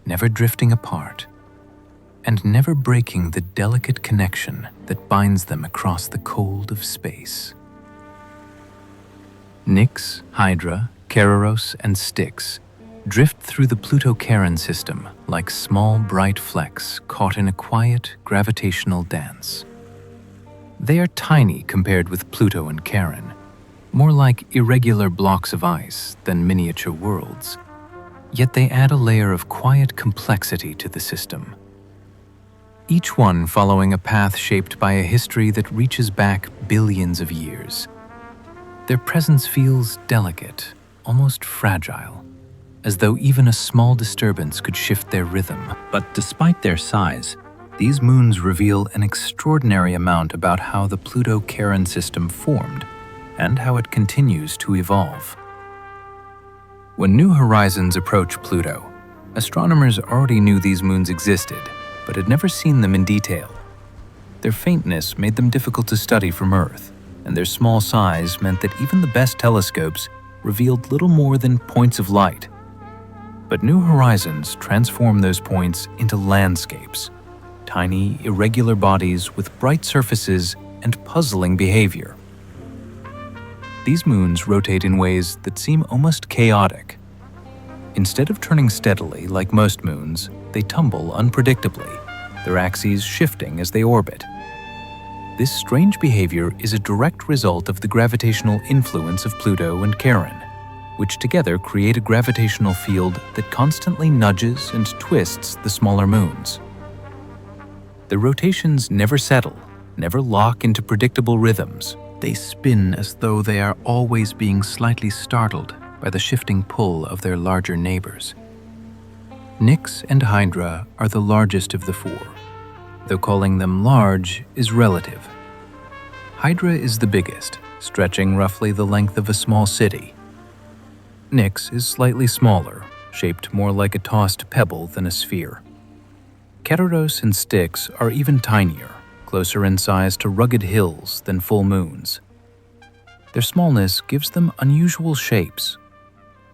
never drifting apart, and never breaking the delicate connection that binds them across the cold of space? Nix, Hydra, Keroros, and Styx drift through the Pluto-Charon system like small, bright flecks caught in a quiet, gravitational dance. They are tiny compared with Pluto and Charon, more like irregular blocks of ice than miniature worlds. Yet they add a layer of quiet complexity to the system. Each one following a path shaped by a history that reaches back billions of years. Their presence feels delicate, almost fragile, as though even a small disturbance could shift their rhythm. But despite their size, these moons reveal an extraordinary amount about how the Pluto-Charon system formed and how it continues to evolve. When New Horizons approached Pluto, astronomers already knew these moons existed, but had never seen them in detail. Their faintness made them difficult to study from Earth, and their small size meant that even the best telescopes revealed little more than points of light. But New Horizons transformed those points into landscapes, tiny, irregular bodies with bright surfaces and puzzling behavior. These moons rotate in ways that seem almost chaotic. Instead of turning steadily like most moons, they tumble unpredictably, their axes shifting as they orbit. This strange behavior is a direct result of the gravitational influence of Pluto and Charon, which together create a gravitational field that constantly nudges and twists the smaller moons. The rotations never settle, never lock into predictable rhythms. They spin as though they are always being slightly startled by the shifting pull of their larger neighbors. Nix and Hydra are the largest of the four, though calling them large is relative. Hydra is the biggest, stretching roughly the length of a small city. Nix is slightly smaller, shaped more like a tossed pebble than a sphere. Keroros and Styx are even tinier, closer in size to rugged hills than full moons. Their smallness gives them unusual shapes,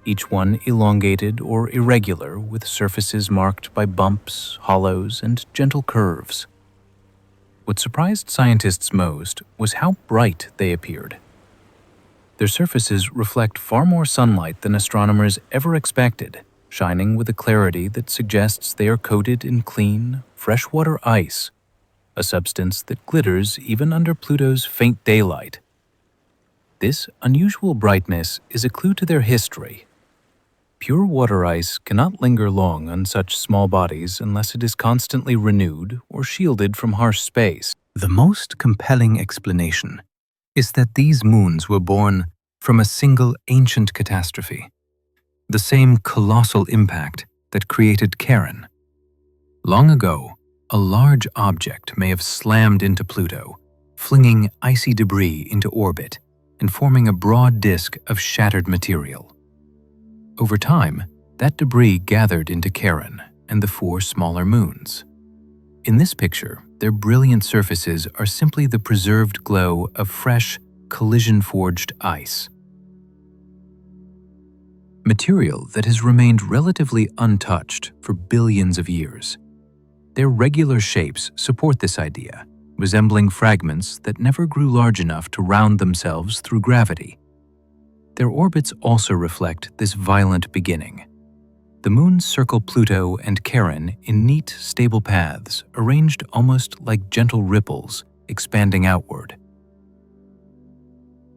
each one elongated or irregular with surfaces marked by bumps, hollows, and gentle curves. What surprised scientists most was how bright they appeared. Their surfaces reflect far more sunlight than astronomers ever expected, shining with a clarity that suggests they are coated in clean, freshwater ice, a substance that glitters even under Pluto's faint daylight. This unusual brightness is a clue to their history. Pure water ice cannot linger long on such small bodies unless it is constantly renewed or shielded from harsh space. The most compelling explanation is that these moons were born from a single ancient catastrophe, the same colossal impact that created Charon. Long ago, a large object may have slammed into Pluto, flinging icy debris into orbit and forming a broad disk of shattered material. Over time, that debris gathered into Charon and the four smaller moons. In this picture, their brilliant surfaces are simply the preserved glow of fresh, collision-forged ice. Material that has remained relatively untouched for billions of years. Their regular shapes support this idea, resembling fragments that never grew large enough to round themselves through gravity. Their orbits also reflect this violent beginning. The moons circle Pluto and Charon in neat, stable paths, arranged almost like gentle ripples, expanding outward.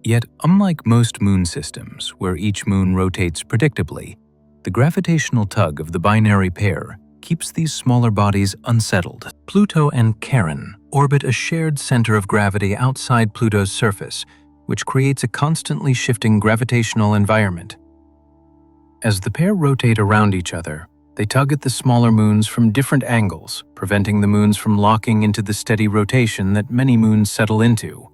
Yet, unlike most moon systems, where each moon rotates predictably, the gravitational tug of the binary pair keeps these smaller bodies unsettled. Pluto and Charon orbit a shared center of gravity outside Pluto's surface, which creates a constantly shifting gravitational environment. As the pair rotate around each other, they tug at the smaller moons from different angles, preventing the moons from locking into the steady rotation that many moons settle into.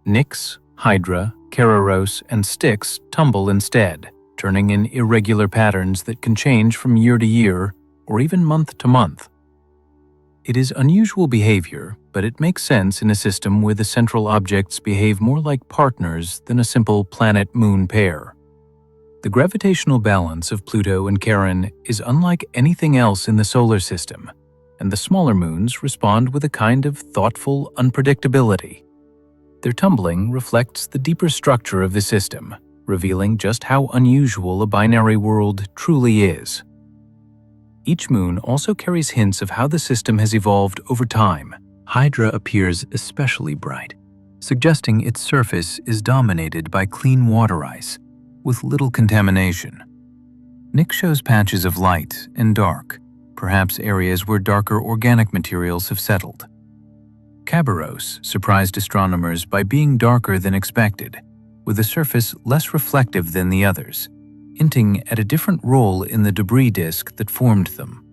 Nix, Hydra, Keroros, and Styx tumble instead, turning in irregular patterns that can change from year to year or even month to month. It is unusual behavior, but it makes sense in a system where the central objects behave more like partners than a simple planet-moon pair. The gravitational balance of Pluto and Charon is unlike anything else in the solar system, and the smaller moons respond with a kind of thoughtful unpredictability. Their tumbling reflects the deeper structure of the system, revealing just how unusual a binary world truly is. Each moon also carries hints of how the system has evolved over time. Hydra appears especially bright, suggesting its surface is dominated by clean water ice, with little contamination. Nix shows patches of light and dark, perhaps areas where darker organic materials have settled. Keroros surprised astronomers by being darker than expected, with a surface less reflective than the others, hinting at a different role in the debris disk that formed them.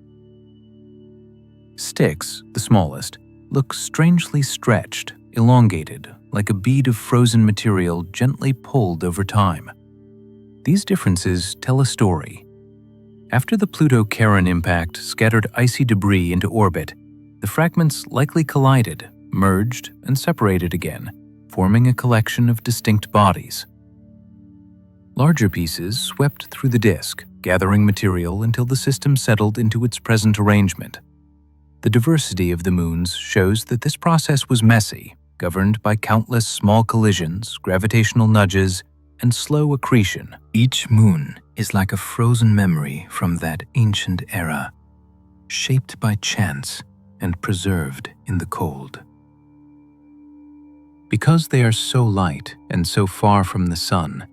Styx, the smallest, looks strangely stretched, elongated, like a bead of frozen material gently pulled over time. These differences tell a story. After the Pluto-Charon impact scattered icy debris into orbit, the fragments likely collided, merged, and separated again, forming a collection of distinct bodies. Larger pieces swept through the disk, gathering material until the system settled into its present arrangement. The diversity of the moons shows that this process was messy, governed by countless small collisions, gravitational nudges, and slow accretion. Each moon is like a frozen memory from that ancient era, shaped by chance and preserved in the cold. Because they are so light and so far from the sun,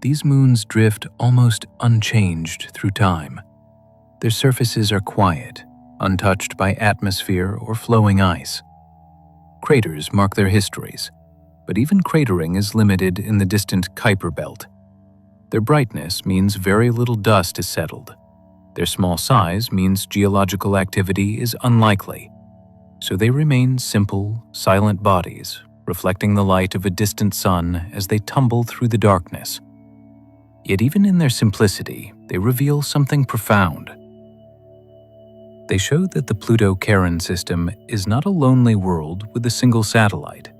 these moons drift almost unchanged through time. Their surfaces are quiet, untouched by atmosphere or flowing ice. Craters mark their histories, but even cratering is limited in the distant Kuiper belt. Their brightness means very little dust is settled. Their small size means geological activity is unlikely, so they remain simple, silent bodies, reflecting the light of a distant sun as they tumble through the darkness. Yet even in their simplicity, they reveal something profound. They show that the Pluto-Charon system is not a lonely world with a single satellite.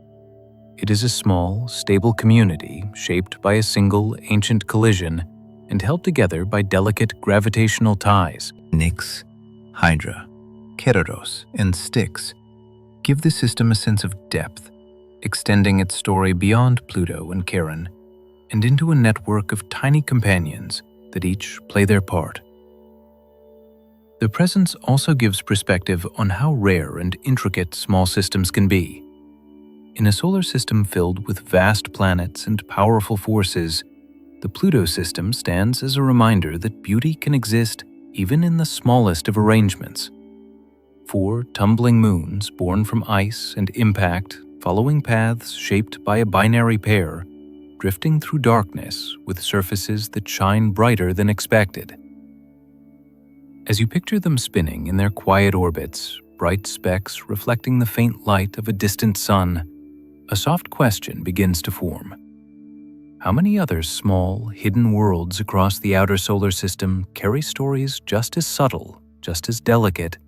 It is a small, stable community shaped by a single ancient collision and held together by delicate gravitational ties. Nix, Hydra, Keroros, and Styx give the system a sense of depth, extending its story beyond Pluto and Charon and into a network of tiny companions that each play their part. Their presence also gives perspective on how rare and intricate small systems can be. In a solar system filled with vast planets and powerful forces, the Pluto system stands as a reminder that beauty can exist even in the smallest of arrangements. 4 tumbling moons born from ice and impact, following paths shaped by a binary pair, drifting through darkness with surfaces that shine brighter than expected. As you picture them spinning in their quiet orbits, bright specks reflecting the faint light of a distant sun, a soft question begins to form. How many other small, hidden worlds across the outer solar system carry stories just as subtle, just as delicate,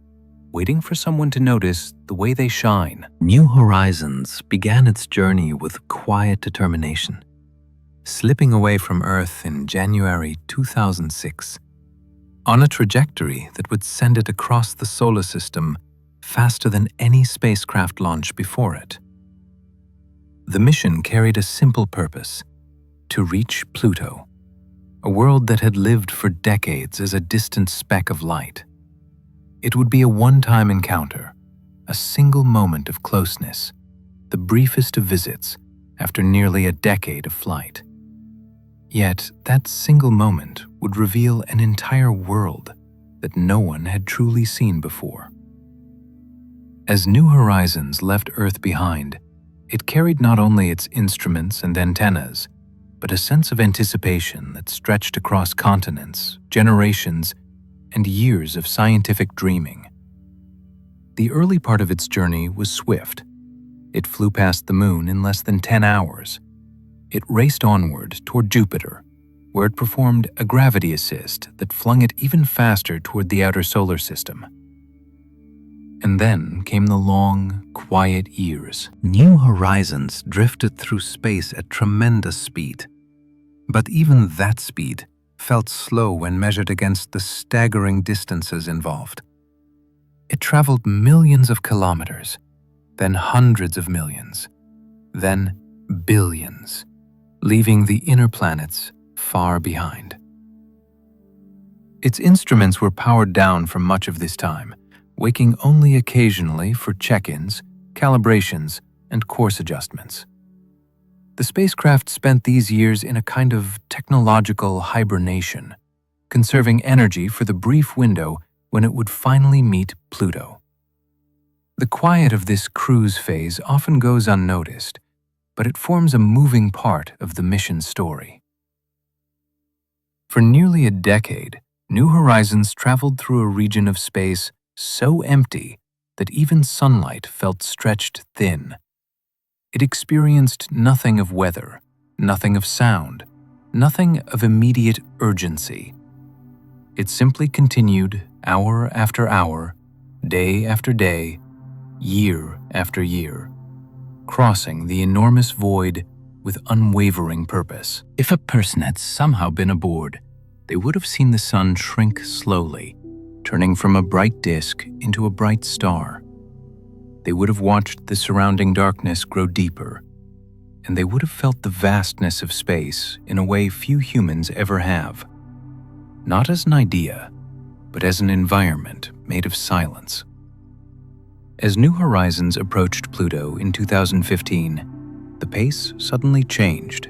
waiting for someone to notice the way they shine. New Horizons began its journey with quiet determination, slipping away from Earth in January 2006, on a trajectory that would send it across the solar system faster than any spacecraft launch before it. The mission carried a simple purpose: to reach Pluto, a world that had lived for decades as a distant speck of light. It would be a one-time encounter, a single moment of closeness, the briefest of visits after nearly a decade of flight. Yet that single moment would reveal an entire world that no one had truly seen before. As New Horizons left Earth behind, it carried not only its instruments and antennas, but a sense of anticipation that stretched across continents, generations, and years of scientific dreaming. The early part of its journey was swift. It flew past the Moon in less than 10 hours. It raced onward toward Jupiter, where it performed a gravity assist that flung it even faster toward the outer solar system. And then came the long, quiet years. New Horizons drifted through space at tremendous speed. But even that speed felt slow when measured against the staggering distances involved. It traveled millions of kilometers, then hundreds of millions, then billions, leaving the inner planets far behind. Its instruments were powered down for much of this time, waking only occasionally for check-ins, calibrations, and course adjustments. The spacecraft spent these years in a kind of technological hibernation, conserving energy for the brief window when it would finally meet Pluto. The quiet of this cruise phase often goes unnoticed, but it forms a moving part of the mission story. For nearly a decade, New Horizons traveled through a region of space so empty that even sunlight felt stretched thin. It experienced nothing of weather, nothing of sound, nothing of immediate urgency. It simply continued hour after hour, day after day, year after year, crossing the enormous void with unwavering purpose. If a person had somehow been aboard, they would have seen the sun shrink slowly, turning from a bright disk into a bright star. They would have watched the surrounding darkness grow deeper, and they would have felt the vastness of space in a way few humans ever have. Not as an idea, but as an environment made of silence. As New Horizons approached Pluto in 2015, the pace suddenly changed.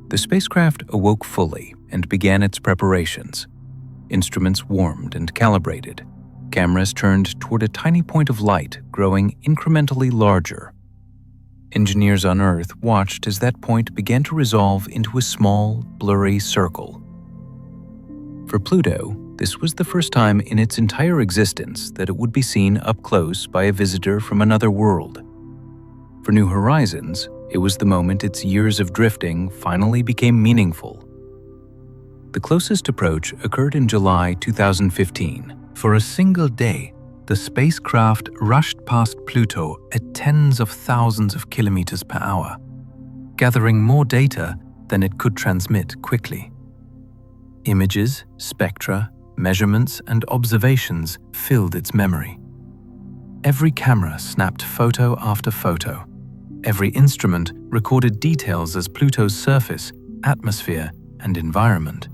The spacecraft awoke fully and began its preparations. Instruments warmed and calibrated. Cameras turned toward a tiny point of light growing incrementally larger. Engineers on Earth watched as that point began to resolve into a small, blurry circle. For Pluto, this was the first time in its entire existence that it would be seen up close by a visitor from another world. For New Horizons, it was the moment its years of drifting finally became meaningful. The closest approach occurred in July 2015. For a single day, the spacecraft rushed past Pluto at tens of thousands of kilometers per hour, gathering more data than it could transmit quickly. Images, spectra, measurements, and observations filled its memory. Every camera snapped photo after photo. Every instrument recorded details as Pluto's surface, atmosphere, and environment.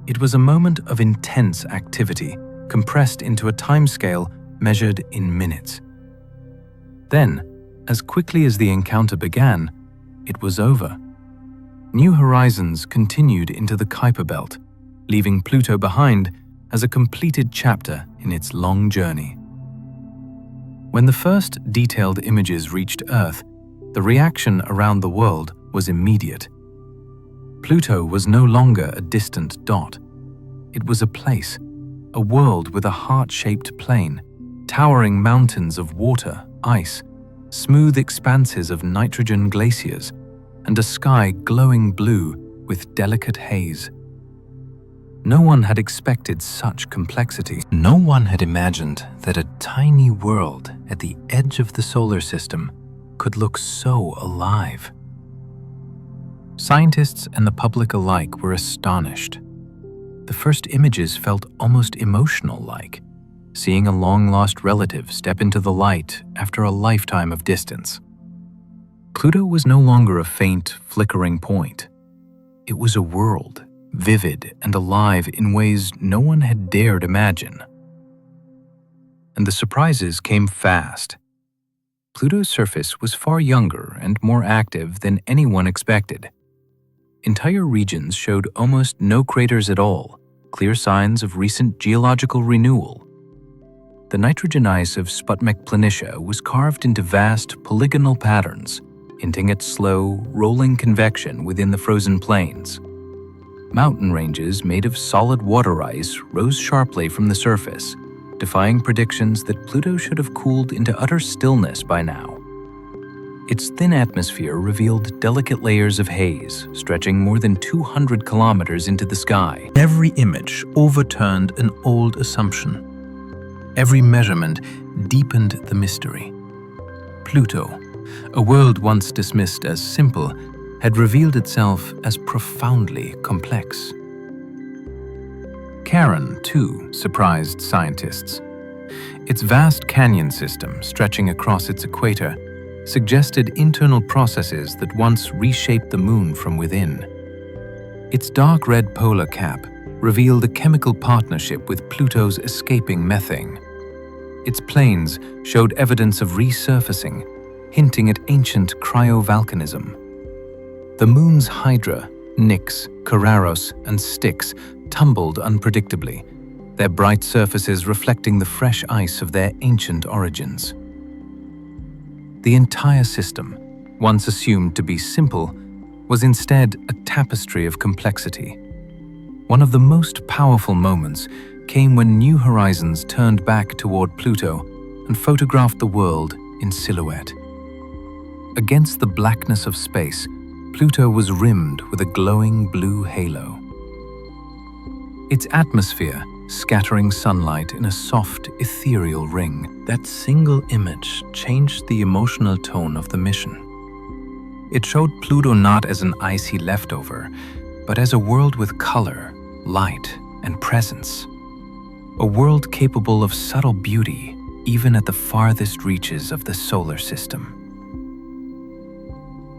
It was a moment of intense activity, compressed into a timescale measured in minutes. Then, as quickly as the encounter began, it was over. New Horizons continued into the Kuiper Belt, leaving Pluto behind as a completed chapter in its long journey. When the first detailed images reached Earth, the reaction around the world was immediate. Pluto was no longer a distant dot. It was a place, a world with a heart-shaped plain, towering mountains of water, ice, smooth expanses of nitrogen glaciers, and a sky glowing blue with delicate haze. No one had expected such complexity. No one had imagined that a tiny world at the edge of the solar system could look so alive. Scientists and the public alike were astonished. The first images felt almost emotional-like, seeing a long-lost relative step into the light after a lifetime of distance. Pluto was no longer a faint, flickering point. It was a world, vivid and alive in ways no one had dared imagine. And the surprises came fast. Pluto's surface was far younger and more active than anyone expected. Entire regions showed almost no craters at all, clear signs of recent geological renewal. The nitrogen ice of Sputnik Planitia was carved into vast polygonal patterns, hinting at slow, rolling convection within the frozen plains. Mountain ranges made of solid water ice rose sharply from the surface, defying predictions that Pluto should have cooled into utter stillness by now. Its thin atmosphere revealed delicate layers of haze stretching more than 200 kilometers into the sky. Every image overturned an old assumption. Every measurement deepened the mystery. Pluto, a world once dismissed as simple, had revealed itself as profoundly complex. Charon, too, surprised scientists. Its vast canyon system, stretching across its equator, suggested internal processes that once reshaped the moon from within. Its dark red polar cap revealed a chemical partnership with Pluto's escaping methane. Its plains showed evidence of resurfacing, hinting at ancient cryovolcanism. The moon's hydra, Nix, Cararos, and Styx tumbled unpredictably, their bright surfaces reflecting the fresh ice of their ancient origins. The entire system, once assumed to be simple, was instead a tapestry of complexity. One of the most powerful moments came when New Horizons turned back toward Pluto and photographed the world in silhouette. Against the blackness of space, Pluto was rimmed with a glowing blue halo. Its atmosphere, scattering sunlight in a soft, ethereal ring. That single image changed the emotional tone of the mission. It showed Pluto not as an icy leftover, but as a world with color, light, and presence. A world capable of subtle beauty, even at the farthest reaches of the solar system.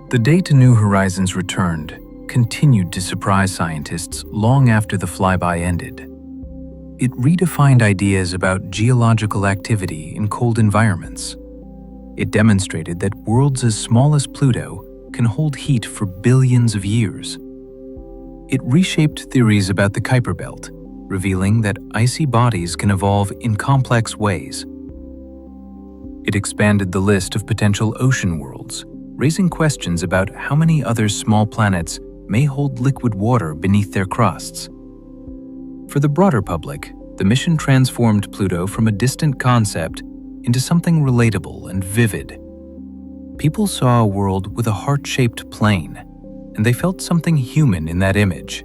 The day to New Horizons returned continued to surprise scientists long after the flyby ended. It redefined ideas about geological activity in cold environments. It demonstrated that worlds as small as Pluto can hold heat for billions of years. It reshaped theories about the Kuiper Belt, revealing that icy bodies can evolve in complex ways. It expanded the list of potential ocean worlds, raising questions about how many other small planets may hold liquid water beneath their crusts. For the broader public, the mission transformed Pluto from a distant concept into something relatable and vivid. People saw a world with a heart-shaped plane, and they felt something human in that image.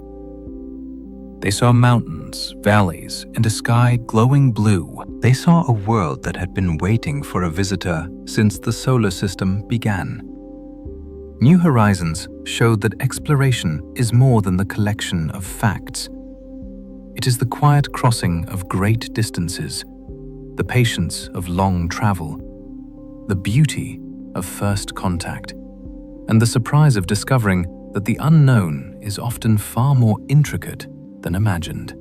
They saw mountains, valleys, and a sky glowing blue. They saw a world that had been waiting for a visitor since the solar system began. New Horizons showed that exploration is more than the collection of facts. It is the quiet crossing of great distances, the patience of long travel, the beauty of first contact, and the surprise of discovering that the unknown is often far more intricate than imagined.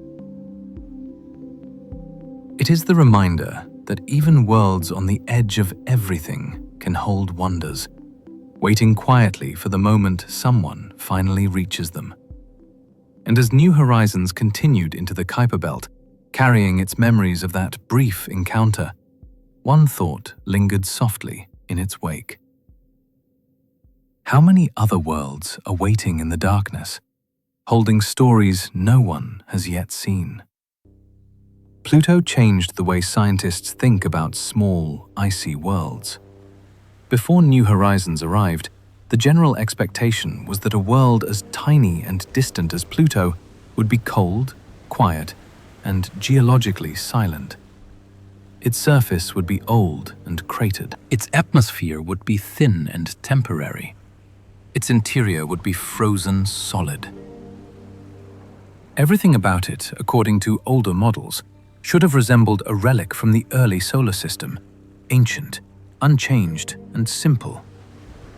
It is the reminder that even worlds on the edge of everything can hold wonders, waiting quietly for the moment someone finally reaches them. And as New Horizons continued into the Kuiper Belt, carrying its memories of that brief encounter, one thought lingered softly in its wake. How many other worlds are waiting in the darkness, holding stories no one has yet seen? Pluto changed the way scientists think about small, icy worlds. Before New Horizons arrived, the general expectation was that a world as tiny and distant as Pluto would be cold, quiet, and geologically silent. Its surface would be old and cratered. Its atmosphere would be thin and temporary. Its interior would be frozen solid. Everything about it, according to older models, should have resembled a relic from the early solar system, ancient, unchanged, and simple.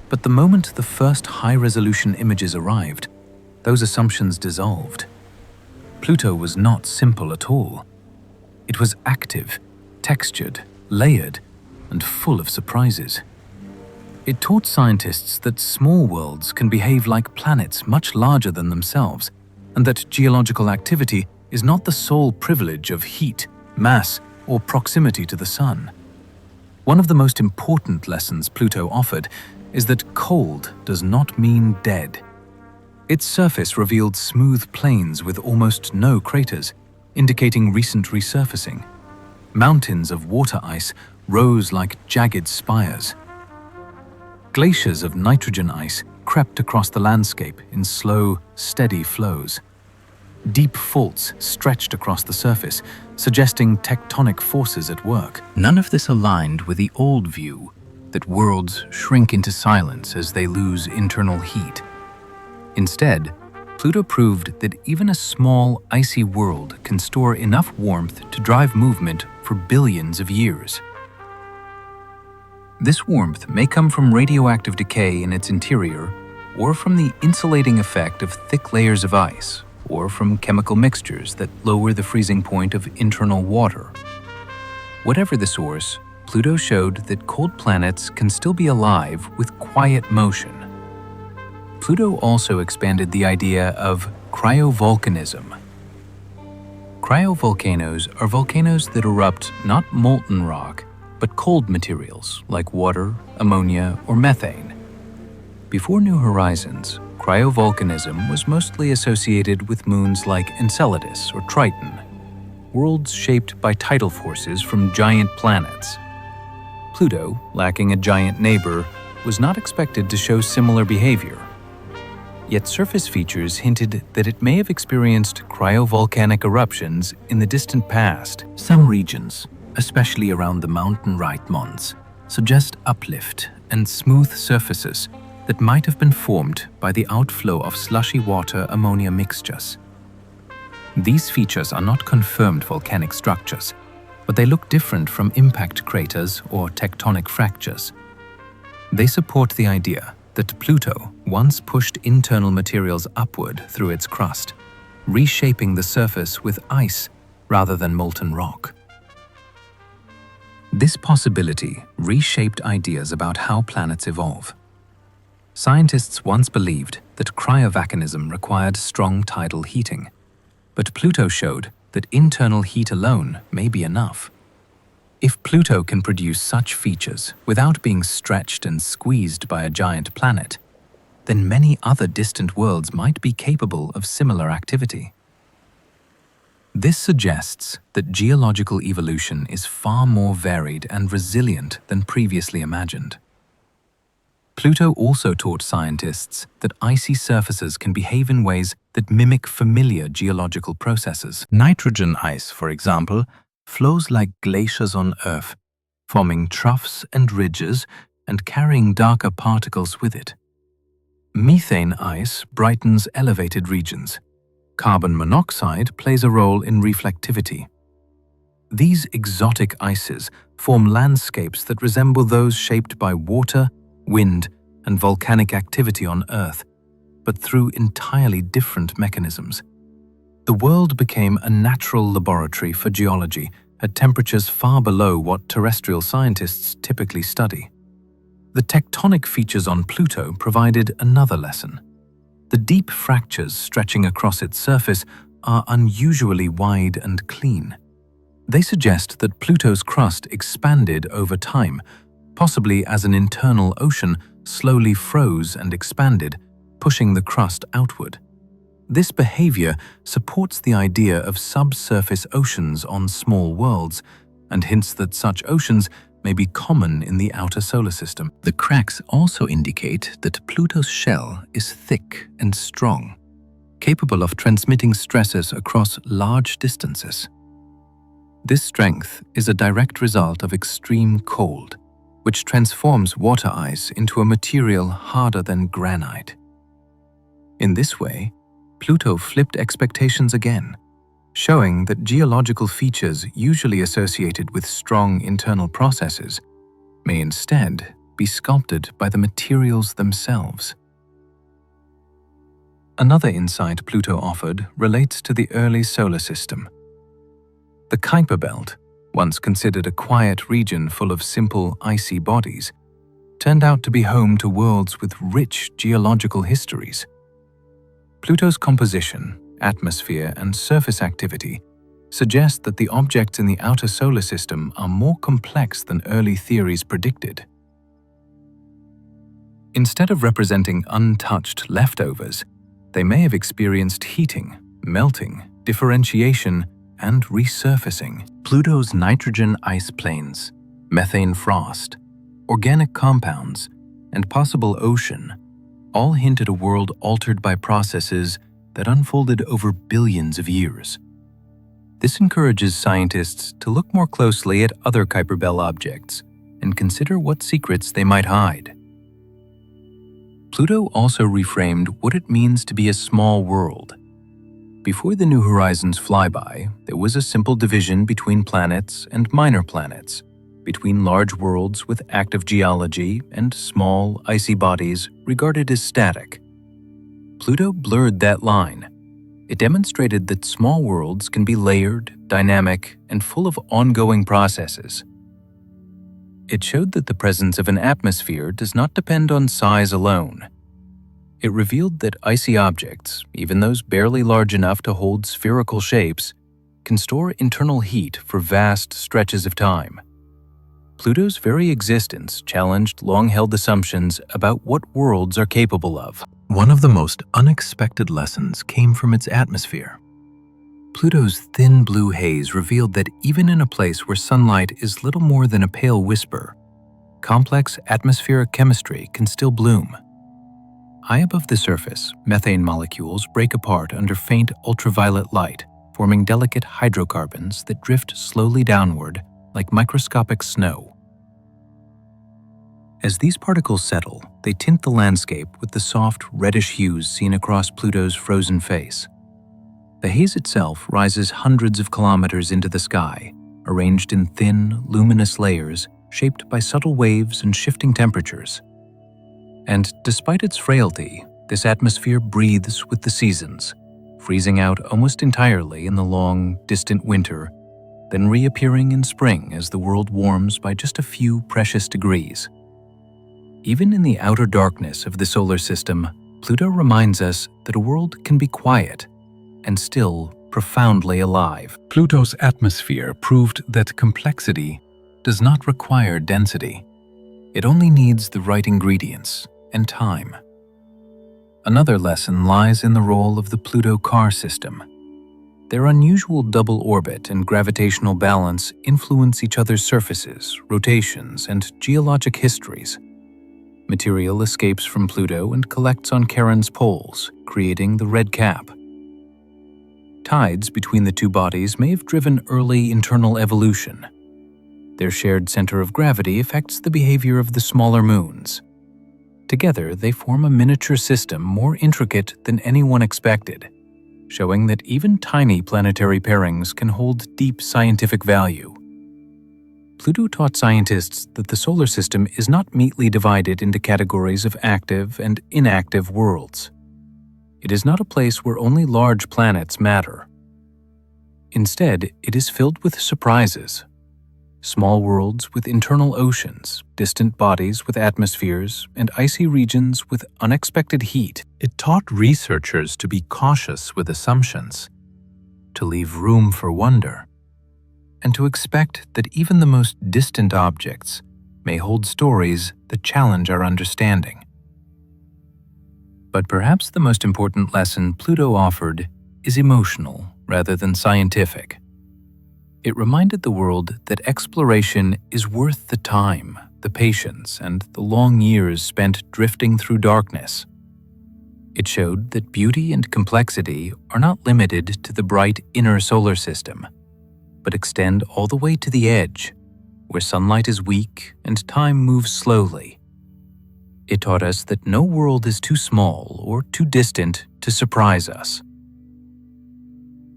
But the moment the first high-resolution images arrived, those assumptions dissolved. Pluto was not simple at all. It was active, textured, layered, and full of surprises. It taught scientists that small worlds can behave like planets much larger than themselves, and that geological activity is not the sole privilege of heat, mass, or proximity to the sun. One of the most important lessons Pluto offered is that cold does not mean dead. Its surface revealed smooth plains with almost no craters, indicating recent resurfacing. Mountains of water ice rose like jagged spires. Glaciers of nitrogen ice crept across the landscape in slow, steady flows. Deep faults stretched across the surface, suggesting tectonic forces at work. None of this aligned with the old view that worlds shrink into silence as they lose internal heat. Instead, Pluto proved that even a small, icy world can store enough warmth to drive movement for billions of years. This warmth may come from radioactive decay in its interior, or from the insulating effect of thick layers of ice, or from chemical mixtures that lower the freezing point of internal water. Whatever the source, Pluto showed that cold planets can still be alive with quiet motion. Pluto also expanded the idea of cryovolcanism. Cryovolcanoes are volcanoes that erupt not molten rock, but cold materials like water, ammonia, or methane. Before New Horizons, cryovolcanism was mostly associated with moons like Enceladus or Triton, worlds shaped by tidal forces from giant planets. Pluto, lacking a giant neighbor, was not expected to show similar behavior. Yet surface features hinted that it may have experienced cryovolcanic eruptions in the distant past. Some regions, especially around the mountain Reitmonds, suggest uplift and smooth surfaces that might have been formed by the outflow of slushy water-ammonia mixtures. These features are not confirmed volcanic structures, but they look different from impact craters or tectonic fractures. They support the idea that Pluto once pushed internal materials upward through its crust, reshaping the surface with ice rather than molten rock. This possibility reshaped ideas about how planets evolve. Scientists once believed that cryovolcanism required strong tidal heating, but Pluto showed that internal heat alone may be enough. If Pluto can produce such features without being stretched and squeezed by a giant planet, then many other distant worlds might be capable of similar activity. This suggests that geological evolution is far more varied and resilient than previously imagined. Pluto also taught scientists that icy surfaces can behave in ways that mimic familiar geological processes. Nitrogen ice, for example, flows like glaciers on Earth, forming troughs and ridges and carrying darker particles with it. Methane ice brightens elevated regions. Carbon monoxide plays a role in reflectivity. These exotic ices form landscapes that resemble those shaped by water, wind, and volcanic activity on Earth, but through entirely different mechanisms. The world became a natural laboratory for geology at temperatures far below what terrestrial scientists typically study. The tectonic features on Pluto provided another lesson. The deep fractures stretching across its surface are unusually wide and clean. They suggest that Pluto's crust expanded over time, possibly as an internal ocean slowly froze and expanded, pushing the crust outward. This behavior supports the idea of subsurface oceans on small worlds and hints that such oceans may be common in the outer solar system. The cracks also indicate that Pluto's shell is thick and strong, capable of transmitting stresses across large distances. This strength is a direct result of extreme cold, which transforms water ice into a material harder than granite. In this way, Pluto flipped expectations again, showing that geological features usually associated with strong internal processes may instead be sculpted by the materials themselves. Another insight Pluto offered relates to the early solar system. The Kuiper Belt, once considered a quiet region full of simple, icy bodies, turned out to be home to worlds with rich geological histories. Pluto's composition, atmosphere, and surface activity suggest that the objects in the outer solar system are more complex than early theories predicted. Instead of representing untouched leftovers, they may have experienced heating, melting, differentiation, and resurfacing. Pluto's nitrogen ice plains, methane frost, organic compounds, and possible ocean all hint at a world altered by processes that unfolded over billions of years. This encourages scientists to look more closely at other Kuiper Belt objects and consider what secrets they might hide. Pluto also reframed what it means to be a small world. Before the New Horizons flyby, there was a simple division between planets and minor planets, between large worlds with active geology and small, icy bodies regarded as static. Pluto blurred that line. It demonstrated that small worlds can be layered, dynamic, and full of ongoing processes. It showed that the presence of an atmosphere does not depend on size alone. It revealed that icy objects, even those barely large enough to hold spherical shapes, can store internal heat for vast stretches of time. Pluto's very existence challenged long-held assumptions about what worlds are capable of. One of the most unexpected lessons came from its atmosphere. Pluto's thin blue haze revealed that even in a place where sunlight is little more than a pale whisper, complex atmospheric chemistry can still bloom. High above the surface, methane molecules break apart under faint ultraviolet light, forming delicate hydrocarbons that drift slowly downward like microscopic snow. As these particles settle, they tint the landscape with the soft, reddish hues seen across Pluto's frozen face. The haze itself rises hundreds of kilometers into the sky, arranged in thin, luminous layers shaped by subtle waves and shifting temperatures. And despite its frailty, this atmosphere breathes with the seasons, freezing out almost entirely in the long, distant winter, then reappearing in spring as the world warms by just a few precious degrees. Even in the outer darkness of the solar system, Pluto reminds us that a world can be quiet and still profoundly alive. Pluto's atmosphere proved that complexity does not require density. It only needs the right ingredients and time. Another lesson lies in the role of the Pluto car system. Their unusual double orbit and gravitational balance influence each other's surfaces, rotations, and geologic histories. Material escapes from Pluto and collects on Charon's poles, creating the red cap. Tides between the two bodies may have driven early internal evolution. Their shared center of gravity affects the behavior of the smaller moons. Together, they form a miniature system more intricate than anyone expected, showing that even tiny planetary pairings can hold deep scientific value. Pluto taught scientists that the solar system is not neatly divided into categories of active and inactive worlds. It is not a place where only large planets matter. Instead, it is filled with surprises. Small worlds with internal oceans, distant bodies with atmospheres, and icy regions with unexpected heat. It taught researchers to be cautious with assumptions, to leave room for wonder, and to expect that even the most distant objects may hold stories that challenge our understanding. But perhaps the most important lesson Pluto offered is emotional rather than scientific. It reminded the world that exploration is worth the time, the patience, and the long years spent drifting through darkness. It showed that beauty and complexity are not limited to the bright inner solar system, but extend all the way to the edge, where sunlight is weak and time moves slowly. It taught us that no world is too small or too distant to surprise us.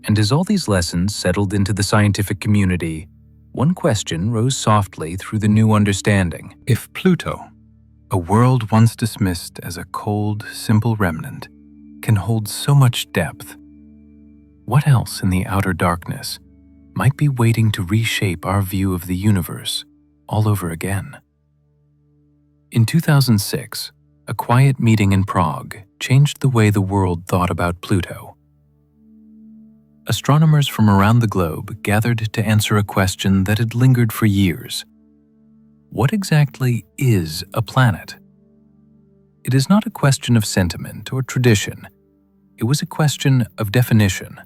And as all these lessons settled into the scientific community, one question rose softly through the new understanding. If Pluto, a world once dismissed as a cold, simple remnant, can hold so much depth, what else in the outer darkness might be waiting to reshape our view of the universe all over again? In 2006, a quiet meeting in Prague changed the way the world thought about Pluto. Astronomers from around the globe gathered to answer a question that had lingered for years. What exactly is a planet? It is not a question of sentiment or tradition. It was a question of definition.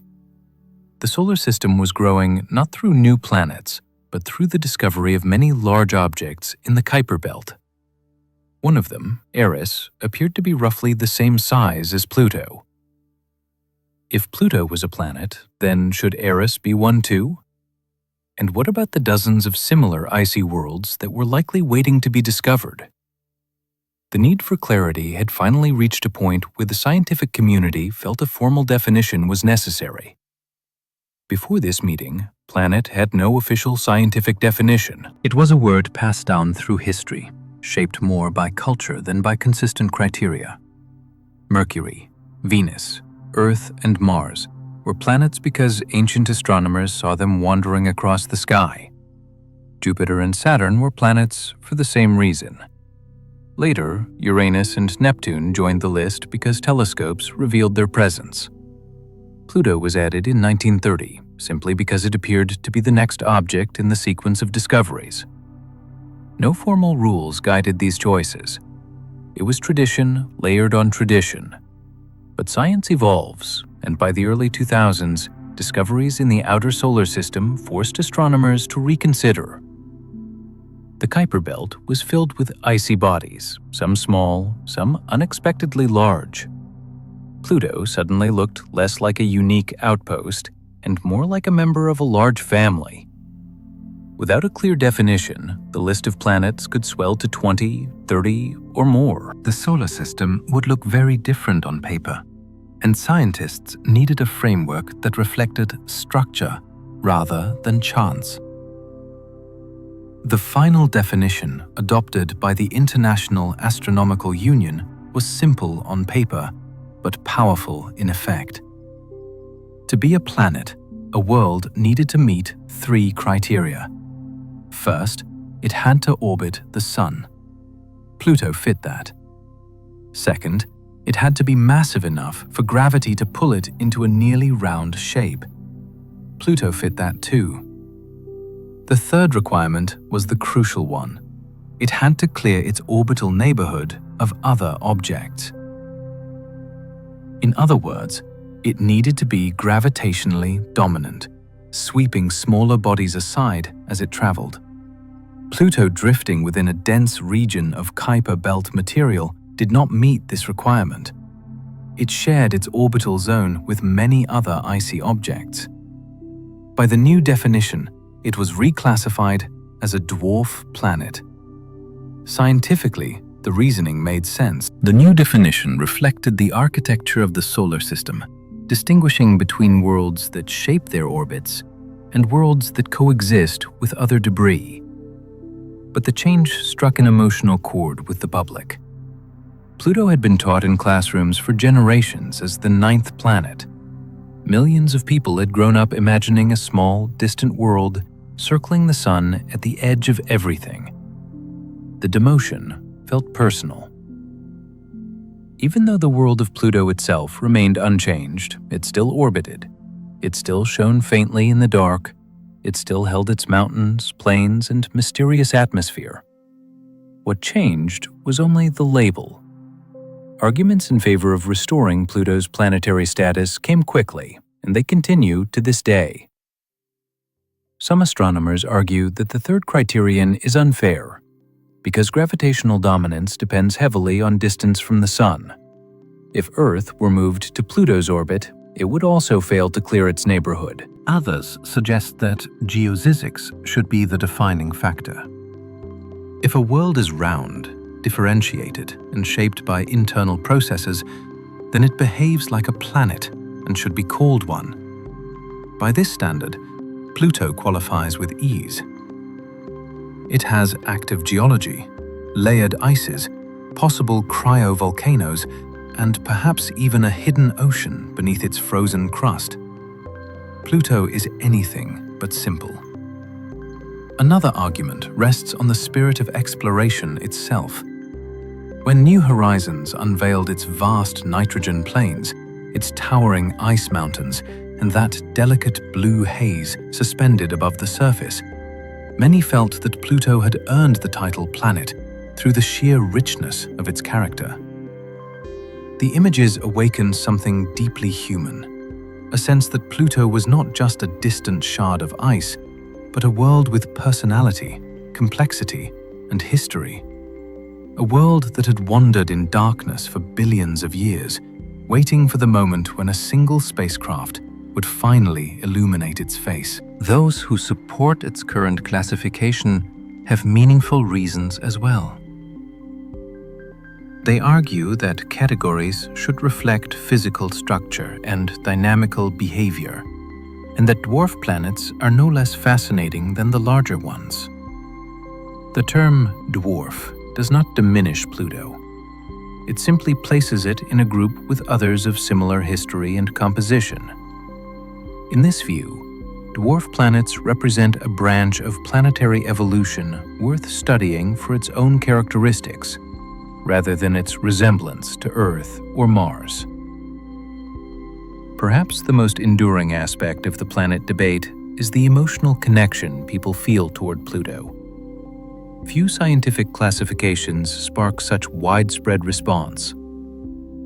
The solar system was growing not through new planets, but through the discovery of many large objects in the Kuiper belt. One of them, Eris, appeared to be roughly the same size as Pluto. If Pluto was a planet, then should Eris be one too? And what about the dozens of similar icy worlds that were likely waiting to be discovered? The need for clarity had finally reached a point where the scientific community felt a formal definition was necessary. Before this meeting, planet had no official scientific definition. It was a word passed down through history, shaped more by culture than by consistent criteria. Mercury, Venus, Earth, and Mars were planets because ancient astronomers saw them wandering across the sky. Jupiter and Saturn were planets for the same reason. Later, Uranus and Neptune joined the list because telescopes revealed their presence. Pluto was added in 1930, simply because it appeared to be the next object in the sequence of discoveries. No formal rules guided these choices. It was tradition layered on tradition. But science evolves, and by the early 2000s, discoveries in the outer solar system forced astronomers to reconsider. The Kuiper belt was filled with icy bodies, some small, some unexpectedly large. Pluto suddenly looked less like a unique outpost and more like a member of a large family. Without a clear definition, the list of planets could swell to 20, 30, or more. The solar system would look very different on paper, and scientists needed a framework that reflected structure rather than chance. The final definition adopted by the International Astronomical Union was simple on paper, but powerful in effect. To be a planet, a world needed to meet 3 criteria. First, it had to orbit the Sun. Pluto fit that. Second, it had to be massive enough for gravity to pull it into a nearly round shape. Pluto fit that too. The third requirement was the crucial one. It had to clear its orbital neighborhood of other objects. In other words, it needed to be gravitationally dominant, sweeping smaller bodies aside as it traveled. Pluto drifting within a dense region of Kuiper belt material did not meet this requirement. It shared its orbital zone with many other icy objects. By the new definition, it was reclassified as a dwarf planet. Scientifically, the reasoning made sense. The new definition reflected the architecture of the solar system, distinguishing between worlds that shape their orbits and worlds that coexist with other debris. But the change struck an emotional chord with the public. Pluto had been taught in classrooms for generations as the 9th planet. Millions of people had grown up imagining a small, distant world circling the sun at the edge of everything. The demotion felt personal. Even though the world of Pluto itself remained unchanged, it still orbited. It still shone faintly in the dark. It still held its mountains, plains, and mysterious atmosphere. What changed was only the label. Arguments in favor of restoring Pluto's planetary status came quickly, and they continue to this day. Some astronomers argue that the third criterion is unfair, because gravitational dominance depends heavily on distance from the Sun. If Earth were moved to Pluto's orbit, it would also fail to clear its neighborhood. Others suggest that geophysics should be the defining factor. If a world is round, differentiated, and shaped by internal processes, then it behaves like a planet and should be called one. By this standard, Pluto qualifies with ease. It has active geology, layered ices, possible cryovolcanoes, and perhaps even a hidden ocean beneath its frozen crust. Pluto is anything but simple. Another argument rests on the spirit of exploration itself. When New Horizons unveiled its vast nitrogen plains, its towering ice mountains, and that delicate blue haze suspended above the surface, many felt that Pluto had earned the title planet through the sheer richness of its character. The images awakened something deeply human, a sense that Pluto was not just a distant shard of ice, but a world with personality, complexity, and history. A world that had wandered in darkness for billions of years, waiting for the moment when a single spacecraft would finally illuminate its face. Those who support its current classification have meaningful reasons as well. They argue that categories should reflect physical structure and dynamical behavior, and that dwarf planets are no less fascinating than the larger ones. The term dwarf does not diminish Pluto. It simply places it in a group with others of similar history and composition. In this view, dwarf planets represent a branch of planetary evolution worth studying for its own characteristics, rather than its resemblance to Earth or Mars. Perhaps the most enduring aspect of the planet debate is the emotional connection people feel toward Pluto. Few scientific classifications spark such widespread response.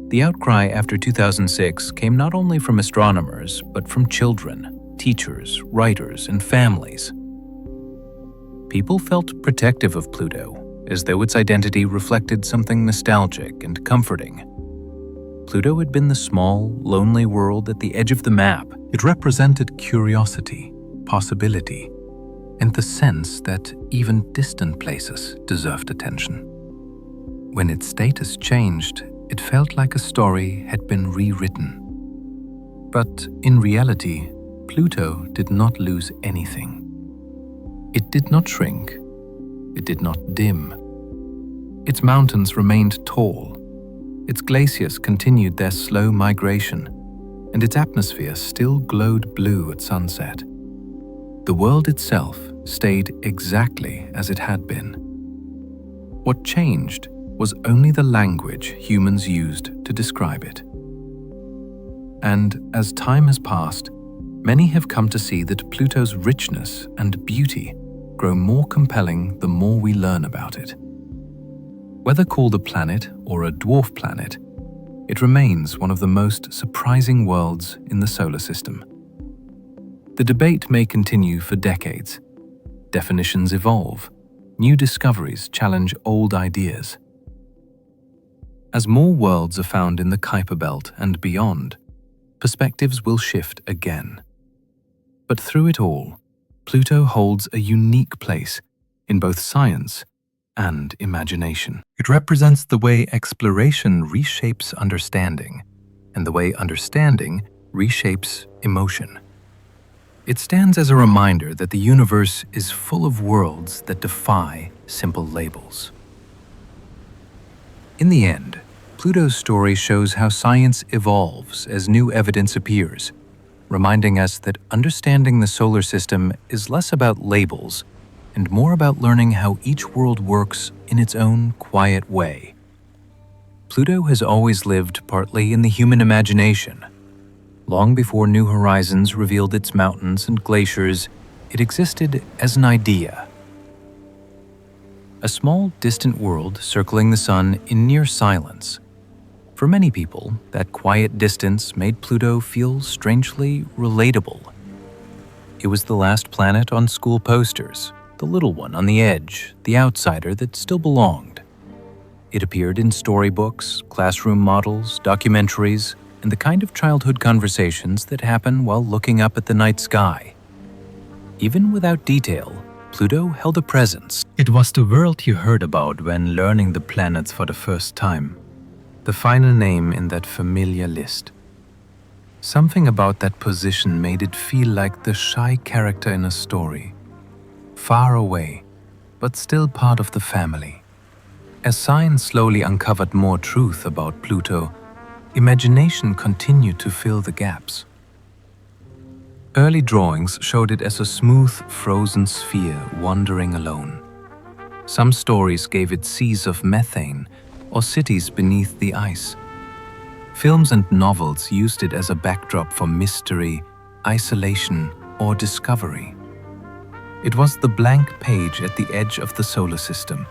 The outcry after 2006 came not only from astronomers, but from children, teachers, writers, and families. People felt protective of Pluto, as though its identity reflected something nostalgic and comforting. Pluto had been the small, lonely world at the edge of the map. It represented curiosity, possibility, and the sense that even distant places deserved attention. When its status changed, it felt like a story had been rewritten. But in reality, Pluto did not lose anything. It did not shrink. It did not dim. Its mountains remained tall. Its glaciers continued their slow migration, and its atmosphere still glowed blue at sunset. The world itself stayed exactly as it had been. What changed was only the language humans used to describe it. And as time has passed, many have come to see that Pluto's richness and beauty grow more compelling the more we learn about it. Whether called a planet or a dwarf planet, it remains one of the most surprising worlds in the solar system. The debate may continue for decades. Definitions evolve. New discoveries challenge old ideas. As more worlds are found in the Kuiper Belt and beyond, perspectives will shift again. But through it all, Pluto holds a unique place in both science and imagination. It represents the way exploration reshapes understanding, and the way understanding reshapes emotion. It stands as a reminder that the universe is full of worlds that defy simple labels. In the end, Pluto's story shows how science evolves as new evidence appears, reminding us that understanding the solar system is less about labels and more about learning how each world works in its own quiet way. Pluto has always lived partly in the human imagination. Long before New Horizons revealed its mountains and glaciers, it existed as an idea. A small, distant world circling the sun in near silence. For many people, that quiet distance made Pluto feel strangely relatable. It was the last planet on school posters, the little one on the edge, the outsider that still belonged. It appeared in storybooks, classroom models, documentaries, and the kind of childhood conversations that happen while looking up at the night sky. Even without detail, Pluto held a presence. It was the world you heard about when learning the planets for the first time. The final name in that familiar list. Something about that position made it feel like the shy character in a story. Far away, but still part of the family. As science slowly uncovered more truth about Pluto, imagination continued to fill the gaps. Early drawings showed it as a smooth, frozen sphere wandering alone. Some stories gave it seas of methane or cities beneath the ice. Films and novels used it as a backdrop for mystery, isolation, or discovery. It was the blank page at the edge of the solar system,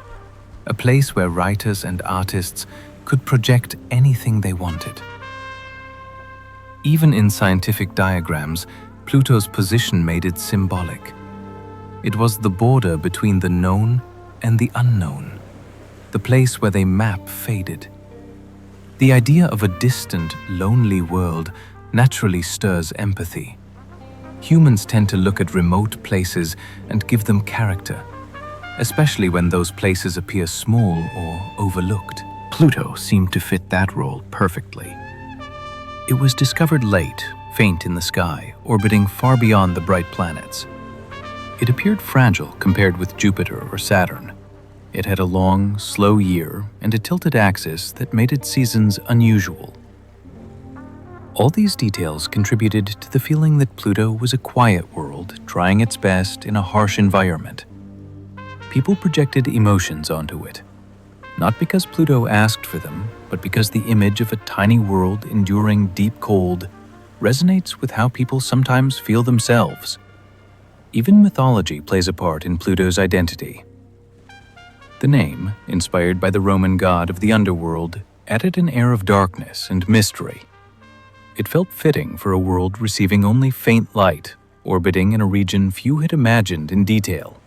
a place where writers and artists could project anything they wanted. Even in scientific diagrams, Pluto's position made it symbolic. It was the border between the known and the unknown, the place where the map faded. The idea of a distant, lonely world naturally stirs empathy. Humans tend to look at remote places and give them character, especially when those places appear small or overlooked. Pluto seemed to fit that role perfectly. It was discovered late, faint in the sky, orbiting far beyond the bright planets. It appeared fragile compared with Jupiter or Saturn. It had a long, slow year and a tilted axis that made its seasons unusual. All these details contributed to the feeling that Pluto was a quiet world trying its best in a harsh environment. People projected emotions onto it, not because Pluto asked for them, but because the image of a tiny world enduring deep cold resonates with how people sometimes feel themselves. Even mythology plays a part in Pluto's identity. The name, inspired by the Roman god of the underworld, added an air of darkness and mystery. It felt fitting for a world receiving only faint light, orbiting in a region few had imagined in detail.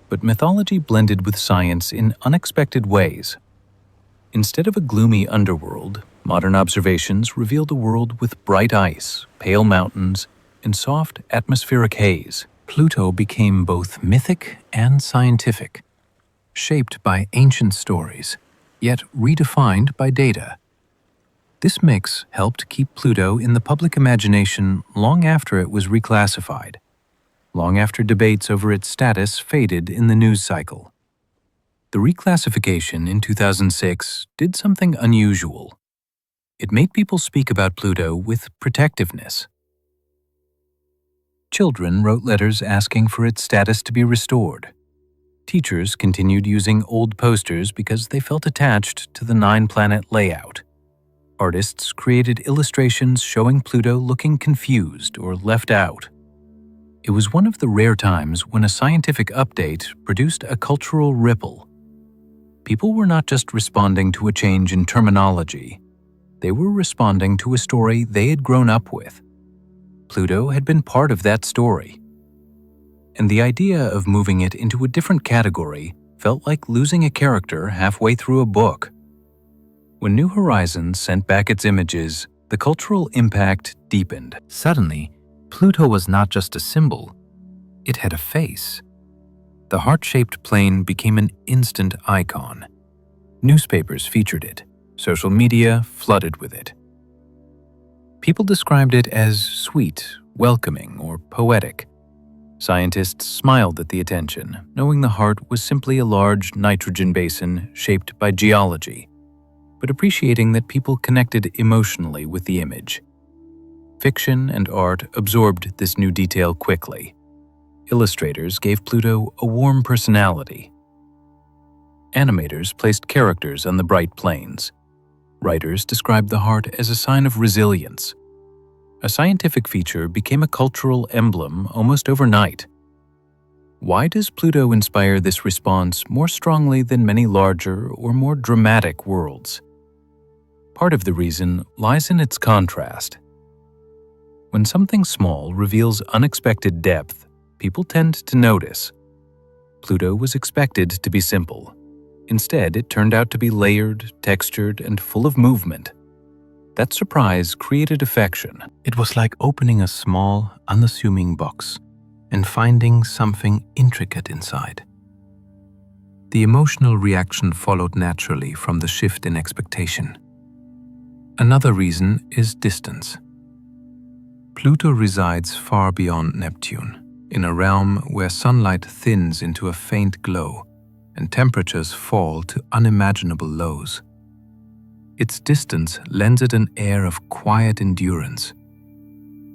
But mythology blended with science in unexpected ways. Instead of a gloomy underworld, modern observations revealed a world with bright ice, pale mountains, and soft atmospheric haze. Pluto became both mythic and scientific, shaped by ancient stories, yet redefined by data. This mix helped keep Pluto in the public imagination long after it was reclassified, long after debates over its status faded in the news cycle. The reclassification in 2006 did something unusual. It made people speak about Pluto with protectiveness. Children wrote letters asking for its status to be restored. Teachers continued using old posters because they felt attached to the 9-planet layout. Artists created illustrations showing Pluto looking confused or left out. It was one of the rare times when a scientific update produced a cultural ripple. People were not just responding to a change in terminology. They were responding to a story they had grown up with. Pluto had been part of that story. And the idea of moving it into a different category felt like losing a character halfway through a book. When New Horizons sent back its images, the cultural impact deepened. Suddenly, Pluto was not just a symbol, it had a face. The heart-shaped plane became an instant icon. Newspapers featured it. Social media flooded with it. People described it as sweet, welcoming, or poetic. Scientists smiled at the attention, knowing the heart was simply a large nitrogen basin shaped by geology, but appreciating that people connected emotionally with the image. Fiction and art absorbed this new detail quickly. Illustrators gave Pluto a warm personality. Animators placed characters on the bright plains. Writers described the heart as a sign of resilience. A scientific feature became a cultural emblem almost overnight. Why does Pluto inspire this response more strongly than many larger or more dramatic worlds? Part of the reason lies in its contrast. When something small reveals unexpected depth, people tend to notice. Pluto was expected to be simple. Instead, it turned out to be layered, textured, and full of movement. That surprise created affection. It was like opening a small, unassuming box and finding something intricate inside. The emotional reaction followed naturally from the shift in expectation. Another reason is distance. Pluto resides far beyond Neptune, in a realm where sunlight thins into a faint glow and temperatures fall to unimaginable lows. Its distance lends it an air of quiet endurance.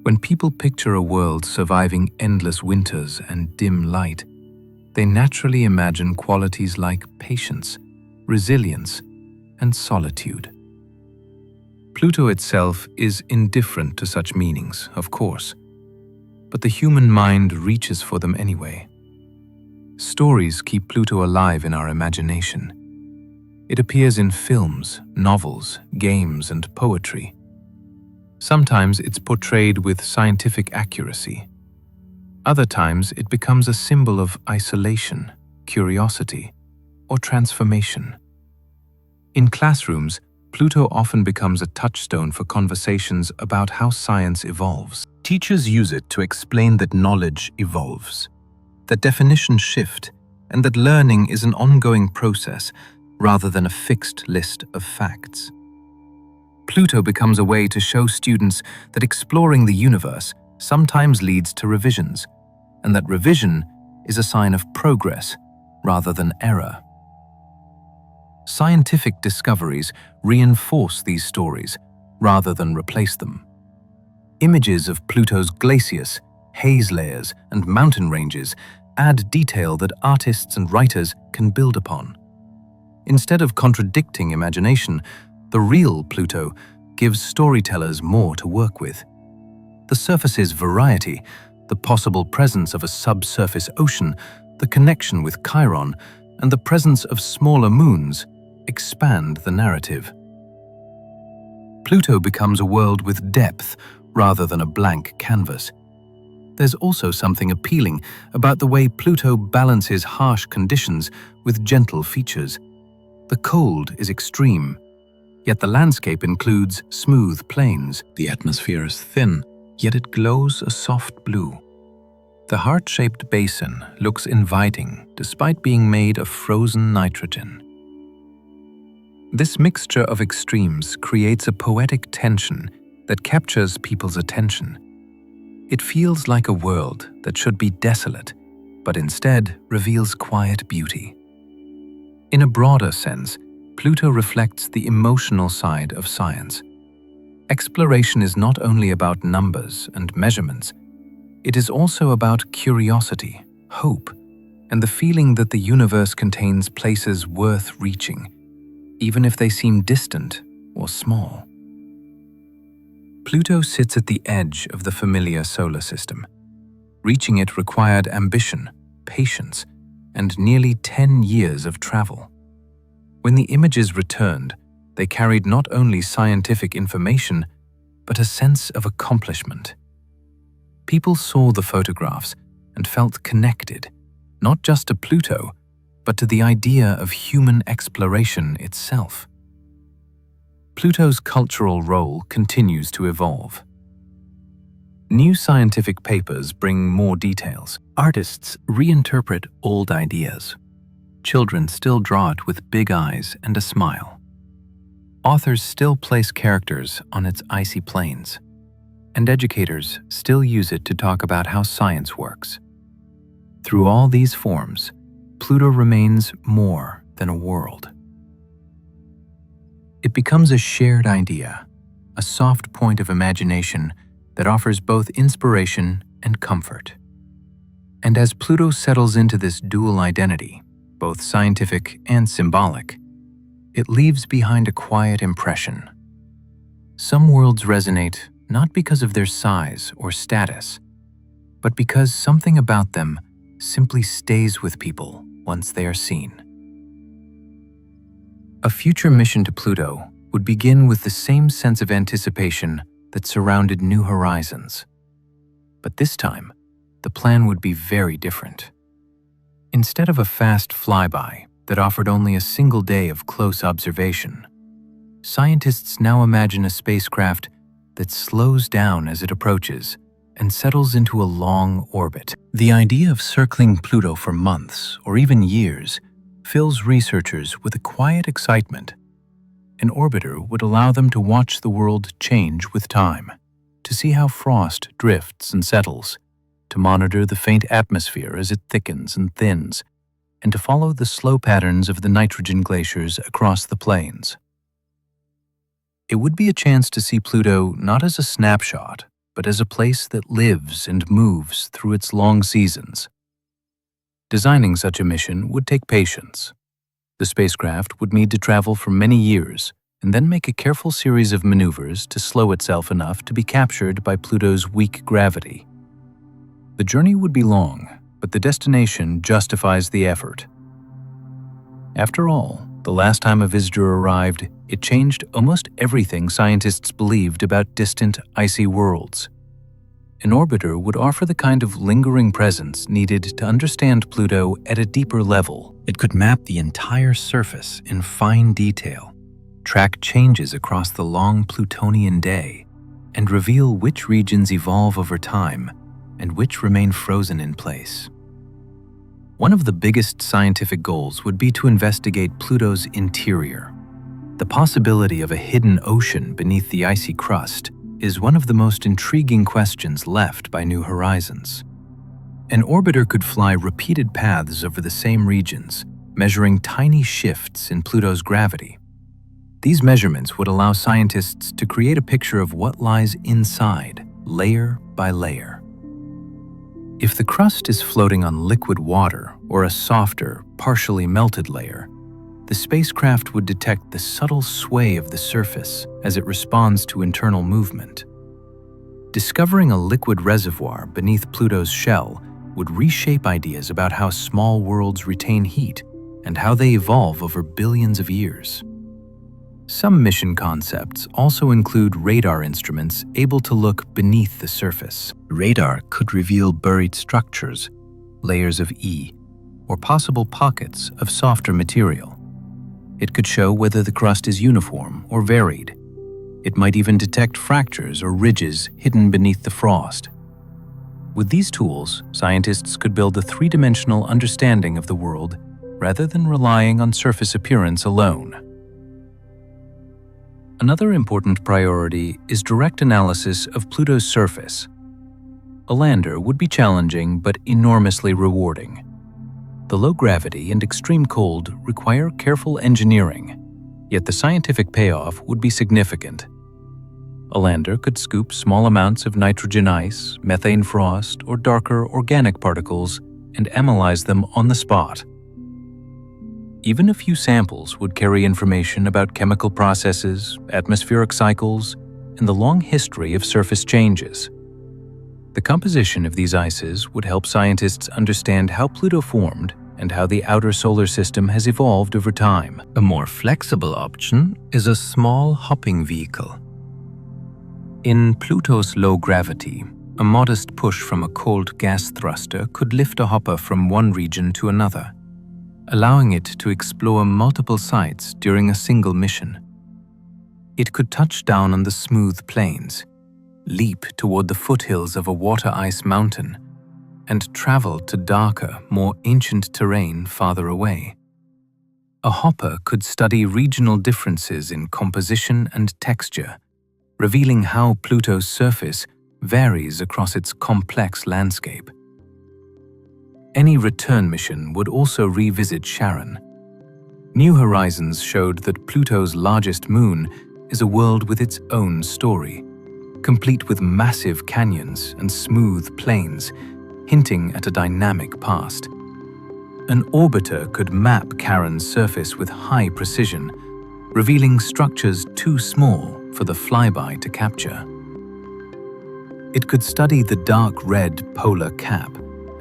When people picture a world surviving endless winters and dim light, they naturally imagine qualities like patience, resilience, and solitude. Pluto itself is indifferent to such meanings, of course, but the human mind reaches for them anyway. Stories keep Pluto alive in our imagination. It appears in films, novels, games, and poetry. Sometimes it's portrayed with scientific accuracy. Other times it becomes a symbol of isolation, curiosity, or transformation. In classrooms, Pluto often becomes a touchstone for conversations about how science evolves. Teachers use it to explain that knowledge evolves, that definitions shift, and that learning is an ongoing process rather than a fixed list of facts. Pluto becomes a way to show students that exploring the universe sometimes leads to revisions, and that revision is a sign of progress rather than error. Scientific discoveries reinforce these stories rather than replace them. Images of Pluto's glaciers, haze layers, and mountain ranges add detail that artists and writers can build upon. Instead of contradicting imagination, the real Pluto gives storytellers more to work with. The surface's variety, the possible presence of a subsurface ocean, the connection with Chiron, and the presence of smaller moons expand the narrative. Pluto becomes a world with depth rather than a blank canvas. There's also something appealing about the way Pluto balances harsh conditions with gentle features. The cold is extreme, yet the landscape includes smooth plains. The atmosphere is thin, yet it glows a soft blue. The heart-shaped basin looks inviting despite being made of frozen nitrogen. This mixture of extremes creates a poetic tension that captures people's attention. It feels like a world that should be desolate, but instead reveals quiet beauty. In a broader sense, Pluto reflects the emotional side of science. Exploration is not only about numbers and measurements, it is also about curiosity, hope, and the feeling that the universe contains places worth reaching, even if they seem distant or small. Pluto sits at the edge of the familiar solar system. Reaching it required ambition, patience, and nearly 10 years of travel. When the images returned, they carried not only scientific information, but a sense of accomplishment. People saw the photographs and felt connected, not just to Pluto, but to the idea of human exploration itself. Pluto's cultural role continues to evolve. New scientific papers bring more details. Artists reinterpret old ideas. Children still draw it with big eyes and a smile. Authors still place characters on its icy plains, and educators still use it to talk about how science works. Through all these forms, Pluto remains more than a world. It becomes a shared idea, a soft point of imagination that offers both inspiration and comfort. And as Pluto settles into this dual identity, both scientific and symbolic, it leaves behind a quiet impression. Some worlds resonate not because of their size or status, but because something about them simply stays with people once they are seen. A future mission to Pluto would begin with the same sense of anticipation that surrounded New Horizons. But this time, the plan would be very different. Instead of a fast flyby, that offered only a single day of close observation. Scientists now imagine a spacecraft that slows down as it approaches and settles into a long orbit. The idea of circling Pluto for months or even years fills researchers with a quiet excitement. An orbiter would allow them to watch the world change with time, to see how frost drifts and settles, to monitor the faint atmosphere as it thickens and thins, and to follow the slow patterns of the nitrogen glaciers across the plains. It would be a chance to see Pluto not as a snapshot, but as a place that lives and moves through its long seasons. Designing such a mission would take patience. The spacecraft would need to travel for many years and then make a careful series of maneuvers to slow itself enough to be captured by Pluto's weak gravity. The journey would be long, but the destination justifies the effort. After all, the last time a visitor arrived, it changed almost everything scientists believed about distant, icy worlds. An orbiter would offer the kind of lingering presence needed to understand Pluto at a deeper level. It could map the entire surface in fine detail, track changes across the long Plutonian day, and reveal which regions evolve over time and which remain frozen in place. One of the biggest scientific goals would be to investigate Pluto's interior. The possibility of a hidden ocean beneath the icy crust is one of the most intriguing questions left by New Horizons. An orbiter could fly repeated paths over the same regions, measuring tiny shifts in Pluto's gravity. These measurements would allow scientists to create a picture of what lies inside, layer by layer. If the crust is floating on liquid water or a softer, partially melted layer, the spacecraft would detect the subtle sway of the surface as it responds to internal movement. Discovering a liquid reservoir beneath Pluto's shell would reshape ideas about how small worlds retain heat and how they evolve over billions of years. Some mission concepts also include radar instruments able to look beneath the surface. Radar could reveal buried structures, layers of or possible pockets of softer material. It could show whether the crust is uniform or varied. It might even detect fractures or ridges hidden beneath the frost. With these tools, scientists could build a three-dimensional understanding of the world rather than relying on surface appearance alone. Another important priority is direct analysis of Pluto's surface. A lander would be challenging but enormously rewarding. The low gravity and extreme cold require careful engineering, yet the scientific payoff would be significant. A lander could scoop small amounts of nitrogen ice, methane frost, or darker organic particles and analyze them on the spot. Even a few samples would carry information about chemical processes, atmospheric cycles, and the long history of surface changes. The composition of these ices would help scientists understand how Pluto formed and how the outer solar system has evolved over time. A more flexible option is a small hopping vehicle. In Pluto's low gravity, a modest push from a cold gas thruster could lift a hopper from one region to another, allowing it to explore multiple sites during a single mission. It could touch down on the smooth plains, leap toward the foothills of a water ice mountain, and travel to darker, more ancient terrain farther away. A hopper could study regional differences in composition and texture, revealing how Pluto's surface varies across its complex landscape. Any return mission would also revisit Charon. New Horizons showed that Pluto's largest moon is a world with its own story, complete with massive canyons and smooth plains, hinting at a dynamic past. An orbiter could map Charon's surface with high precision, revealing structures too small for the flyby to capture. It could study the dark red polar cap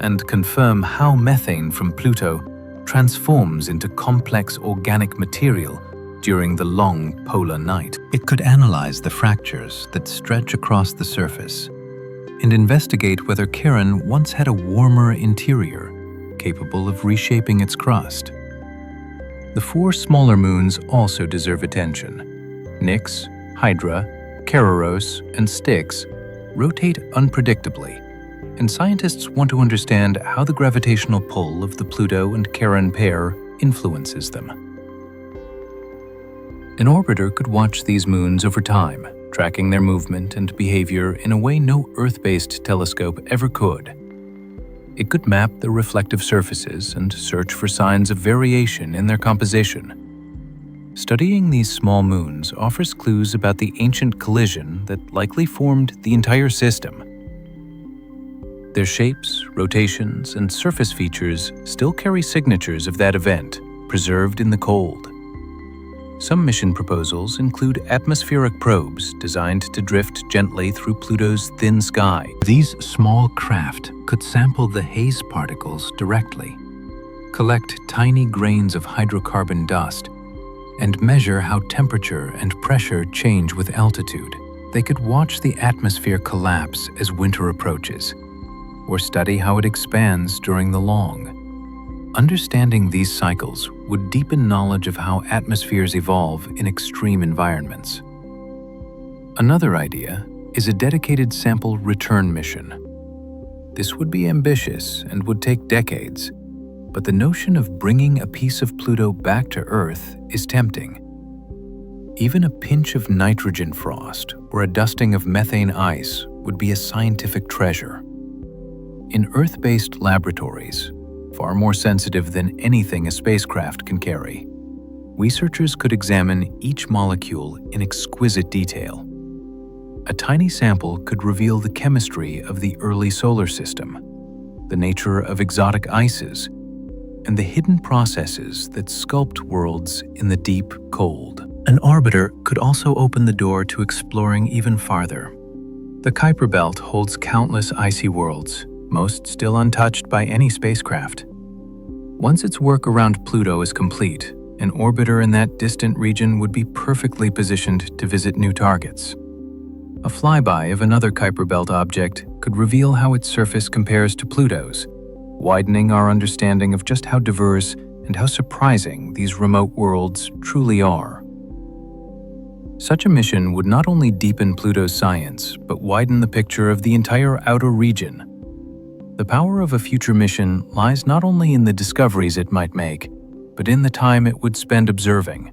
and confirm how methane from Pluto transforms into complex organic material during the long polar night. It could analyze the fractures that stretch across the surface and investigate whether Charon once had a warmer interior capable of reshaping its crust. The 4 smaller moons also deserve attention. Nix, Hydra, Kerberos, and Styx rotate unpredictably, and scientists want to understand how the gravitational pull of the Pluto and Charon pair influences them. An orbiter could watch these moons over time, tracking their movement and behavior in a way no Earth-based telescope ever could. It could map their reflective surfaces and search for signs of variation in their composition. Studying these small moons offers clues about the ancient collision that likely formed the entire system. Their shapes, rotations, and surface features still carry signatures of that event, preserved in the cold. Some mission proposals include atmospheric probes designed to drift gently through Pluto's thin sky. These small craft could sample the haze particles directly, collect tiny grains of hydrocarbon dust, and measure how temperature and pressure change with altitude. They could watch the atmosphere collapse as winter approaches, or study how it expands during the long. Understanding these cycles would deepen knowledge of how atmospheres evolve in extreme environments. Another idea is a dedicated sample return mission. This would be ambitious and would take decades, but the notion of bringing a piece of Pluto back to Earth is tempting. Even a pinch of nitrogen frost or a dusting of methane ice would be a scientific treasure. In Earth-based laboratories, far more sensitive than anything a spacecraft can carry, researchers could examine each molecule in exquisite detail. A tiny sample could reveal the chemistry of the early solar system, the nature of exotic ices, and the hidden processes that sculpt worlds in the deep cold. An orbiter could also open the door to exploring even farther. The Kuiper Belt holds countless icy worlds, most still untouched by any spacecraft. Once its work around Pluto is complete, an orbiter in that distant region would be perfectly positioned to visit new targets. A flyby of another Kuiper Belt object could reveal how its surface compares to Pluto's, widening our understanding of just how diverse and how surprising these remote worlds truly are. Such a mission would not only deepen Pluto's science, but widen the picture of the entire outer region. The power of a future mission lies not only in the discoveries it might make, but in the time it would spend observing.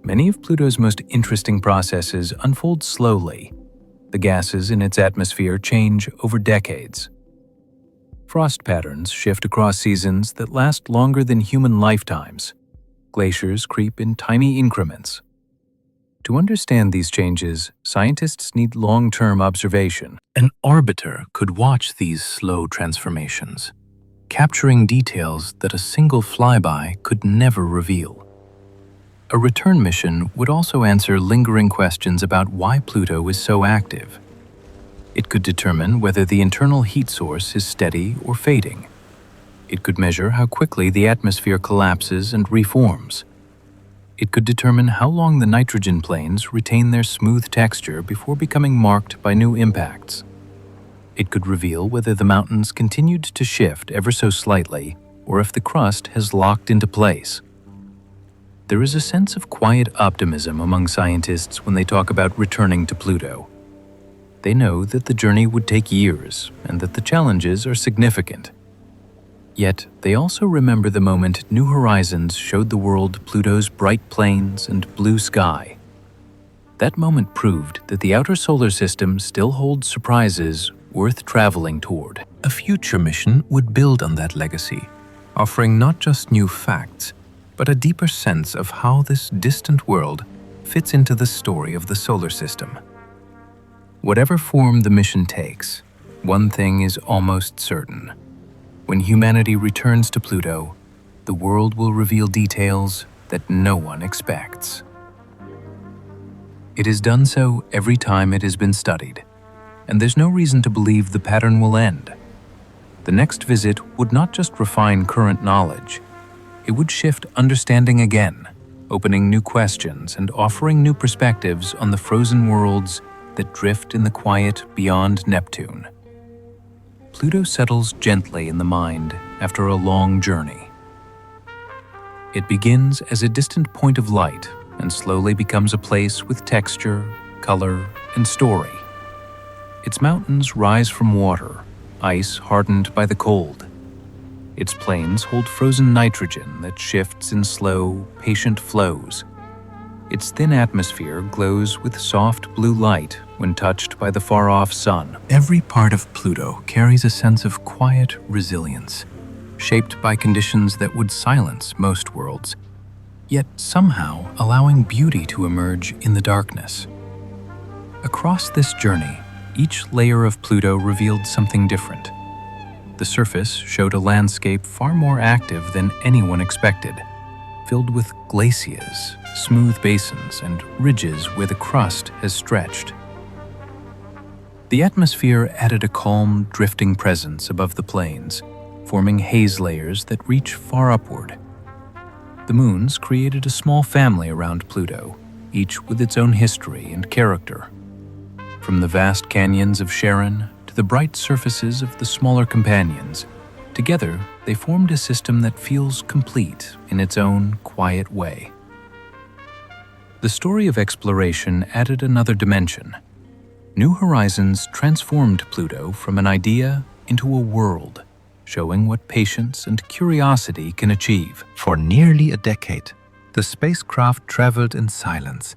Many of Pluto's most interesting processes unfold slowly. The gases in its atmosphere change over decades. Frost patterns shift across seasons that last longer than human lifetimes. Glaciers creep in tiny increments. To understand these changes, scientists need long-term observation. An orbiter could watch these slow transformations, capturing details that a single flyby could never reveal. A return mission would also answer lingering questions about why Pluto is so active. It could determine whether the internal heat source is steady or fading. It could measure how quickly the atmosphere collapses and reforms. It could determine how long the nitrogen plains retain their smooth texture before becoming marked by new impacts. It could reveal whether the mountains continued to shift ever so slightly, or if the crust has locked into place. There is a sense of quiet optimism among scientists when they talk about returning to Pluto. They know that the journey would take years and that the challenges are significant. Yet, they also remember the moment New Horizons showed the world Pluto's bright plains and blue sky. That moment proved that the outer solar system still holds surprises worth traveling toward. A future mission would build on that legacy, offering not just new facts, but a deeper sense of how this distant world fits into the story of the solar system. Whatever form the mission takes, one thing is almost certain. When humanity returns to Pluto, the world will reveal details that no one expects. It has done so every time it has been studied, and there's no reason to believe the pattern will end. The next visit would not just refine current knowledge, it would shift understanding again, opening new questions and offering new perspectives on the frozen worlds that drift in the quiet beyond Neptune. Pluto settles gently in the mind after a long journey. It begins as a distant point of light and slowly becomes a place with texture, color, and story. Its mountains rise from water, ice hardened by the cold. Its plains hold frozen nitrogen that shifts in slow, patient flows. Its thin atmosphere glows with soft blue light when touched by the far-off sun. Every part of Pluto carries a sense of quiet resilience, shaped by conditions that would silence most worlds, yet somehow allowing beauty to emerge in the darkness. Across this journey, each layer of Pluto revealed something different. The surface showed a landscape far more active than anyone expected, filled with glaciers, smooth basins, and ridges where the crust has stretched. The atmosphere added a calm, drifting presence above the plains, forming haze layers that reach far upward. The moons created a small family around Pluto, each with its own history and character. From the vast canyons of Charon to the bright surfaces of the smaller companions, together they formed a system that feels complete in its own quiet way. The story of exploration added another dimension. New Horizons transformed Pluto from an idea into a world, showing what patience and curiosity can achieve. For nearly a decade, the spacecraft traveled in silence,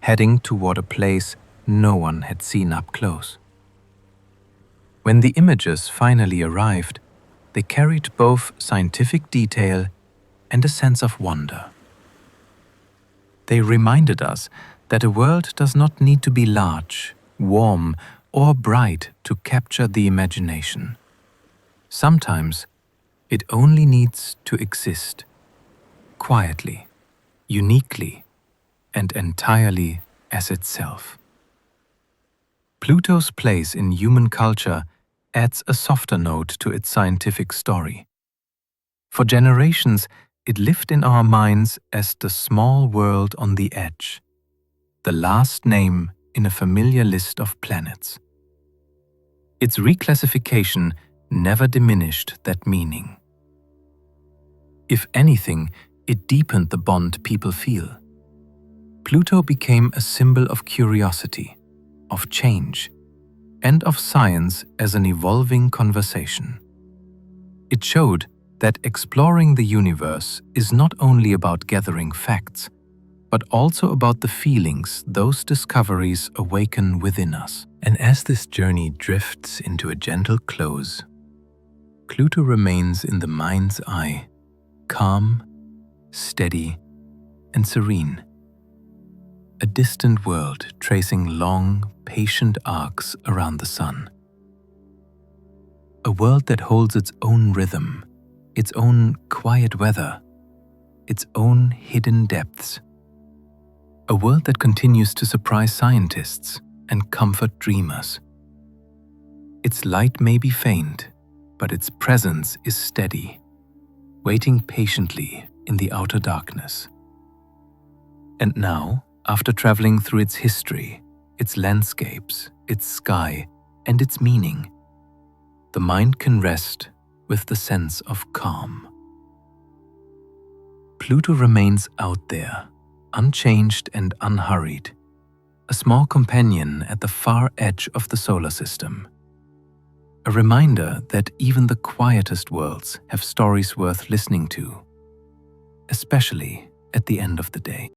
heading toward a place no one had seen up close. When the images finally arrived, they carried both scientific detail and a sense of wonder. They reminded us that a world does not need to be large, warm, or bright to capture the imagination. Sometimes, it only needs to exist, quietly, uniquely, and entirely as itself. Pluto's place in human culture adds a softer note to its scientific story. For generations, it lived in our minds as the small world on the edge, the last name in a familiar list of planets. Its reclassification never diminished that meaning. If anything, it deepened the bond people feel. Pluto became a symbol of curiosity, of change, and of science as an evolving conversation. It showed that exploring the universe is not only about gathering facts, but also about the feelings those discoveries awaken within us. And as this journey drifts into a gentle close, Pluto remains in the mind's eye, calm, steady, and serene. A distant world tracing long, patient arcs around the sun. A world that holds its own rhythm, its own quiet weather, its own hidden depths. A world that continues to surprise scientists and comfort dreamers. Its light may be faint, but its presence is steady, waiting patiently in the outer darkness. And now, after traveling through its history, its landscapes, its sky, and its meaning, the mind can rest with the sense of calm. Pluto remains out there, unchanged and unhurried, a small companion at the far edge of the solar system. A reminder that even the quietest worlds have stories worth listening to, especially at the end of the day.